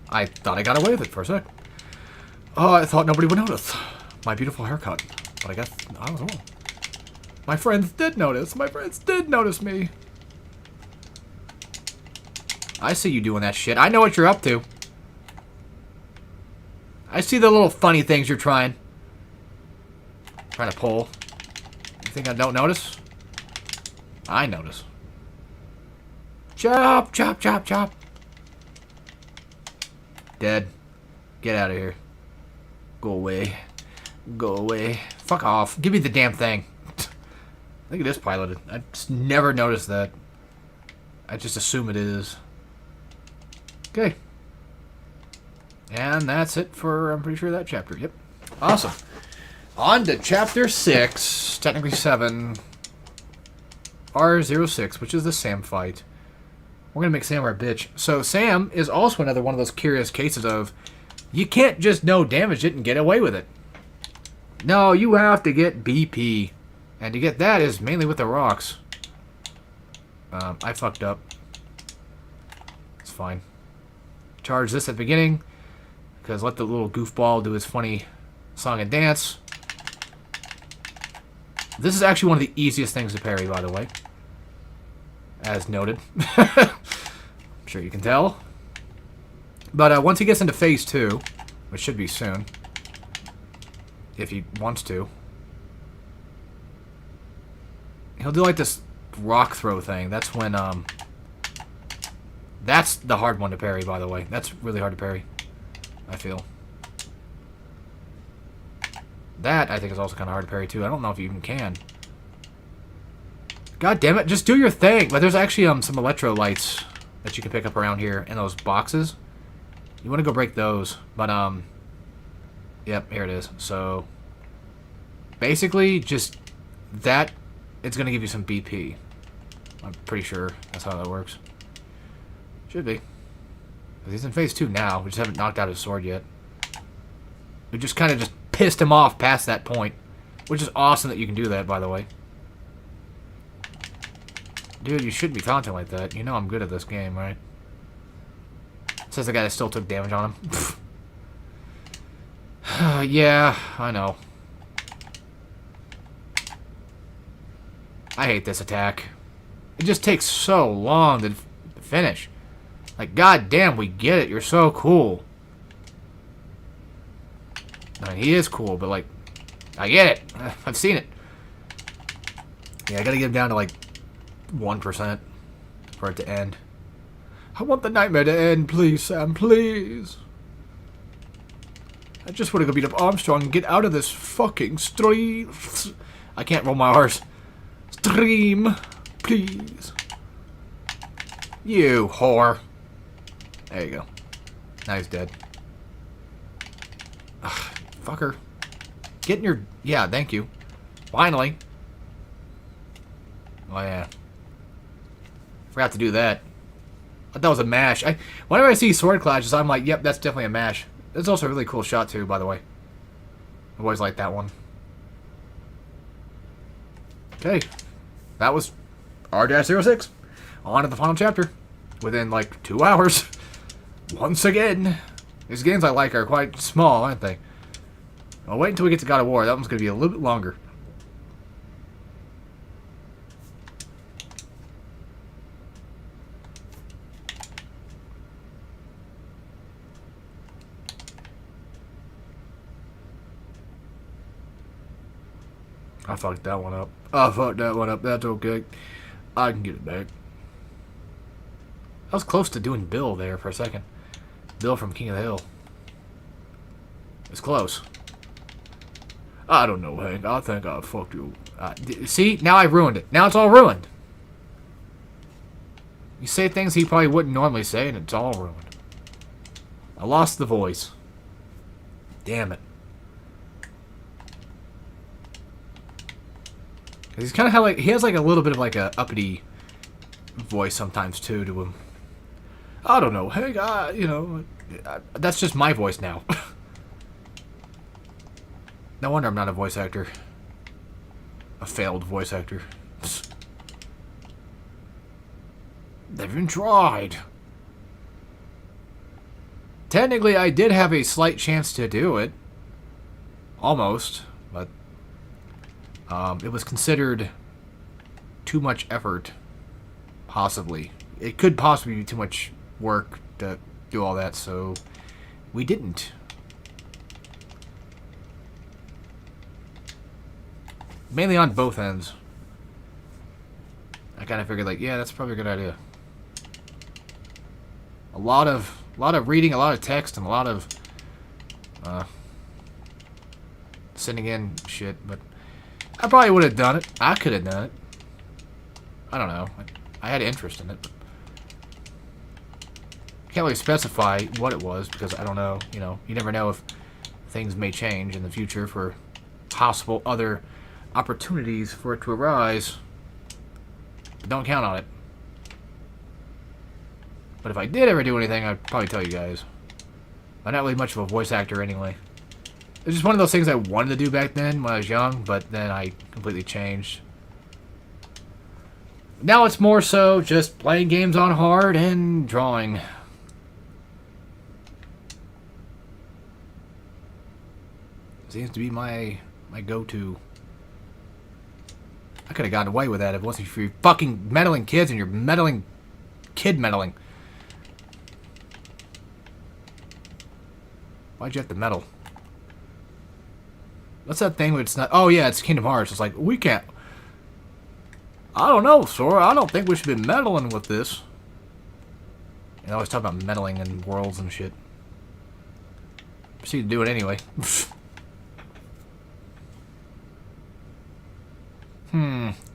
I thought I got away with it for a sec. Oh, I thought nobody would notice my beautiful haircut, but I guess I was wrong. My friends did notice. My friends did notice me. I see you doing that shit. I know what you're up to. I see the little funny things you're trying to pull. You think I don't notice? I notice. Chop, chop, chop, chop. Dead. Get out of here. Go away. Go away. Fuck off. Give me the damn thing. I think it is piloted. I just never noticed that. I just assume it is. Okay. And that's it for, I'm pretty sure, that chapter. Yep. Awesome. On to chapter 6, technically 7, R06, which is the Sam fight. We're going to make Sam our bitch. So Sam is also another one of those curious cases of, you can't just no damage it and get away with it. No, you have to get BP. And to get that is mainly with the rocks. I fucked up. It's fine. Charge this at the beginning, because let the little goofball do his funny song and dance. This is actually one of the easiest things to parry, by the way. As noted. I'm sure you can tell. But once he gets into phase 2, which should be soon, if he wants to, he'll do like this rock throw thing. That's when, that's the hard one to parry, by the way. That's really hard to parry. I feel. That, I think, is also kind of hard to parry, too. I don't know if you even can. God damn it, just do your thing! But there's actually some electrolytes that you can pick up around here in those boxes. You want to go break those. But, yep, here it is. So, basically, just that, it's going to give you some BP. I'm pretty sure that's how that works. Should be. He's in phase 2 now. We just haven't knocked out his sword yet. We just kind of just pissed him off past that point. Which is awesome that you can do that, by the way. Dude, you shouldn't be taunting like that. You know I'm good at this game, right? Says the guy that still took damage on him. Yeah, I know. I hate this attack. It just takes so long to finish. Like, goddamn, we get it. You're so cool. I mean, he is cool, but, like, I get it. I've seen it. Yeah, I gotta get him down to, like, 1% for it to end. I want the nightmare to end, please, Sam, please. I just want to go beat up Armstrong and get out of this fucking stream. I can't roll my R's. Stream, please. You whore. There you go. Now he's dead. Ugh, fucker. Get in your... Yeah, thank you. Finally. Oh, yeah. Forgot to do that. I thought that was a mash. Whenever I see sword clashes, I'm like, yep, that's definitely a mash. That's also a really cool shot, too, by the way. I've always liked that one. Okay. That was R-06. On to the final chapter. Within, like, 2 hours. Once again. These games I like are quite small, aren't they? I'll wait until we get to God of War. That one's going to be a little bit longer. I fucked that one up. I fucked that one up. That's okay. I can get it back. I was close to doing Bill there for a second. Bill from King of the Hill. It's close. I don't know, Hank. I think I fucked you. See? Now I ruined it. Now it's all ruined. You say things he probably wouldn't normally say, and it's all ruined. I lost the voice. Damn it. He's kind of like... He has like a little bit of like a uppity voice sometimes, too, to him. I don't know. Hey, you know... that's just my voice now. No wonder I'm not a voice actor. A failed voice actor. They've even tried. Technically, I did have a slight chance to do it. Almost. But... it was considered too much effort. Possibly. It could possibly be too much work to do all that, so we didn't. Mainly on both ends. I kind of figured, like, yeah, that's probably a good idea. A lot of reading, a lot of text, and a lot of sending in shit, but I probably would have done it. I could have done it. I don't know. I had interest in it. But I can't really specify what it was because I don't know. You know, you never know if things may change in the future for possible other opportunities for it to arise. But don't count on it. But if I did ever do anything, I'd probably tell you guys. I'm not really much of a voice actor anyway. It's just one of those things I wanted to do back then when I was young, but then I completely changed. Now it's more so just playing games on hard and drawing. Seems to be my go-to. I could have gotten away with that if it wasn't for you fucking meddling kids and your meddling kid meddling. Why'd you have to meddle? What's that thing where it's not... Oh, yeah, it's Kingdom Hearts. It's like, we can't... I don't know, Sora. I don't think we should be meddling with this. And I always talk about meddling in worlds and shit. Proceed to do it anyway.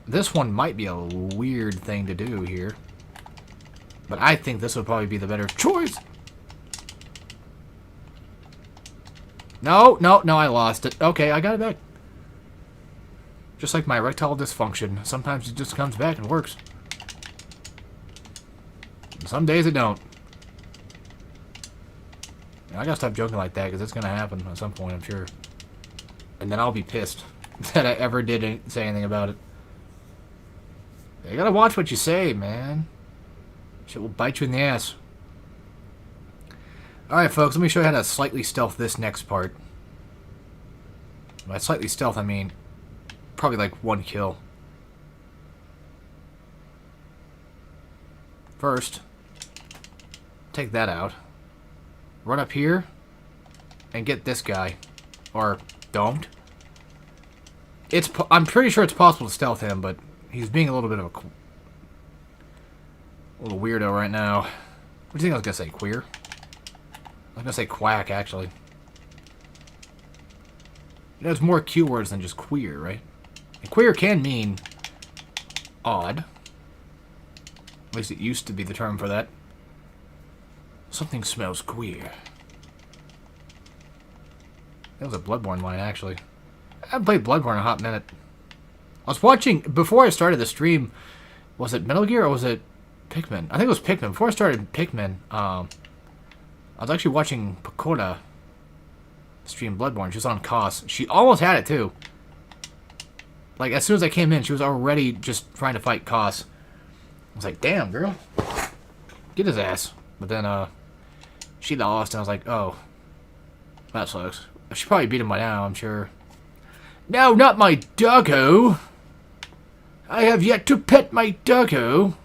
This one might be a weird thing to do here. But I think this would probably be the better choice. No, I lost it. Okay, I got it back. Just like my erectile dysfunction. Sometimes it just comes back and works. And some days it don't. I gotta stop joking like that, because it's gonna happen at some point, I'm sure. And then I'll be pissed that I ever did say anything about it. You gotta watch what you say, man. Shit will bite you in the ass. Alright, folks, let me show you how to slightly stealth this next part. By slightly stealth, I mean probably like 1 kill. First, take that out. Run up here and get this guy. Or don't. I'm pretty sure it's possible to stealth him, but he's being a little bit of a little weirdo right now. What do you think I was going to say? Queer? I was going to say quack, actually. There's more Q words than just queer, right? And queer can mean odd. At least it used to be the term for that. Something smells queer. That was a Bloodborne line, actually. I haven't played Bloodborne in a hot minute. I was watching, before I started the stream, was it Metal Gear or was it Pikmin? I think it was Pikmin. Before I started Pikmin, I was actually watching Pakoda stream Bloodborne. She was on COS. She almost had it, too. Like, as soon as I came in, she was already just trying to fight COS. I was like, damn, girl. Get his ass. But then, she lost, and I was like, oh. That sucks. She probably beat him by now, I'm sure. No, not my doggo. I have yet to pet my doggo.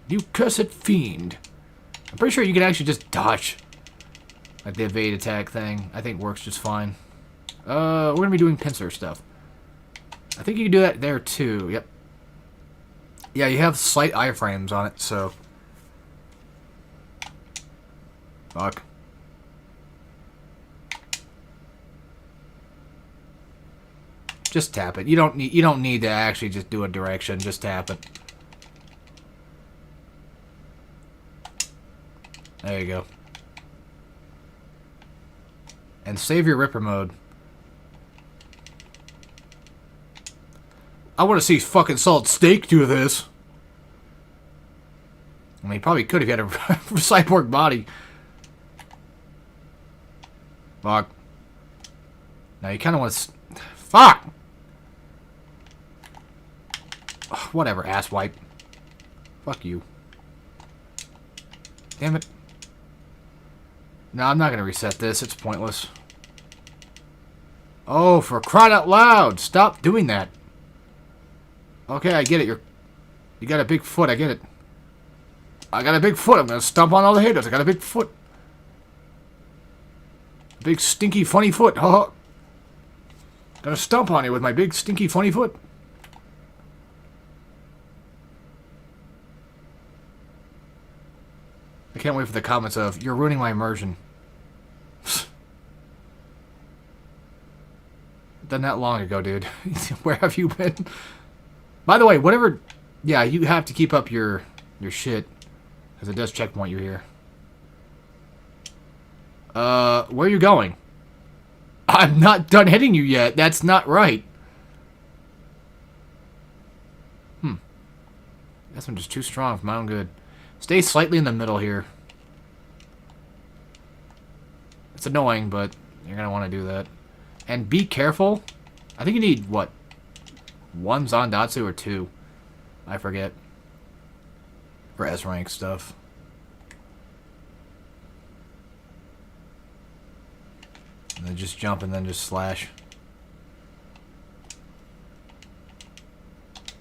You cursed fiend. I'm pretty sure you can actually just dodge. Like the evade attack thing. I think works just fine. We're going to be doing pincer stuff. I think you can do that there too. Yep. Yeah, you have slight iframes on it, so. Fuck. Just tap it. You don't need to actually just do a direction. Just tap it. There you go. And save your Ripper mode. I want to see fucking Solid Snake do this. I mean, he probably could if he had a cyborg body. Fuck. Now you kind of want to... Fuck! Ugh, whatever, asswipe. Fuck you. Damn it. No, I'm not going to reset this. It's pointless. Oh, for crying out loud! Stop doing that. Okay, I get it. You got a big foot. I get it. I got a big foot. I'm going to stomp on all the haters. I got a big foot. Big, stinky, funny foot. Oh. Gonna stomp on you with my big, stinky, funny foot. I can't wait for the comments of, you're ruining my immersion. Done that long ago, dude. Where have you been? By the way, whatever... Yeah, you have to keep up your shit. Because it does checkpoint you here. Where are you going? I'm not done hitting you yet. That's not right. Guess I'm just too strong for my own good. Stay slightly in the middle here. It's annoying, but you're going to want to do that. And be careful. I think you need, what? 1 Zandatsu or 2? I forget. For S-rank stuff. And then just jump and then just slash.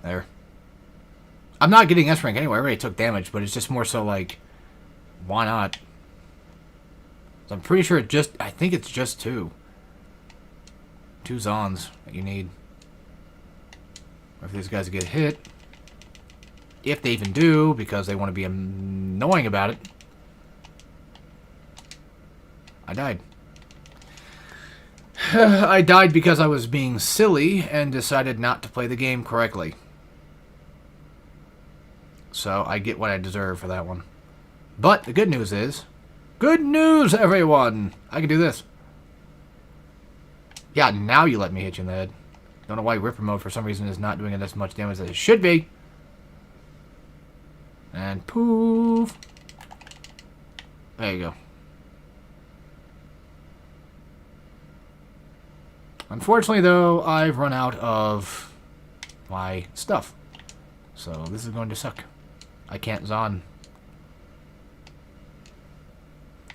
There. I'm not getting S-rank anyway. I already took damage, but it's just more so like, why not? So I'm pretty sure I think it's just 2. 2 Zons that you need. Or if these guys get hit. If they even do, because they want to be annoying about it. I died. I died because I was being silly and decided not to play the game correctly. So I get what I deserve for that one. But the good news is... Good news, everyone! I can do this. Yeah, now you let me hit you in the head. Don't know why Ripper Mode for some reason is not doing as much damage as it should be. And poof. There you go. Unfortunately, though, I've run out of my stuff. So this is going to suck. I can't Zon.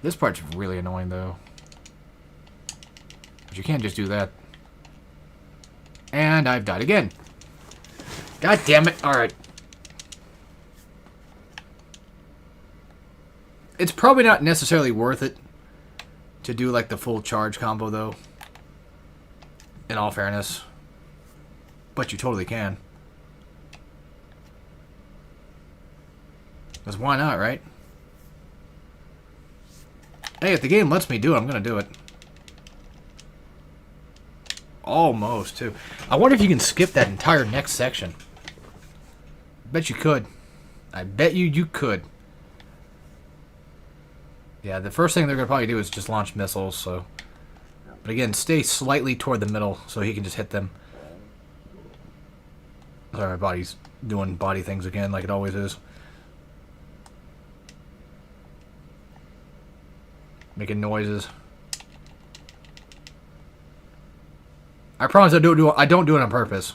This part's really annoying, though. But you can't just do that. And I've died again. God damn it. Alright. It's probably not necessarily worth it to do, like, the full charge combo, though. In all fairness. But you totally can. Because why not, right? Hey, if the game lets me do it, I'm going to do it. Almost, too. I wonder if you can skip that entire next section. Bet you could. I bet you could. Yeah, the first thing they're going to probably do is just launch missiles, so... But again, stay slightly toward the middle so he can just hit them. Sorry, my body's doing body things again like it always is. Making noises. I promise I don't do it on purpose.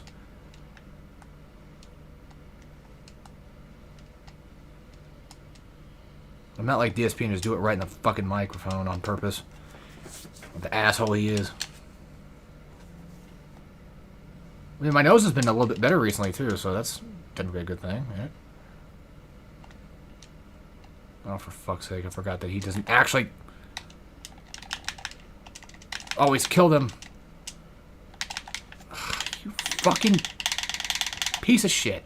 I'm not like DSP and just do it right in the fucking microphone on purpose. What the asshole he is. I mean, my nose has been a little bit better recently too, so that's gonna be a good thing, right? Oh, for fuck's sake, I forgot that he doesn't actually always kill them. You fucking piece of shit.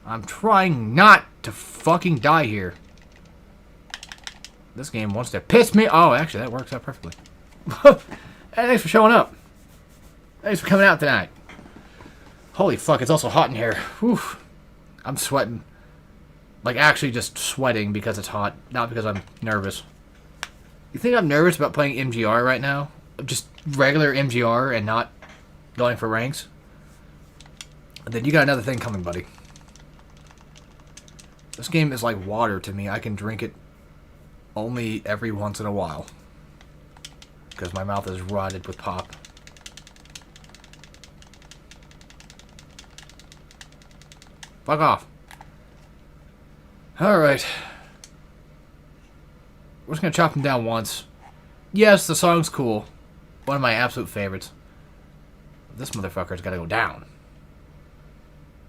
I'm trying not to fucking die here. This game wants to piss me... Oh, actually, that works out perfectly. Hey, thanks for showing up. Thanks for coming out tonight. Holy fuck, it's also hot in here. Whew. I'm sweating. Like, actually just sweating because it's hot, not because I'm nervous. You think I'm nervous about playing MGR right now? Just regular MGR and not going for ranks? And then you got another thing coming, buddy. This game is like water to me. I can drink it only every once in a while. Because my mouth is rotted with pop. Fuck off. Alright. We're just gonna chop him down once. Yes, the song's cool. One of my absolute favorites. This motherfucker's gotta go down.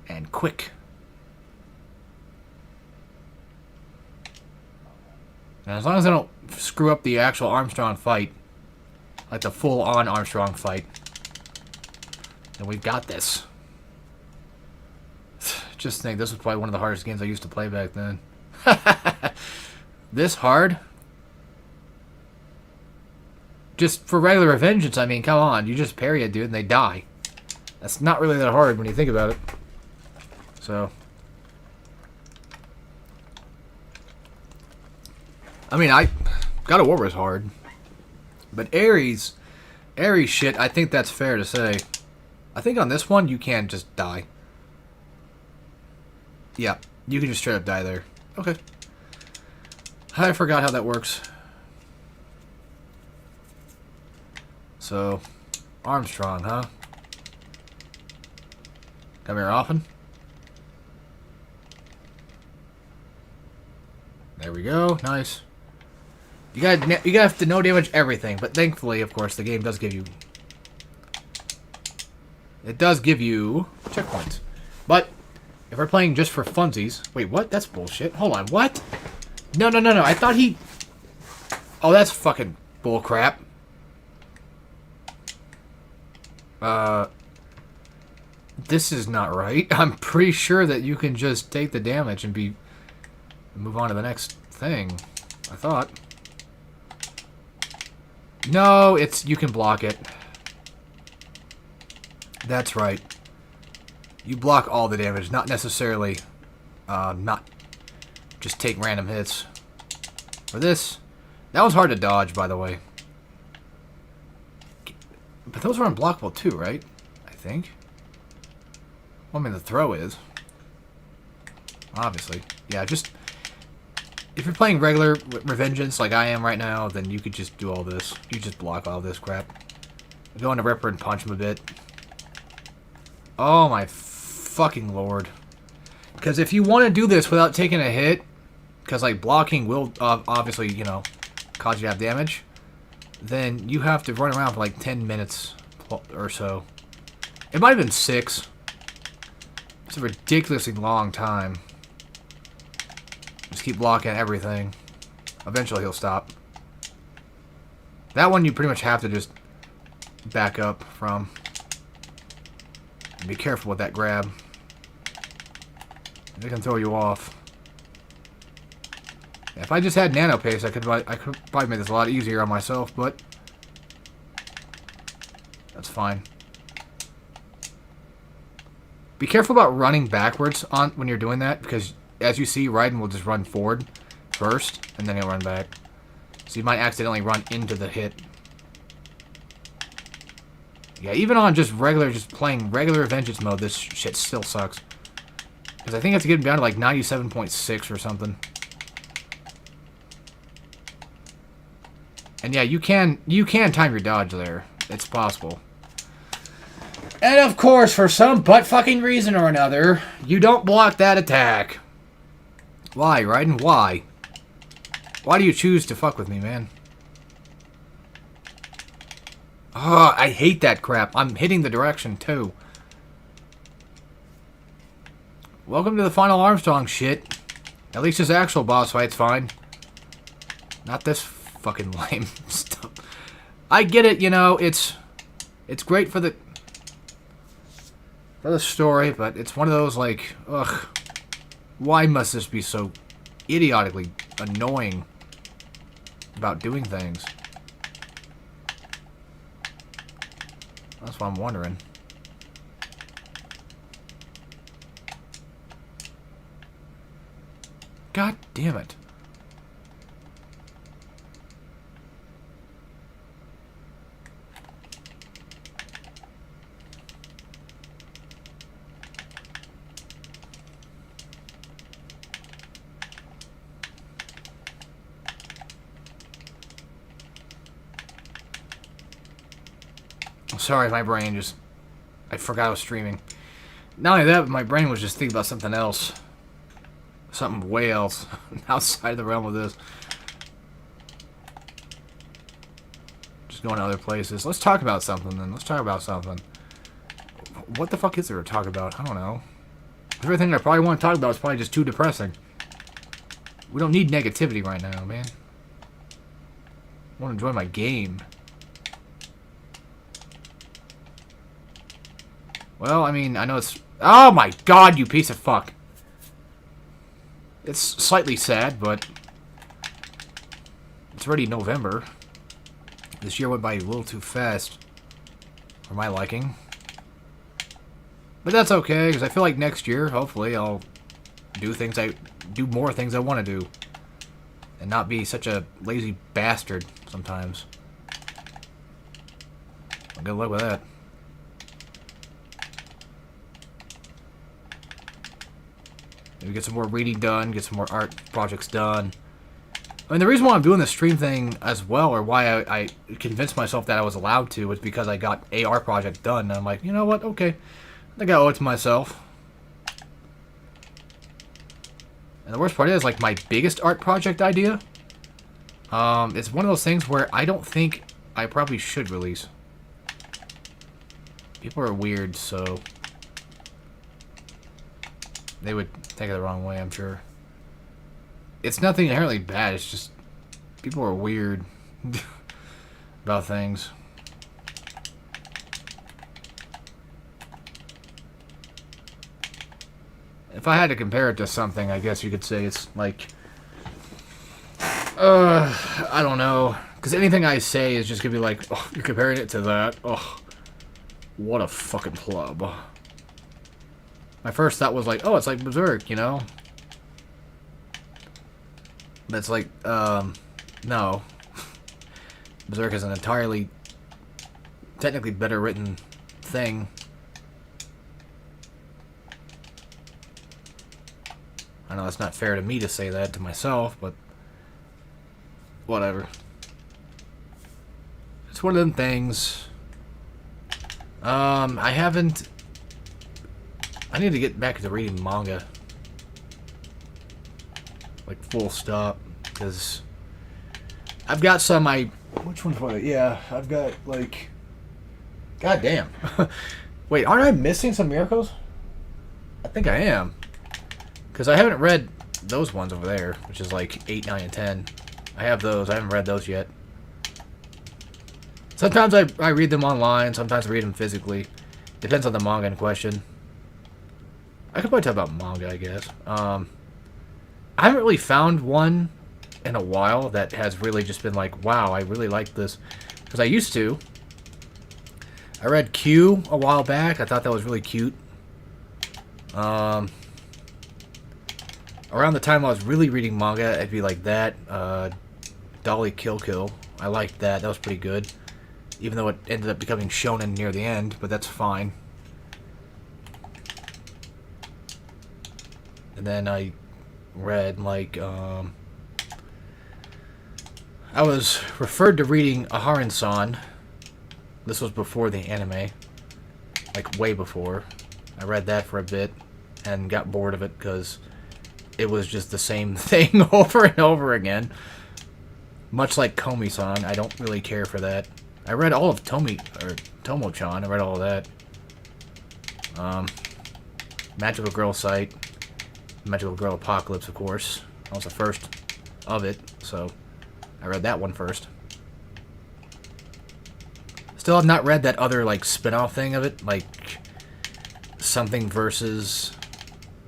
And quick. And as long as I don't screw up the actual Armstrong fight, like the full-on Armstrong fight, then we've got this. Just think, this was probably one of the hardest games I used to play back then. This hard? Just for regular Revengeance, I mean, come on. You just parry a dude and they die. That's not really that hard when you think about it. So... I mean, God of War is hard. But Ares shit, I think that's fair to say. I think on this one, you can just die. Yeah, you can just straight up die there. Okay. I forgot how that works. So, Armstrong, huh? Come here often? There we go. Nice. You gotta have to no damage everything, but thankfully, of course, the game does give you... It does give you checkpoints. But, if we're playing just for funsies... Wait, what? That's bullshit. Hold on, what? No. I thought he... Oh, that's fucking bullcrap. This is not right. I'm pretty sure that you can just take the damage and move on to the next thing. I thought. No, you can block it. That's right. You block all the damage, not necessarily, not just take random hits. For this, that was hard to dodge, by the way. But those are unblockable too, right? I think. Well, I mean, the throw is. Obviously. Yeah, just... If you're playing regular Revengeance like I am right now, then you could just do all this. You just block all this crap. Go into Ripper and punch him a bit. Oh my fucking lord. Because if you want to do this without taking a hit, because like blocking will obviously, you know, cause you to have damage, then you have to run around for like 10 minutes or so. It might have been 6. It's a ridiculously long time. Just keep blocking everything. Eventually he'll stop. That one you pretty much have to just back up from. And be careful with that grab. They can throw you off. If I just had nano pace, I could probably make this a lot easier on myself, but that's fine. Be careful about running backwards when you're doing that, because as you see, Raiden will just run forward first, and then he'll run back. So you might accidentally run into the hit. Yeah, even on just playing regular Revengeance mode, this shit still sucks. Because I think I have to get him down to like 97.6 or something. And yeah, you can time your dodge there. It's possible. And of course, for some butt-fucking reason or another, you don't block that attack. Why, Raiden? Why? Why do you choose to fuck with me, man? Oh, I hate that crap. I'm hitting the direction, too. Welcome to the final Armstrong shit. At least his actual boss fight's fine. Not this fucking lame stuff. I get it, you know, it's great for the story, but it's one of those, like, ugh. Why must this be so idiotically annoying about doing things? That's what I'm wondering. God damn it. Sorry, my brain just... I forgot I was streaming. Not only that, but my brain was just thinking about something else. Something way else. Outside the realm of this. Just going to other places. Let's talk about something, then. Let's talk about something. What the fuck is there to talk about? I don't know. Everything I probably want to talk about is probably just too depressing. We don't need negativity right now, man. I want to enjoy my game. Well, I mean, I know it's... Oh my god, you piece of fuck. It's slightly sad, but... It's already November. This year went by a little too fast. For my liking. But that's okay, because I feel like next year, hopefully, I'll do more things I want to do. And not be such a lazy bastard sometimes. Good luck with that. Maybe get some more reading done, get some more art projects done. I mean, the reason why I'm doing this stream thing as well, or why I convinced myself that I was allowed to, was because I got a art project done. And I'm like, you know what? Okay. I think I owe it to myself. And the worst part is, like, my biggest art project idea, it's one of those things where I don't think I probably should release. People are weird, so... They would take it the wrong way, I'm sure. It's nothing inherently bad, it's just... People are weird about things. If I had to compare it to something, I guess you could say it's like... I don't know. Because anything I say is just going to be like, oh, you're comparing it to that. Oh, what a fucking club. My first thought was like, oh, it's like Berserk, you know? That's like, no. Berserk is an entirely, technically better written thing. I know it's not fair to me to say that to myself, but whatever. It's one of them things. I haven't... I need to get back to reading manga. Like, full stop. Because I've got some, which one's what? Yeah, I've got, like... God damn. Wait, aren't I missing some miracles? I think I am. Because I haven't read those ones over there, which is like 8, 9, and 10. I have those. I haven't read those yet. Sometimes I read them online. Sometimes I read them physically. Depends on the manga in question. I could probably talk about manga, I guess. I haven't really found one in a while that has really just been like, wow, I really like this. Because I used to. I read Q a while back. I thought that was really cute. Around the time I was really reading manga, it'd be like that. Dolly Kill Kill. I liked that. That was pretty good. Even though it ended up becoming shonen near the end, but that's fine. And then I read, like, I was referred to reading Aharon-san. This was before the anime. Like, way before. I read that for a bit and got bored of it because it was just the same thing over and over again. Much like Komi-san, I don't really care for that. I read all of Tomo-chan, I read all of that. Magical Girl Sight. Magical Girl Apocalypse, of course. That was the first of it, so I read that one first. Still have not read that other, like, spin-off thing of it, like something versus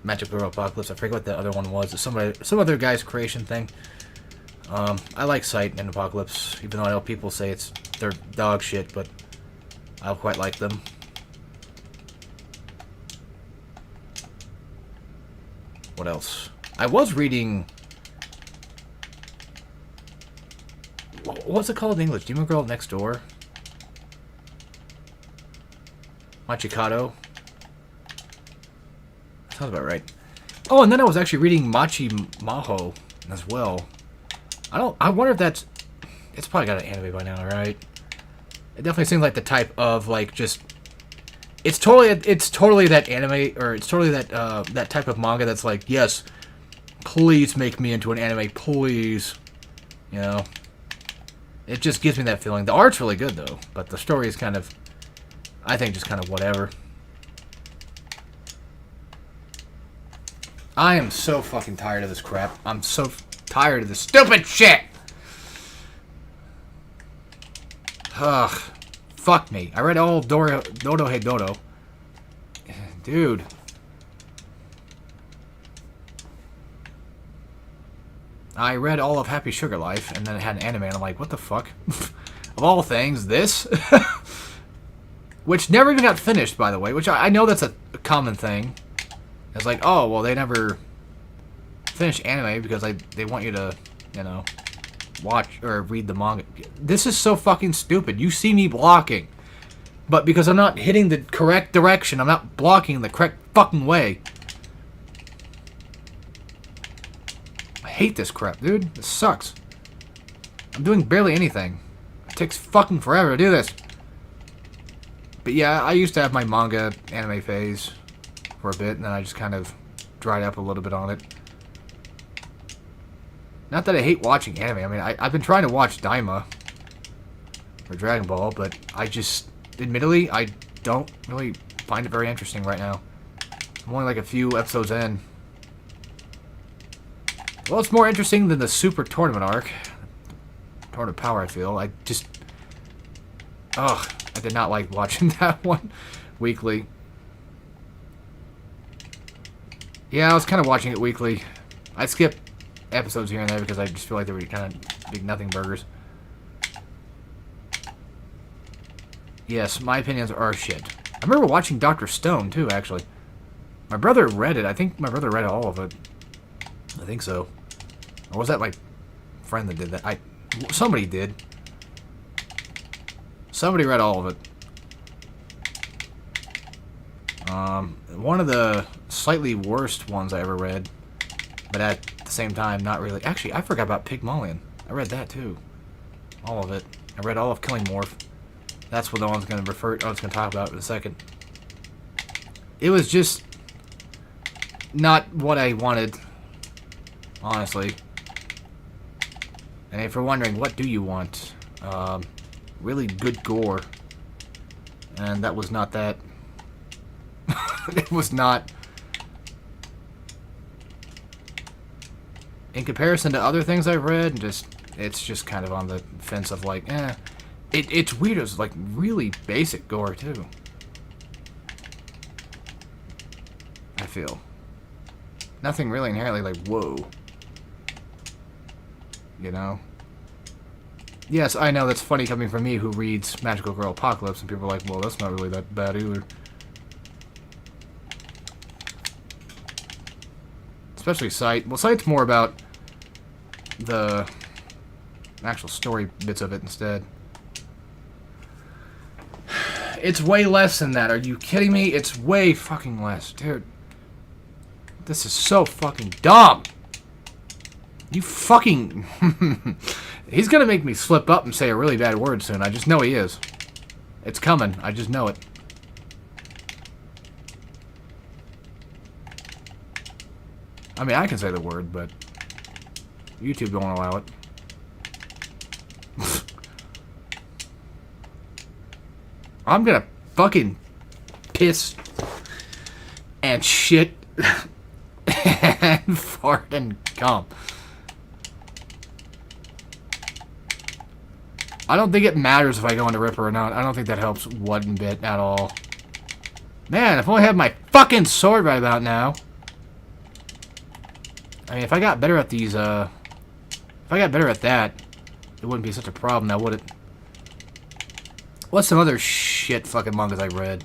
Magical Girl Apocalypse. I forget what the other one was. It's some other guy's creation thing. I like Sight and Apocalypse, even though I know people say they're dog shit, but I quite like them. What else? I was reading... What's it called in English? Demon Girl Next Door? Machikado? Sounds about right. Oh, and then I was actually reading Machi Maho as well. I wonder if that's... It's probably got an anime by now, right? It definitely seems like the type of, like, just... It's totally that anime, or it's totally that, that type of manga that's like, yes, please make me into an anime, please. You know? It just gives me that feeling. The art's really good, though, but the story is kind of, I think, just kind of whatever. I am so fucking tired of this crap. I'm so tired of this stupid shit! Ugh. Fuck me. I read all of Dodo Hey Dodo. Dude. I read all of Happy Sugar Life, and then it had an anime, and I'm like, what the fuck? Of all things, this? Which never even got finished, by the way, which I know that's a common thing. It's like, oh, well, they never finish anime because they want you to, you know, watch or read the manga. This is so fucking stupid. You see me blocking, but because I'm not hitting the correct direction, I'm not blocking the correct fucking way. I hate this crap, dude. This sucks. I'm doing barely anything. It takes fucking forever to do this. But yeah, I used to have my manga anime phase for a bit, and then I just kind of dried up a little bit on it. Not that I hate watching anime. I mean, I've been trying to watch Daima or Dragon Ball, but I just, admittedly, I don't really find it very interesting right now. I'm only like a few episodes in. Well, it's more interesting than the Super Tournament arc. Tournament Power, I feel. I just... Ugh, I did not like watching that one weekly. Yeah, I was kind of watching it weekly. I skipped episodes here and there because I just feel like they were kind of big nothing burgers. Yes, my opinions are shit. I remember watching Dr. Stone, too, actually. My brother read it. I think my brother read all of it. I think so. Or was that my friend that did that? Somebody did. Somebody read all of it. One of the slightly worst ones I ever read, but at the same time, not really. Actually, I forgot about Pygmalion. I read that too. All of it. I read all of Killing Morph. That's what I was going to talk about in a second. It was just not what I wanted, honestly. And if you're wondering, what do you want? Really good gore. And that was not that. It was not. In comparison to other things I've read, it's just kind of on the fence of like, eh. It's weird. It's like really basic gore too. I feel. Nothing really inherently like, whoa. You know? Yes, I know that's funny coming from me who reads Magical Girl Apocalypse, and people are like, well, that's not really that bad either. Especially Sight. Well, Sight's more about the actual story bits of it instead. It's way less than that. Are you kidding me? It's way fucking less. Dude. This is so fucking dumb. You fucking... He's gonna make me slip up and say a really bad word soon. I just know he is. It's coming. I just know it. I mean, I can say the word, but YouTube don't allow it. I'm gonna fucking piss and shit and fart and cum. I don't think it matters if I go into Ripper or not. I don't think that helps one bit at all. Man, if I only had my fucking sword right about now. I mean, if I got better at these, if I got better at that, it wouldn't be such a problem now, would it? What's some other shit fucking mangas I read?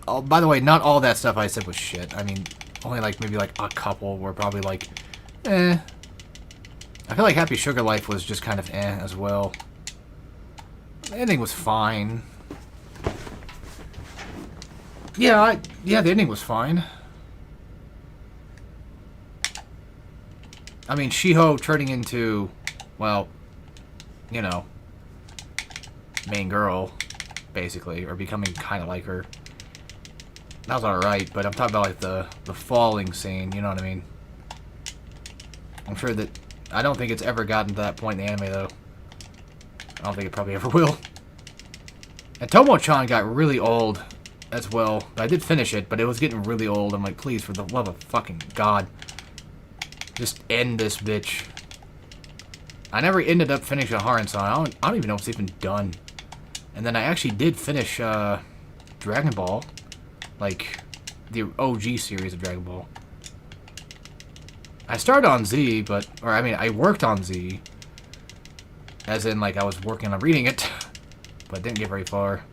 Oh, by the way, not all that stuff I said was shit. I mean, only like, maybe like a couple were probably like, eh. I feel like Happy Sugar Life was just kind of eh as well. The ending was fine. Yeah, the ending was fine. I mean, Shiho turning into, well, you know, main girl, basically, or becoming kind of like her. That was alright, but I'm talking about, like, the falling scene, you know what I mean? I'm sure that, I don't think it's ever gotten to that point in the anime, though. I don't think it probably ever will. And Tomo-chan got really old as well. I did finish it, but it was getting really old. I'm like, please, for the love of fucking God. Just end this bitch. I never ended up finishing Haran-san. I don't even know if it's even done. And then I actually did finish Dragon Ball. Like, the OG series of Dragon Ball. I started on Z, but... Or, I mean, I worked on Z. As in, like, I was working on reading it. But didn't get very far.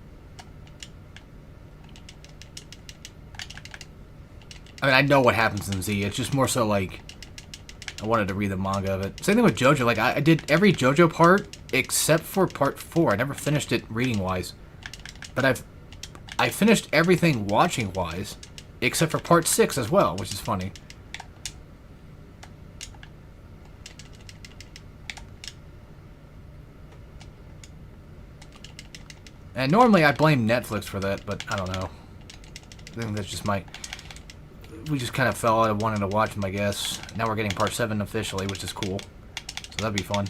I mean, I know what happens in Z. It's just more so, like... I wanted to read the manga of it. Same thing with JoJo. Like, I did every JoJo part except for part 4. I never finished it reading-wise. But I finished everything watching-wise except for part 6 as well, which is funny. And normally I blame Netflix for that, but I don't know. I think that's just we just kind of fell out of wanting to watch them, I guess. Now we're getting part 7 officially, which is cool. So that'd be fun.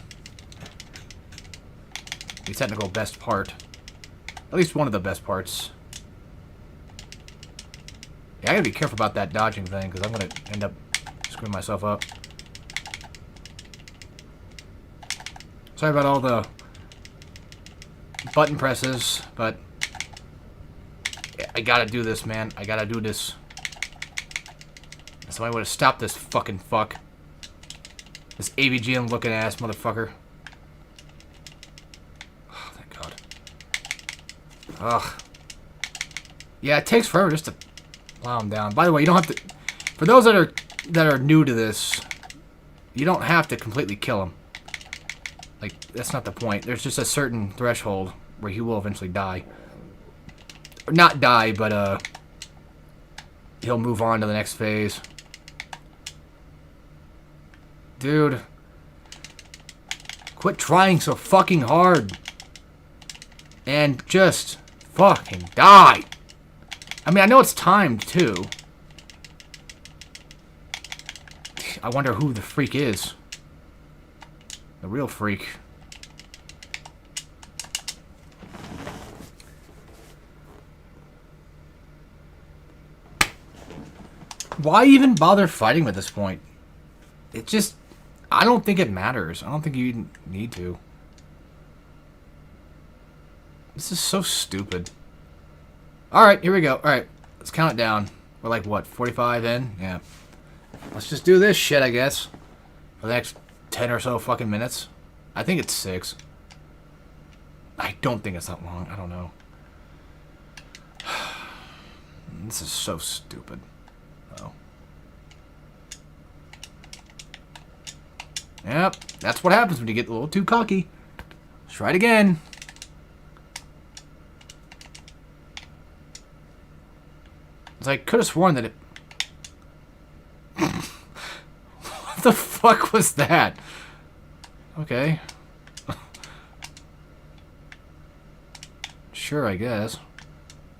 The technical best part. At least one of the best parts. Yeah, I gotta be careful about that dodging thing, because I'm gonna end up screwing myself up. Sorry about all the button presses, but I gotta do this, man. I gotta do this. Somebody would have stopped this fucking fuck. This AVGN looking ass motherfucker. Oh, thank God. Ugh. Yeah, it takes forever just to plow him down. By the way, you don't have to... For those that are new to this, you don't have to completely kill him. Like, that's not the point. There's just a certain threshold where he will eventually die. Or not die, but, he'll move on to the next phase. Dude. Quit trying so fucking hard. And just fucking die. I mean, I know it's timed, too. I wonder who the freak is. The real freak. Why even bother fighting him at this point? It just... I don't think it matters. I don't think you even need to. This is so stupid. Alright, here we go. Alright, let's count it down. We're like, what, 45 in? Yeah. Let's just do this shit, I guess. For the next 10 or so fucking minutes. I think it's 6. I don't think it's that long. I don't know. This is so stupid. Oh. Yep, that's what happens when you get a little too cocky. Let's try it again. I could have sworn that it... What the fuck was that? Okay. Sure, I guess.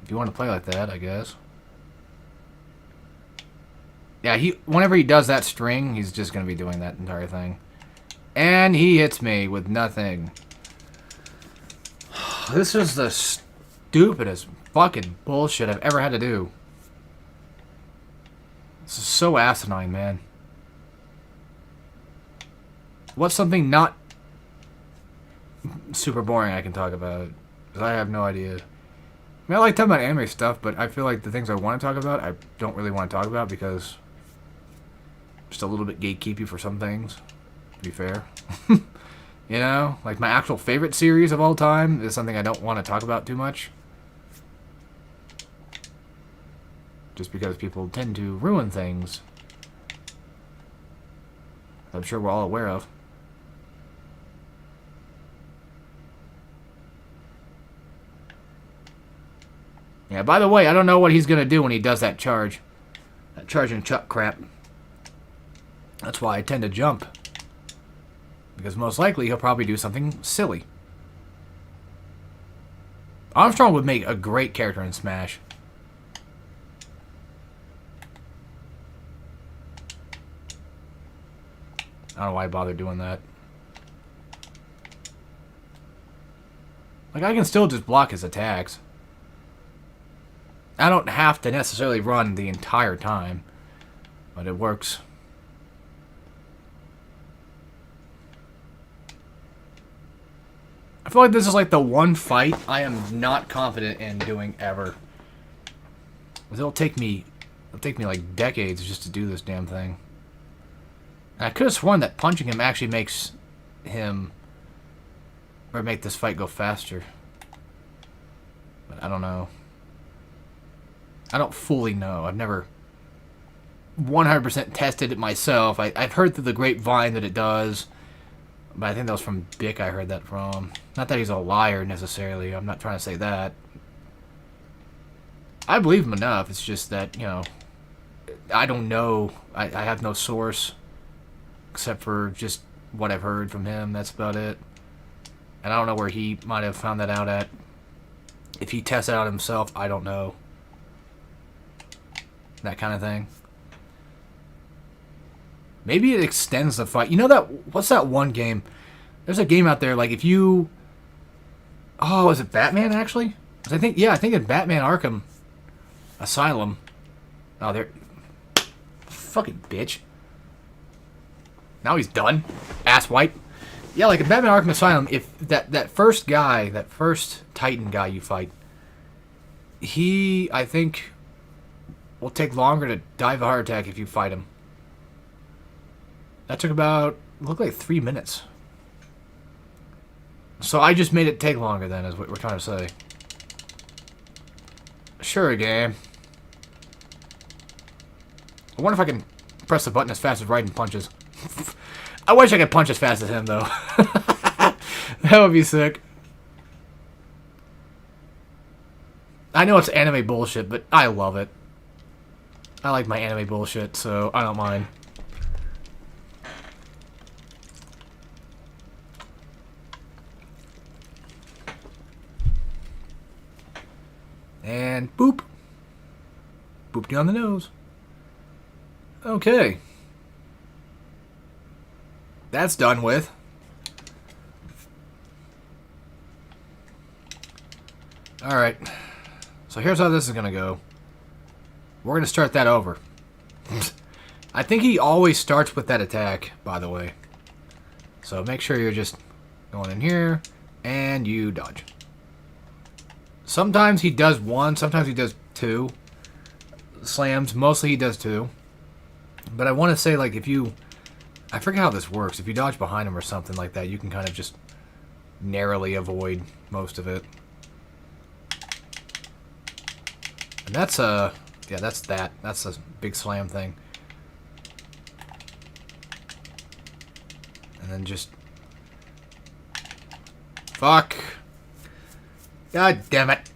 If you want to play like that, I guess. Yeah, whenever he does that string, he's just going to be doing that entire thing. And he hits me with nothing. This is the stupidest fucking bullshit I've ever had to do. This is so asinine, man. What's something not super boring I can talk about? Because I have no idea. I mean, I like talking about anime stuff, but I feel like the things I want to talk about, I don't really want to talk about because I'm just a little bit gatekeepy for some things, to be fair. You know? Like, my actual favorite series of all time is something I don't want to talk about too much. Just because people tend to ruin things. I'm sure we're all aware of. Yeah, by the way, I don't know what he's going to do when he does that charge. That charge and chuck crap. That's why I tend to jump. Because most likely he'll probably do something silly. Armstrong would make a great character in Smash. I don't know why I bother doing that. Like, I can still just block his attacks. I don't have to necessarily run the entire time. But it works. I feel like this is like the one fight I am not confident in doing ever. It'll take me like decades just to do this damn thing. And I could have sworn that punching him actually makes him... or make this fight go faster. But I don't know. I don't fully know. I've never 100% tested it myself. I've heard through the grapevine that it does. But I think that was from Bick I heard that from. Not that he's a liar necessarily. I'm not trying to say that. I believe him enough. It's just that, you know... I don't know. I have no source. Except for just what I've heard from him. That's about it. And I don't know where he might have found that out at. If he tests it out himself, I don't know. That kind of thing. Maybe it extends the fight. You know that... What's that one game? There's a game out there, like, if you... Oh, is it Batman, actually? I think in Batman Arkham Asylum... Oh, there... Fucking bitch. Now he's done. Asswipe. Yeah, like in Batman Arkham Asylum, if that first guy, that first Titan guy you fight, he, I think, will take longer to die of a heart attack if you fight him. That took about, looked like 3 minutes. So I just made it take longer then, is what we're trying to say. Sure, game. I wonder if I can press the button as fast as Raiden punches. I wish I could punch as fast as him, though. That would be sick. I know it's anime bullshit, but I love it. I like my anime bullshit, so I don't mind. And boop. Booped you on the nose. Okay. That's done with. Alright. So here's how this is going to go. We're going to start that over. I think he always starts with that attack, by the way. So make sure you're just going in here, and you dodge. Sometimes he does one, sometimes he does two slams. Mostly he does two. But I want to say, like, if you... I forget how this works. If you dodge behind him or something like that, you can kind of just narrowly avoid most of it. And that's a... yeah, that's that. That's a big slam thing. And then just... fuck. God damn it.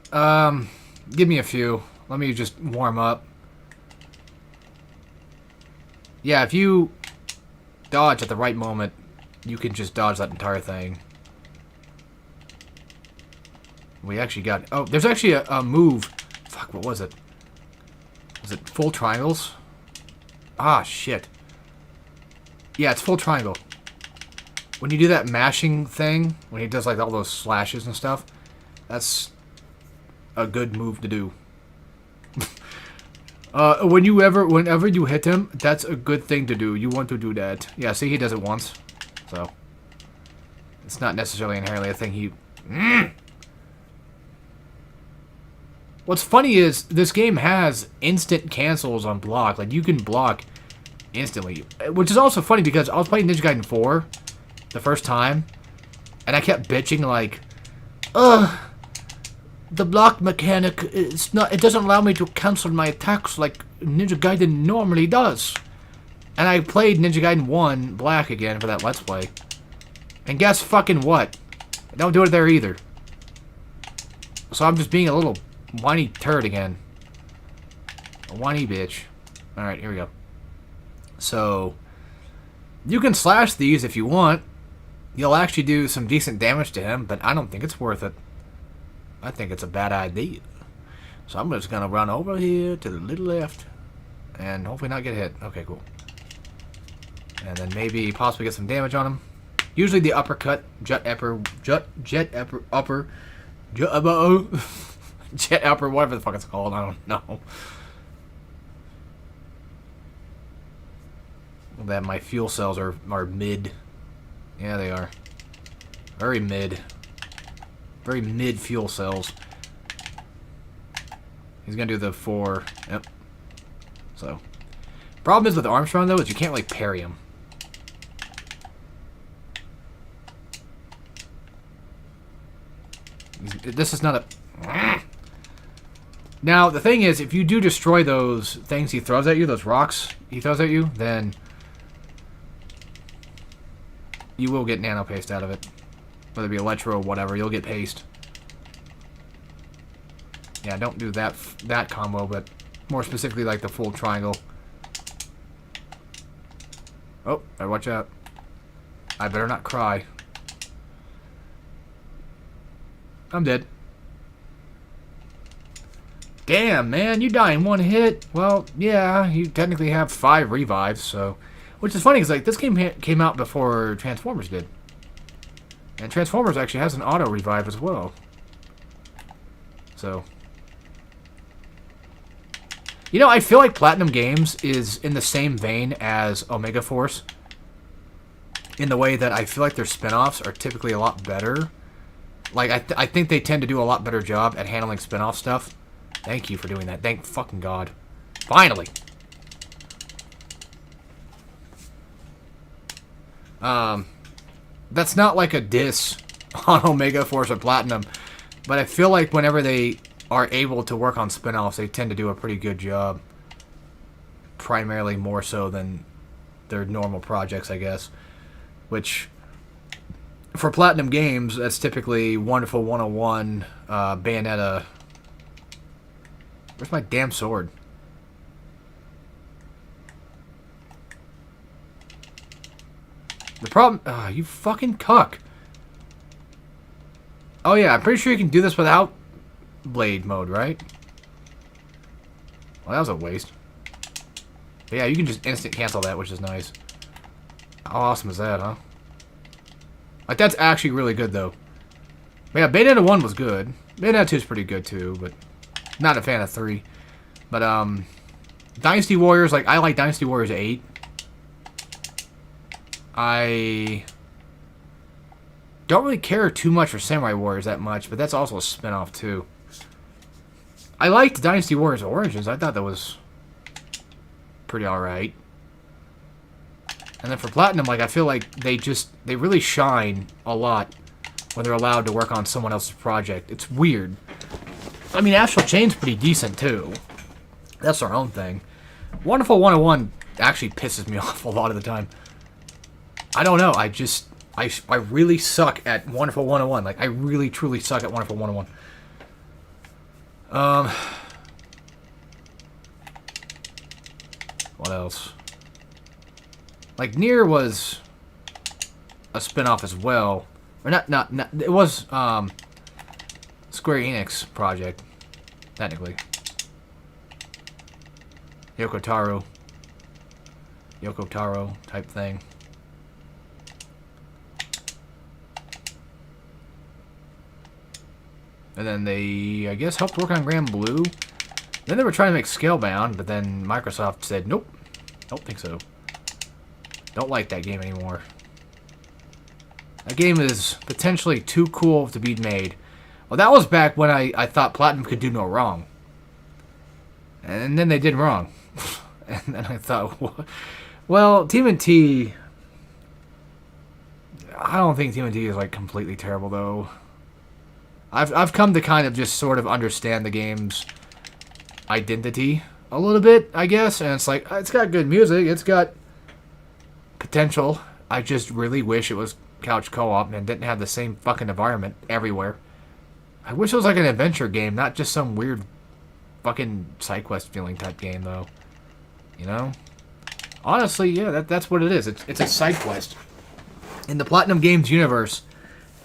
Give me a few. Let me just warm up. Yeah, if you dodge at the right moment, you can just dodge that entire thing. We actually got... oh, there's actually a move. Fuck, what was it? Was it full triangles? Ah, shit. Yeah, it's full triangle. When you do that mashing thing, when he does like all those slashes and stuff, that's a good move to do. Whenever you hit him, that's a good thing to do. You want to do that. Yeah, see, he does it once. So, it's not necessarily inherently a thing he... What's funny is, this game has instant cancels on block. Like, you can block instantly. Which is also funny because I was playing Ninja Gaiden 4 the first time, and I kept bitching like, the block mechanic, it doesn't allow me to cancel my attacks like Ninja Gaiden normally does. And I played Ninja Gaiden 1 Black again for that Let's Play. And guess fucking what? I don't do it there either. So I'm just being a little whiny turd again. A whiny bitch. Alright, here we go. So, you can slash these if you want. You'll actually do some decent damage to him, but I don't think it's worth it. I think it's a bad idea. So I'm just going to run over here to the little left and hopefully not get hit. Okay, cool. And then maybe possibly get some damage on him. Usually the uppercut, jet upper, whatever the fuck it's called, I don't know. That my fuel cells are mid. Yeah, they are. Very mid. Very mid fuel cells. He's gonna do the 4. Yep. So, problem is with Armstrong though is you can't like parry him. This is not a. Now the thing is, if you do destroy those things he throws at you, those rocks he throws at you, then you will get nano paste out of it. Whether it be electro or whatever, you'll get paste. Yeah, don't do that combo, but more specifically like the full triangle. Oh, watch out. I better not cry. I'm dead. Damn, man, you die in one hit. Well, yeah, you technically have 5 revives, so... Which is funny, because like, this game came out before Transformers did. And Transformers actually has an auto-revive as well. So... You know, I feel like Platinum Games is in the same vein as Omega Force. In the way that I feel like their spin-offs are typically a lot better. Like, I think they tend to do a lot better job at handling spin-off stuff. Thank you for doing that. Thank fucking God. Finally! That's not like a diss on Omega Force or Platinum. But I feel like whenever they are able to work on spin-offs, they tend to do a pretty good job. Primarily more so than their normal projects, I guess. Which, for Platinum Games, that's typically Wonderful 101, Bayonetta. Where's my damn sword? The problem... you fucking cuck. Oh yeah, I'm pretty sure you can do this without blade mode, right? Well, that was a waste. But yeah, you can just instant cancel that, which is nice. How awesome is that, huh? Like, that's actually really good, though. But yeah, Bayonetta 1 was good. Bayonetta 2 is pretty good, too, but not a fan of 3. But, Dynasty Warriors, like, I like Dynasty Warriors 8. I don't really care too much for Samurai Warriors that much, but that's also a spin-off, too. I liked Dynasty Warriors Origins. I thought that was pretty alright. And then for Platinum, like, I feel like they really shine a lot when they're allowed to work on someone else's project. It's weird. I mean, Astral Chain's pretty decent, too. That's their own thing. Wonderful 101 actually pisses me off a lot of the time. I don't know. I really suck at Wonderful 101. Like, I really, truly suck at Wonderful 101. What else? Like, Nier was a spin-off as well. Or not, it was, Square Enix project, technically. Yoko Taro type thing. And then they, I guess, helped work on Grand Blue. Then they were trying to make Scalebound, but then Microsoft said, nope, don't think so. Don't like that game anymore. That game is potentially too cool to be made. Well, that was back when I thought Platinum could do no wrong. And then they did wrong. And then I thought, well, TMNT... I don't think TMNT is, like, completely terrible, though. I've come to kind of just sort of understand the game's identity a little bit, I guess. And it's like, it's got good music. It's got potential. I just really wish it was couch co-op and didn't have the same fucking environment everywhere. I wish it was like an adventure game, not just some weird fucking side quest feeling type game, though. You know? Honestly, yeah, that's what it is. It's a side quest. In the Platinum Games universe,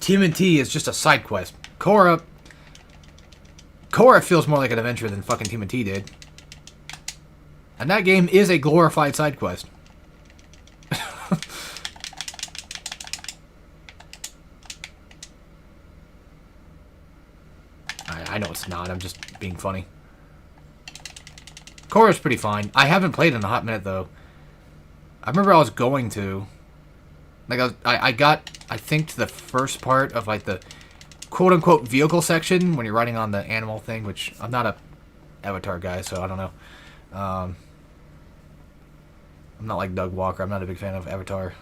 TMNT is just a side quest. Korra feels more like an adventure than fucking TMNT did. And that game is a glorified side quest. I know it's not. I'm just being funny. Korra's pretty fine. I haven't played in a hot minute, though. I remember I was going to. Like, I got, I think, to the first part of, like, the quote-unquote vehicle section when you're riding on the animal thing, which I'm not a Avatar guy, so I don't know. I'm not like Doug Walker. I'm not a big fan of Avatar.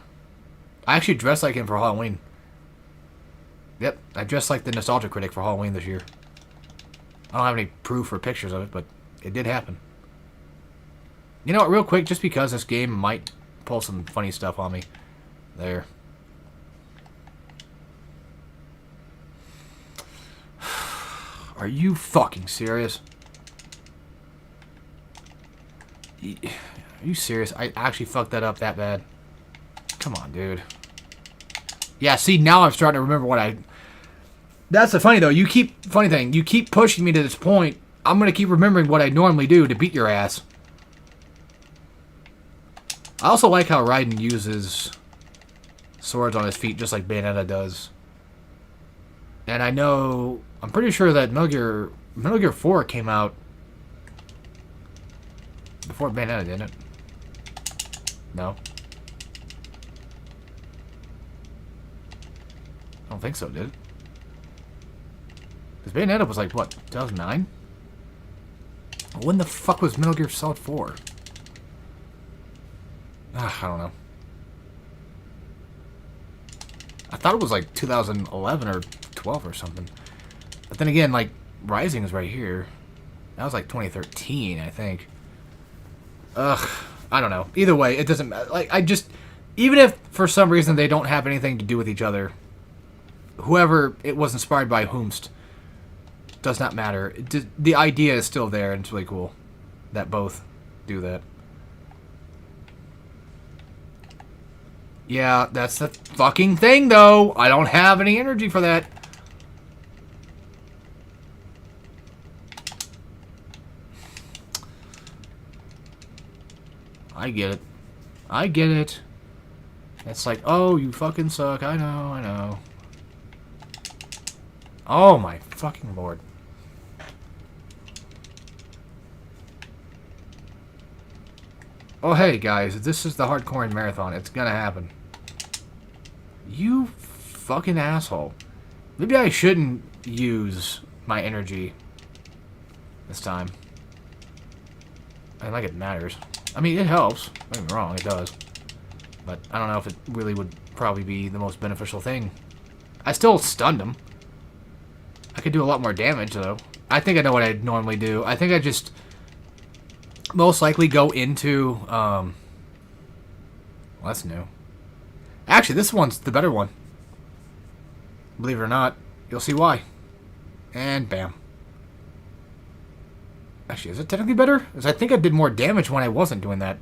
I actually dressed like him for Halloween. Yep, I dressed like the Nostalgia Critic for Halloween this year. I don't have any proof or pictures of it, but it did happen. You know what, real quick, just because this game might pull some funny stuff on me. There. Are you fucking serious? Are you serious? I actually fucked that up that bad. Come on, dude. Yeah, see, now I'm starting to remember what I... That's the funny, though. Funny thing, you keep pushing me to this point. I'm going to keep remembering what I normally do to beat your ass. I also like how Raiden uses swords on his feet, just like Bayonetta does. And I know... I'm pretty sure that Metal Gear 4 came out before Bayonetta, didn't it? No. I don't think so, did it? Because Bayonetta was like, what, 2009? When the fuck was Metal Gear Solid 4? I don't know. I thought it was like 2011 or 12 or something. But then again, like, Rising is right here. That was like 2013, I think. Ugh, I don't know. Either way, it doesn't matter. Like, I just... Even if, for some reason, they don't have anything to do with each other, whoever it was inspired by whomst, does not matter. The idea is still there, and it's really cool that both do that. Yeah, that's the fucking thing, though. I don't have any energy for that. I get it. I get it. It's like, oh, you fucking suck. I know, I know. Oh, my fucking lord. Oh, hey, guys. This is the hardcore marathon. It's gonna happen. You fucking asshole. Maybe I shouldn't use my energy this time. I like it matters. I mean, it helps. Don't get me wrong, it does. But I don't know if it really would probably be the most beneficial thing. I still stunned him. I could do a lot more damage, though. I think I know what I'd normally do. I think I just most likely go into... well, that's new. Actually, this one's the better one. Believe it or not, you'll see why. And bam. Actually, is it technically better? Because I think I did more damage when I wasn't doing that.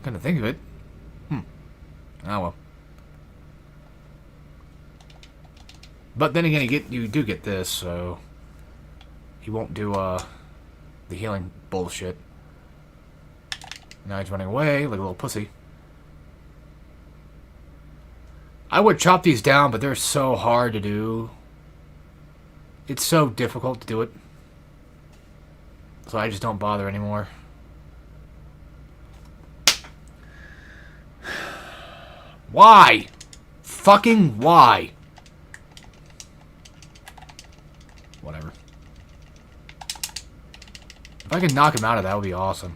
Come to think of it. Oh well. But then again, you do get this, so he won't do the healing bullshit. Now he's running away like a little pussy. I would chop these down, but they're so hard to do. It's so difficult to do it. So I just don't bother anymore. Why? Fucking why? Whatever. If I could knock him out of that, would be awesome.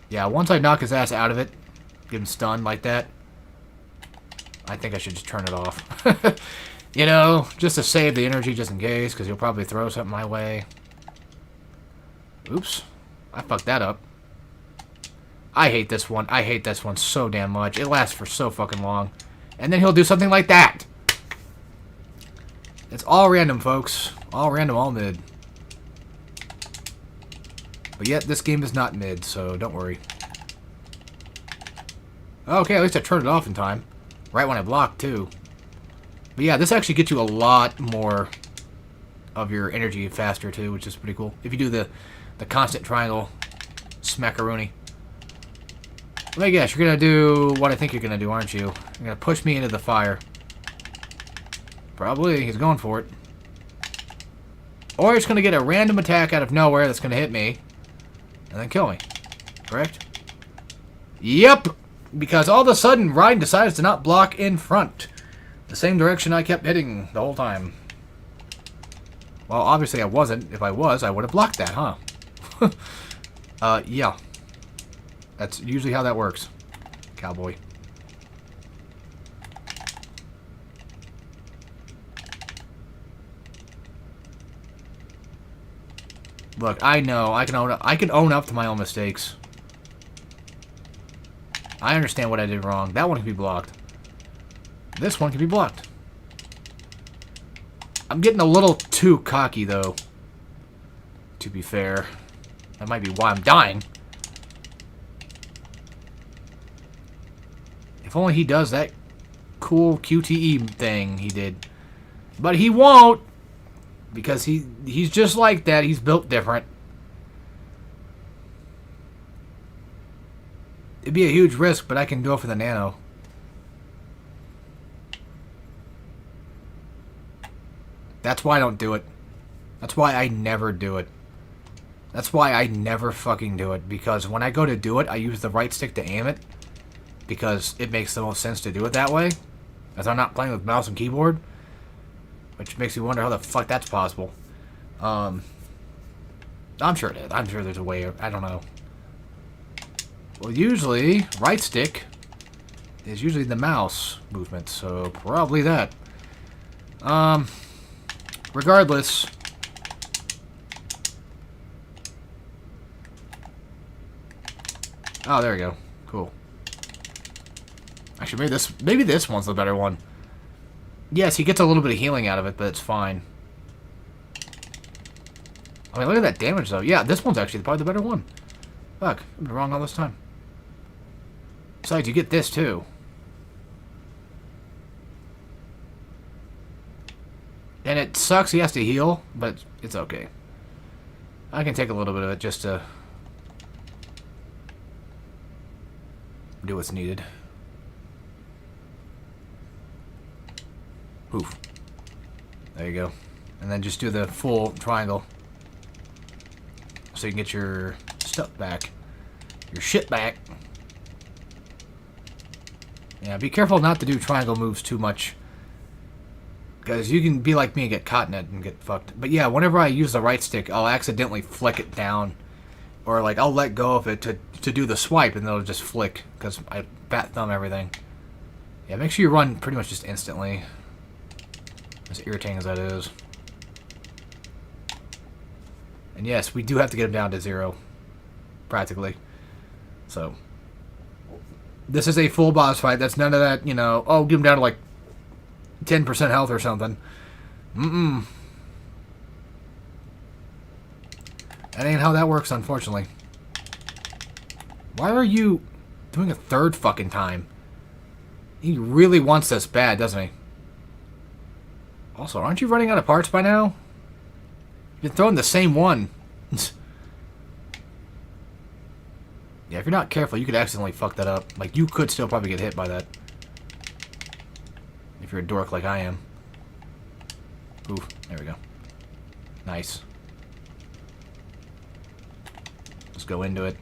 Yeah, once I knock his ass out of it, get him stunned like that, I think I should just turn it off. You know, just to save the energy just in case, because he'll probably throw something my way. Oops. I fucked that up. I hate this one. I hate this one so damn much. It lasts for so fucking long. And then he'll do something like that. It's all random, folks. All random, all mid. But yet, this game is not mid, so don't worry. Okay, at least I turned it off in time. Right when I blocked, too. But yeah, this actually gets you a lot more of your energy faster, too, which is pretty cool. If you do the constant triangle smackaroonie. Let me guess, you're going to do what I think you're going to do, aren't you? You're going to push me into the fire. Probably. He's going for it. Or he's going to get a random attack out of nowhere that's going to hit me. And then kill me. Correct? Yep! Because all of a sudden, Ryan decides to not block in front. The same direction I kept hitting the whole time. Well, obviously I wasn't. If I was, I would have blocked that, huh? Yeah. That's usually how that works. Cowboy. Look, I know. I can own up to my own mistakes. I understand what I did wrong. That one can be blocked. This one can be blocked. I'm getting a little too cocky, though. To be fair. That might be why I'm dying. If only he does that cool QTE thing he did. But he won't. Because he's just like that. He's built different. It'd be a huge risk, but I can do it for the nano. That's why I don't do it. That's why I never do it. That's why I never fucking do it. Because when I go to do it, I use the right stick to aim it. Because it makes the most sense to do it that way. As I'm not playing with mouse and keyboard. Which makes me wonder how the fuck that's possible. I'm sure it is. I'm sure there's a way. I don't know. Well, usually, right stick is usually the mouse movement. So, probably that. Regardless... Oh, there we go. Cool. Actually, maybe this one's the better one. Yes, he gets a little bit of healing out of it, but it's fine. I mean, look at that damage, though. Yeah, this one's actually probably the better one. Fuck, I've been wrong all this time. Besides, you get this, too. And it sucks he has to heal, but it's okay. I can take a little bit of it just to do what's needed. Oof. There you go. And then just do the full triangle. So you can get your stuff back. Your shit back. Yeah, be careful not to do triangle moves too much. Because you can be like me and get caught in it and get fucked. But yeah, whenever I use the right stick, I'll accidentally flick it down. Or like, I'll let go of it to do the swipe and it'll just flick. Because I bat thumb everything. Yeah, make sure you run pretty much just instantly. As irritating as that is. And yes, we do have to get him down to 0. Practically. So. This is a full boss fight. That's none of that, you know, oh, get him down to like 10% health or something. That ain't how that works, unfortunately. Why are you doing a third fucking time? He really wants this bad, doesn't he? Also, aren't you running out of parts by now? You're throwing the same one. Yeah, if you're not careful, you could accidentally fuck that up. Like, you could still probably get hit by that. If you're a dork like I am. Oof, there we go. Nice. Let's go into it.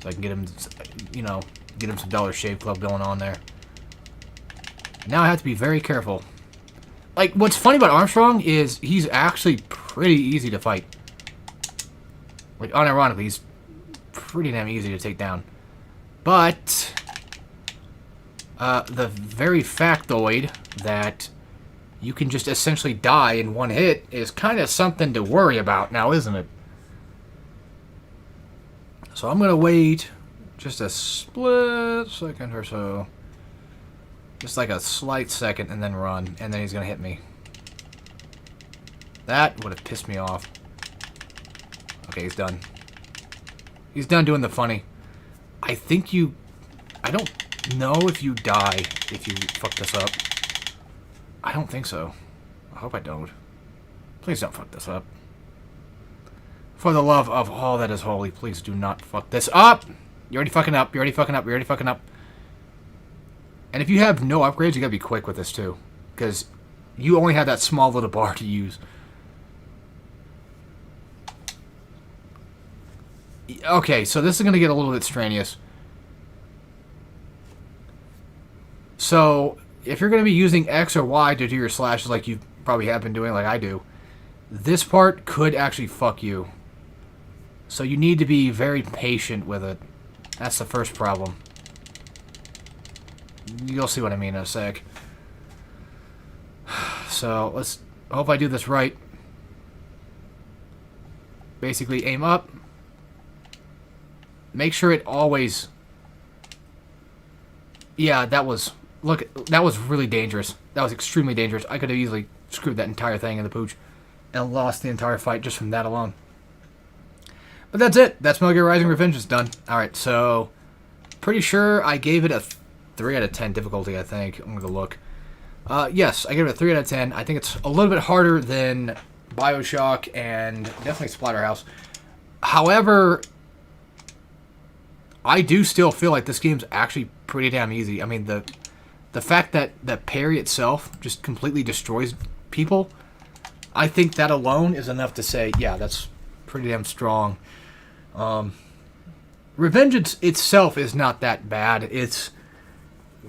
So I can get him, you know, get him some Dollar Shave Club going on there. Now I have to be very careful. Like, what's funny about Armstrong is he's actually pretty easy to fight. Like, unironically, he's pretty damn easy to take down. But the very factoid that you can just essentially die in one hit is kind of something to worry about now, isn't it? So I'm going to wait just a split second or so. Just like a slight second and then run. And then he's going to hit me. That would have pissed me off. Okay, he's done. He's done doing the funny. I think you... I don't know if you die if you fuck this up. I don't think so. I hope I don't. Please don't fuck this up. For the love of all that is holy, please do not fuck this up! You're already fucking up. You're already fucking up. You're already fucking up. And if you have no upgrades, you gotta be quick with this too. Because you only have that small little bar to use. Okay, so this is gonna get a little bit strenuous. So, if you're gonna be using X or Y to do your slashes like you probably have been doing, like I do, this part could actually fuck you. So you need to be very patient with it. That's the first problem. You'll see what I mean in a sec. So, let's hope I do this right. Basically, aim up. Make sure it always... Yeah, that was... Look, that was really dangerous. That was extremely dangerous. I could have easily screwed that entire thing in the pooch. And lost the entire fight just from that alone. But that's it. That's Metal Gear Rising Revengeance done. Alright, so... Pretty sure I gave it a 3 out of 10 difficulty, I think. I'm going to look. Yes, I gave it a 3 out of 10. I think it's a little bit harder than Bioshock and definitely Splatterhouse. However, I do still feel like this game's actually pretty damn easy. I mean, the fact that the parry itself just completely destroys people, I think that alone is enough to say, yeah, that's pretty damn strong. Revengeance itself is not that bad. It's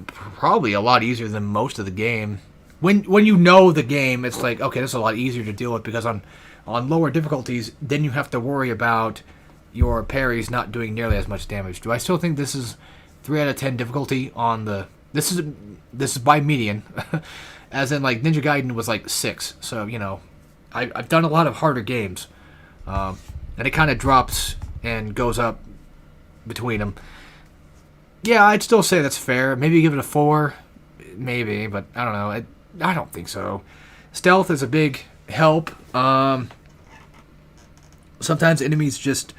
probably a lot easier than most of the game. When you know the game, it's like, okay, this is a lot easier to deal with because on lower difficulties, then you have to worry about your parries not doing nearly as much damage. Do I still think this is 3 out of 10 difficulty on the This is by median, as in like Ninja Gaiden was like 6. So you know, I've done a lot of harder games, and it kind of drops and goes up between them. Yeah, I'd still say that's fair. Maybe give it a 4, maybe, but I don't know. I don't think so. Stealth is a big help. Sometimes enemies just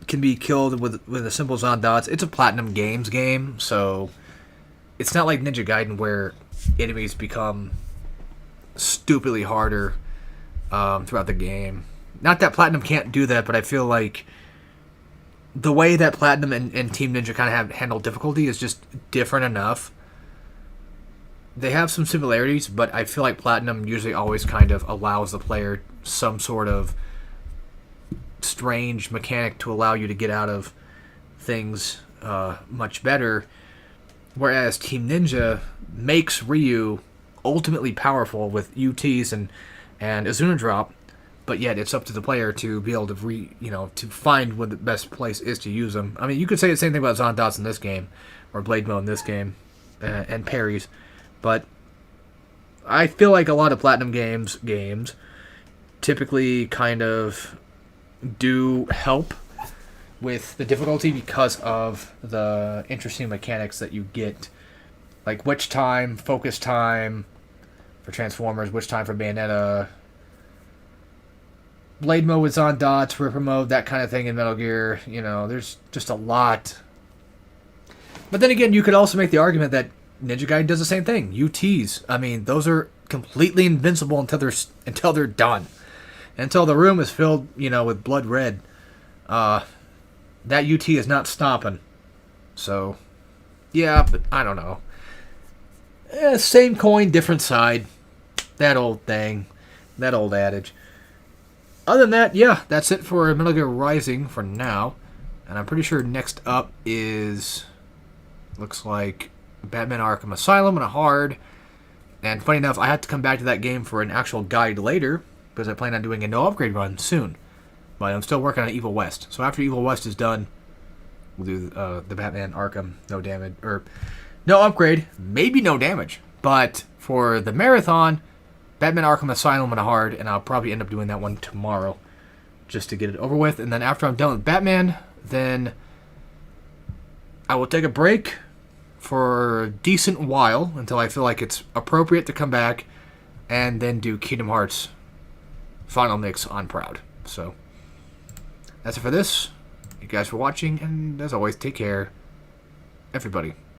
can be killed with a simple Zon dots. It's a Platinum Games game, so it's not like Ninja Gaiden where enemies become stupidly harder throughout the game. Not that Platinum can't do that, but I feel like the way that Platinum and Team Ninja kind of have handled difficulty is just different enough. They have some similarities, but I feel like Platinum usually always kind of allows the player some sort of strange mechanic to allow you to get out of things much better, whereas Team Ninja makes Ryu ultimately powerful with UTs and Azuna Drop, but yet it's up to the player to be able to to find what the best place is to use them. I mean, you could say the same thing about Zon Dots in this game, or Blade Mode in this game, and parries, but I feel like a lot of Platinum games typically kind of do help with the difficulty because of the interesting mechanics that you get, like witch time, focus time for Transformers, witch time for Bayonetta, Blade mode with Zon Dots, Ripper mode, that kind of thing in Metal Gear. You know, there's just a lot. But then again, you could also make the argument that Ninja Gaiden does the same thing. UTs, I mean, those are completely invincible until they're done. Until the room is filled, with blood red. That UT is not stopping. So, yeah, but I don't know. Same coin, different side. That old thing. That old adage. Other than that, yeah, that's it for Metal Gear Rising for now. And I'm pretty sure next up is... looks like Batman Arkham Asylum on a hard. And funny enough, I have to come back to that game for an actual guide later, because I plan on doing a no upgrade run soon. But I'm still working on Evil West. So after Evil West is done, we'll do the Batman Arkham no damage, or no upgrade, maybe no damage. But for the marathon, Batman Arkham Asylum on a hard, and I'll probably end up doing that one tomorrow, just to get it over with. And then after I'm done with Batman, then I will take a break for a decent while until I feel like it's appropriate to come back, and then do Kingdom Hearts Final Mix on Proud. So that's it for this. You guys for watching, and as always, take care, everybody.